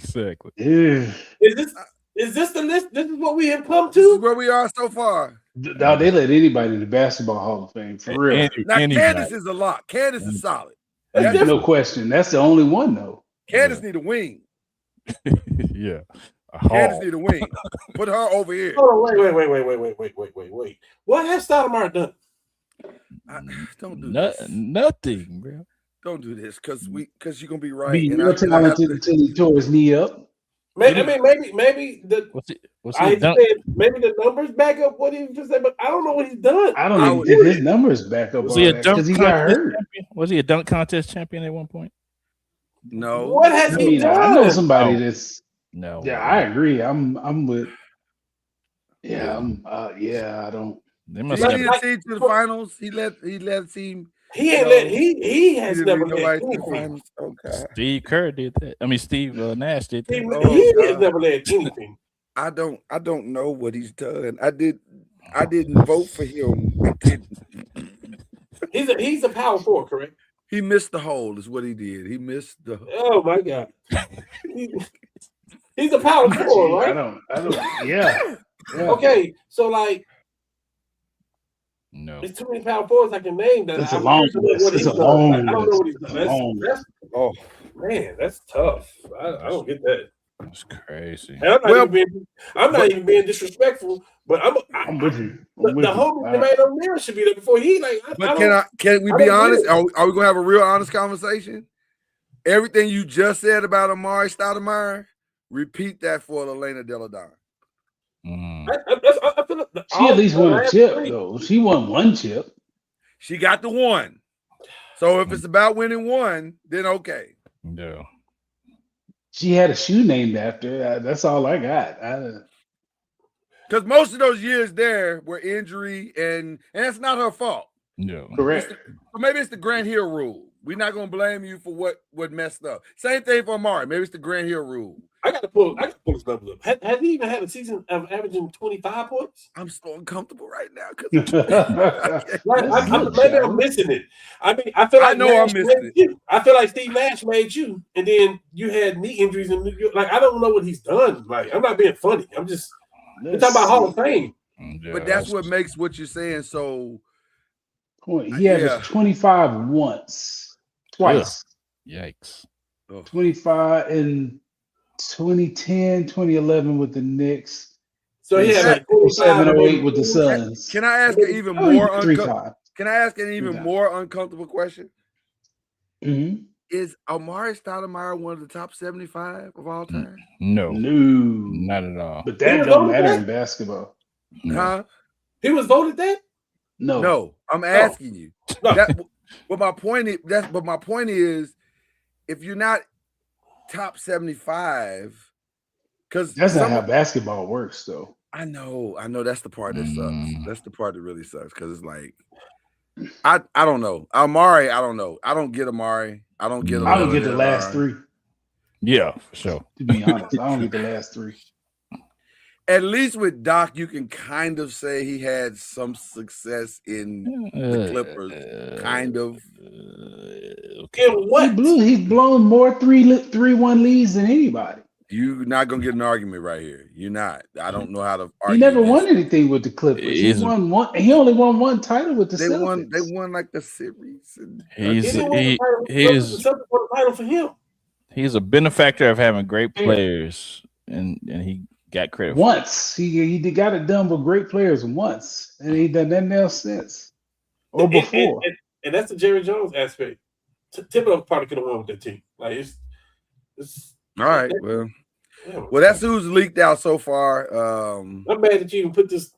Is this the list? This is what we have come this is to? where we are so far. Now they let anybody in the Basketball Hall of Fame for real. Now Candace is a lot. Candace is solid. That's no question. That's the only one though. Candace need a wing. Yeah. Candace need a wing. Put her over here. Hold on, wait. What has Stoudemire done? Don't do this. Nothing, bro. Don't do this because you're gonna be right. Be real talented until he tore his knee up. Maybe the maybe the numbers back up what he just said, but I don't know what he's done. I don't even think his numbers back up. Was he a dunk he got hurt? champion? Was he a dunk contest champion at one point? No. What has he done? I know somebody that's no. Yeah, I agree. I'm with. Yeah, I don't. They He must led have the team to the finals. He led the team. He ain't let he has didn't never lead led nobody to the anything. finals. Okay. Steve Kerr did that. I mean, Steve Nash did that. He has never led anything. I don't know what he's done. I didn't vote for him. I didn't. He's a power forward, correct? He missed the hole, is what he did. He missed the. Oh my God. He's a power forward, right? I don't. Yeah. Okay, so like, no, there's too many power forwards I can name. That It's a long list. It's a long list. I don't know what he's done. That's oh man, that's tough. I don't get that. That's crazy. And I'm not even being disrespectful, but I'm with you. The homie Jermaine O'Neal should be there before he like. But can we be honest? Are we gonna have a real honest conversation? Everything you just said about Amari Stoudemire, repeat that for Elena Delle Donne. I feel like she at least won a chip though. She won one chip. She got the one. So if it's about winning one, then okay. Yeah. She had a shoe named after her. That's all I got. Because most of those years there were injury, and that's not her fault. No, correct. Maybe it's the Grant Hill rule. We're not gonna blame you for what messed up. Same thing for Amari. Like, maybe it's the Grant Hill rule. I got to pull his numbers up. Has he even had a season of averaging 25 points? I'm so uncomfortable right now because maybe I'm missing it. I mean, I feel like I'm missing it. I feel like Steve Nash made you, and then you had knee injuries in New York. Like, I don't know what he's done. Like, I'm not being funny. I'm just we're talking about Hall of Fame. Yeah, but that's what makes what you're saying so. He averaged 25 twice. Yikes. 25 in 2010, 2011 with the Knicks. So he had like 7-08 with the Suns. Can I ask an even more uncomfortable question? Mm-hmm. Is Amari Stoudemire one of the top 75 of all time? No, not at all. But that don't matter in basketball. Huh? He was voted that? No. I'm asking you. But my point is, if you're not top 75, because that's not how basketball works, though. I know. That's the part that sucks. That's the part that really sucks because it's like, I don't know. Amari, I don't know. I don't get Amari. I don't get the last three. Yeah, for sure. To be honest, I don't get the last three. At least with Doc, you can kind of say he had some success in the Clippers. Kind of. He's blown more 3-1 leads than anybody. You're not gonna get an argument right here. You're not. I don't know how to argue. He never won anything with the Clippers. He won one. He only won one title with the Celtics. They won like the series. He's a benefactor of having great players, and he got credit for. Once he got it done with great players once, and he done nothing else since or before. And that's the Jerry Jones aspect. Thibodeau probably could have won with that team. Like it's all right. Well, that's who's leaked out so far. I'm mad that you even put this.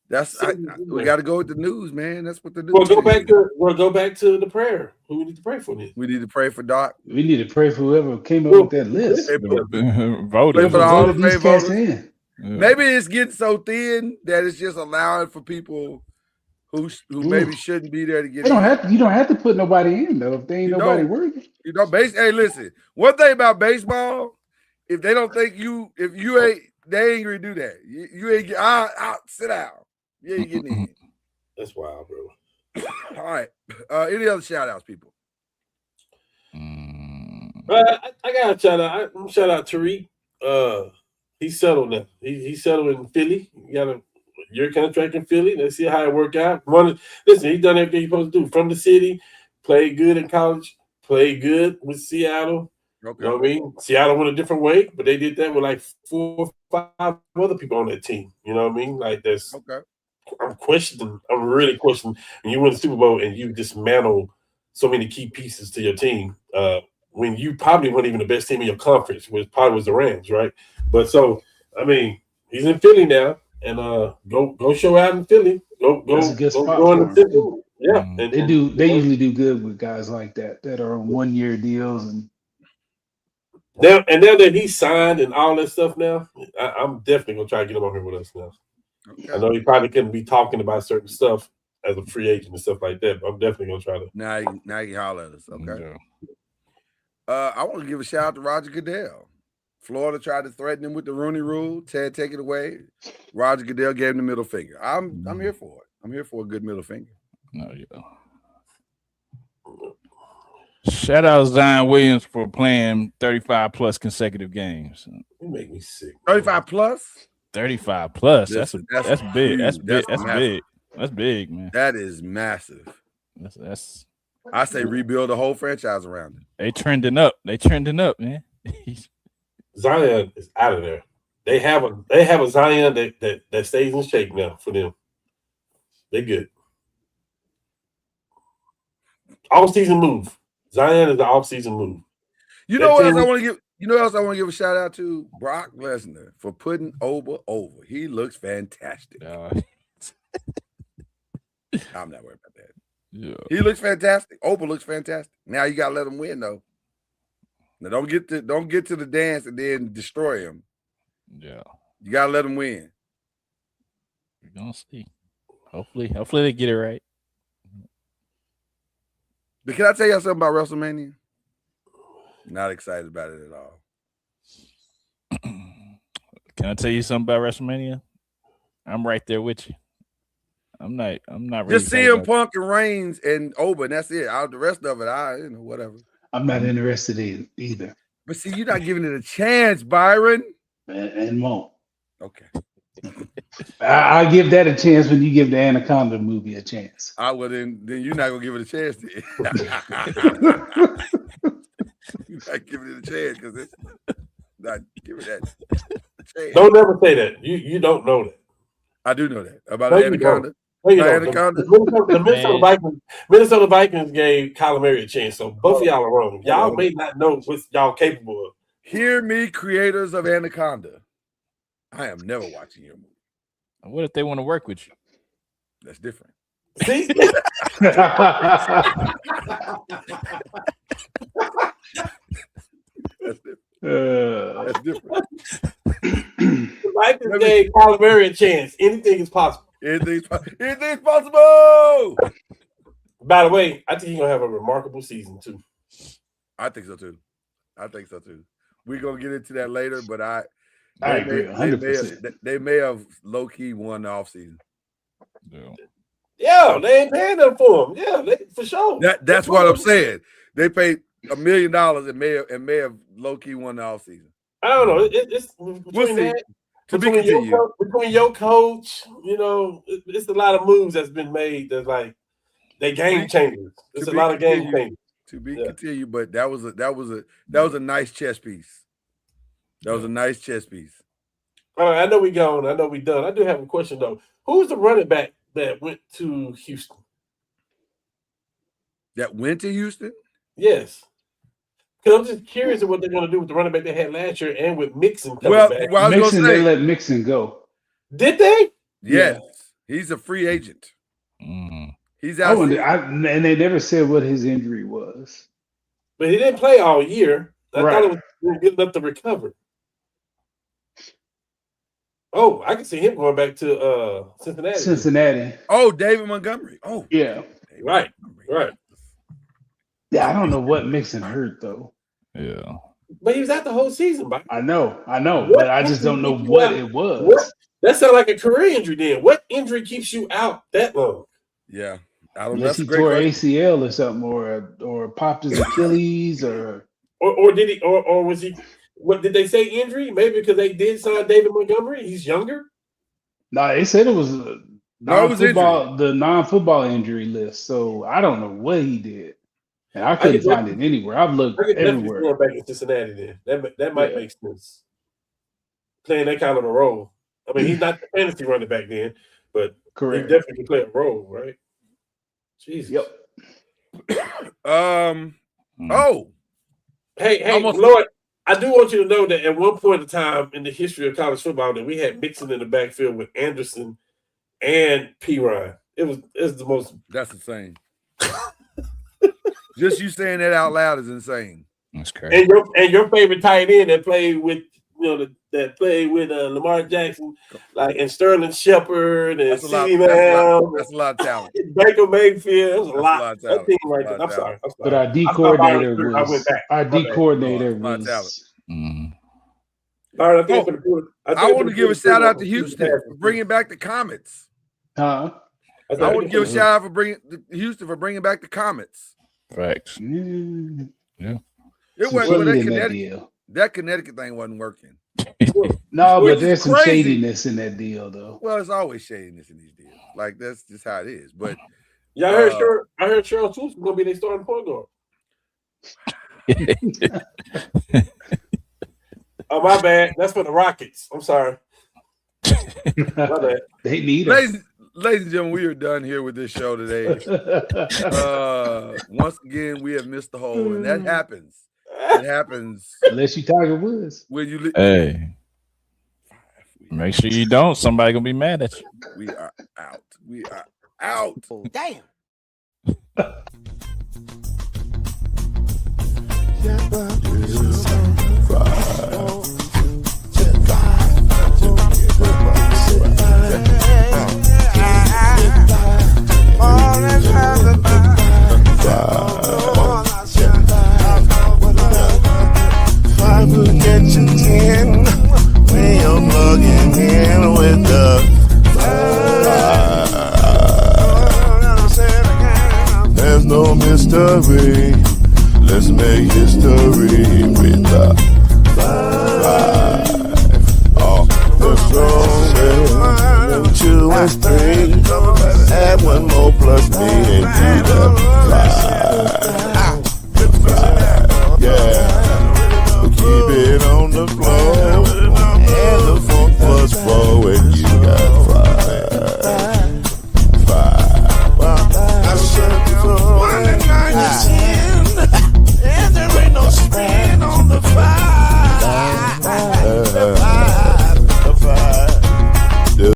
We got to go with the news, man. That's what the news. We'll go back to the prayer. Who we need to pray for this? We need to pray for Doc. We need to pray for whoever came up with that list. Voted for all the these cats in. Maybe it's getting so thin that it's just allowing for people who maybe shouldn't be there to get. You don't have to put nobody in though if they ain't nobody worthy. Hey, listen. One thing about baseball, if they don't think they ain't gonna do that. You ain't get. I'll sit down. You ain't getting in. That's wild, bro. All right. Any other shout outs, people? I got a shout out. Shout out Tariq. He's settled now. He's settled in Philly. He got a year contract in Philly. Let's see how it work out. Listen, he's done everything he's supposed to do. From the city, played good in college, played good with Seattle. Okay. You know what I mean? Seattle went a different way, but they did that with like 4 or 5 other people on that team. You know what I mean? Like that's okay. I'm really questioning when you win the Super Bowl and you dismantle so many key pieces to your team, when you probably weren't even the best team in your conference, which probably was the Rams, right? But so, I mean, he's in Philly now, and go show out in Philly. That's a good spot go for him. Yeah, they usually do good with guys like that are on 1-year deals and. Now that he's signed and all that stuff now, I'm definitely gonna try to get him on here with us now. Okay. I know he probably couldn't be talking about certain stuff as a free agent and stuff like that, but I'm definitely gonna try to. Now you holler at us, okay? Yeah. I want to give a shout out to Roger Goodell. Florida tried to threaten him with the Rooney Rule. Ted, take it away. Roger Goodell gave him the middle finger. I'm here for it. I'm here for a good middle finger. Shout out Zion Williams for playing 35 plus consecutive games. You make me sick. 35 plus? 35 plus. That's big. That's big. That's massive. big. That's big, man. That is massive. That's I say rebuild the whole franchise around it. They trending up. Man. Zion is out of there. They have a Zion that stays in shape now for them. They good. Off-season move. Zion is the off-season move. You know what else I want to give? You know what else I want to give a shout out to? Brock Lesnar for putting Oba over. He looks fantastic. I'm not worried about that. Yeah. He looks fantastic. Oba looks fantastic. Now you gotta let him win though. Now don't get to the dance and then destroy him. Yeah. You gotta let him win. We're gonna see. Hopefully they get it right. But can I tell y'all something about WrestleMania? Not excited about it at all. Can I tell you something about WrestleMania? I'm right there with you. I'm not really just CM Punk and Reigns and Oba, and that's it. The rest of it, whatever. I'm not interested in either. But see, you're not giving it a chance, Byron. And won't. Okay. I'll give that a chance when you give the Anaconda movie a chance. Then you're not gonna give it a chance. You're not giving it a chance because it's not giving that a chance. Don't ever say that. You don't know that. I do know that about the Anaconda. The Minnesota Vikings gave Kyler Murray a chance, so both of y'all are wrong. Y'all may not know what y'all capable of. Hear me, creators of Anaconda. I am never watching your movie. What if they want to work with you? That's different. See? That's different. The Vikings gave Kyler Murray a chance. Anything is possible. Anything's possible. By the way, I think he's gonna have a remarkable season too. I think so too. We're gonna get into that later, but I agree 100%. They may have low key won the offseason. Yeah, they ain't paying them for him. Yeah, for sure. That's what I'm saying. They paid $1 million and may have low key won the offseason. I don't know. It's between that. Between your coach, it's a lot of moves that's been made that's like they game changers. It's a lot of game changers. To be continued, but that was a nice chess piece. That was a nice chess piece. All right, I know we gone. I know we done. I do have a question though. Who's the running back that went to Houston? That went to Houston? Yes. Because I'm just curious of what they're going to do with the running back they had last year and with Mixon coming back. Well, I was Mixon, gonna they say, let Mixon go. Did they? yes, he's a free agent. He's out. And they never said what his injury was. But he didn't play all year. I Right. thought it was good enough to recover. Oh, I can see him going back to Cincinnati. Oh, David Montgomery. Oh, yeah. Right. Yeah, I don't know what Mixon hurt though. Yeah. But he was out the whole season, Mike. I know, What but I just don't know injury what keeps you it out? was. That sounds like a career injury then. What injury keeps you out that long? Yeah. I don't know. Unless That's a he great tore question. ACL or something, or popped his Achilles, or did he or was he what did they say injury? Maybe because they did sign David Montgomery. He's younger. no, they said it was No, it was the non-football injury list. So I don't know what he did. And I couldn't find it anywhere. I've looked I could definitely everywhere. going back in Cincinnati then. That might make sense. Playing that kind of a role. I mean, he's not the fantasy running back then, but Correct. he definitely can play a role, right? Jesus. Yep. Oh. Hey, Lord, I do want you to know that at one point in time in the history of college football that we had Mixon in the backfield with Anderson and P. Ryan. It was the most. That's insane. Just you saying that out loud is insane. That's crazy. And your favorite tight end that played with Lamar Jackson, like and Sterling Shepard and CeeDee Lamb. That's a lot of talent. Baker Mayfield. That's a lot of talent. That team right there. I'm sorry. But our D coordinator was. All right, I want to give a shout out to Houston for bringing back the Comets. Huh? I want to give a shout out for bringing Houston for bringing back the Comets. Facts. Yeah. It wasn't that Connecticut thing wasn't working. No, but there's some shadiness in that deal, though. Well, it's always shadiness in these deals. Like that's just how it is. But I heard Cheryl Swoops gonna be their starting point guard. Oh, my bad. That's for the Rockets. I'm sorry. My bad. They need Ladies and gentlemen, we are done here with this show today. Once again, we have missed the hole, and that happens. It happens unless you Tiger Woods. When you hey, make sure you don't. Somebody gonna be mad at you. We are out. We are out. Damn. Plugging in with the there's no mystery. Let's make history with the five. Oh, the strongest. 2 and 3. Add 1 more plus me into the 5. Yeah. Keep it on the floor. And the funk was forward. You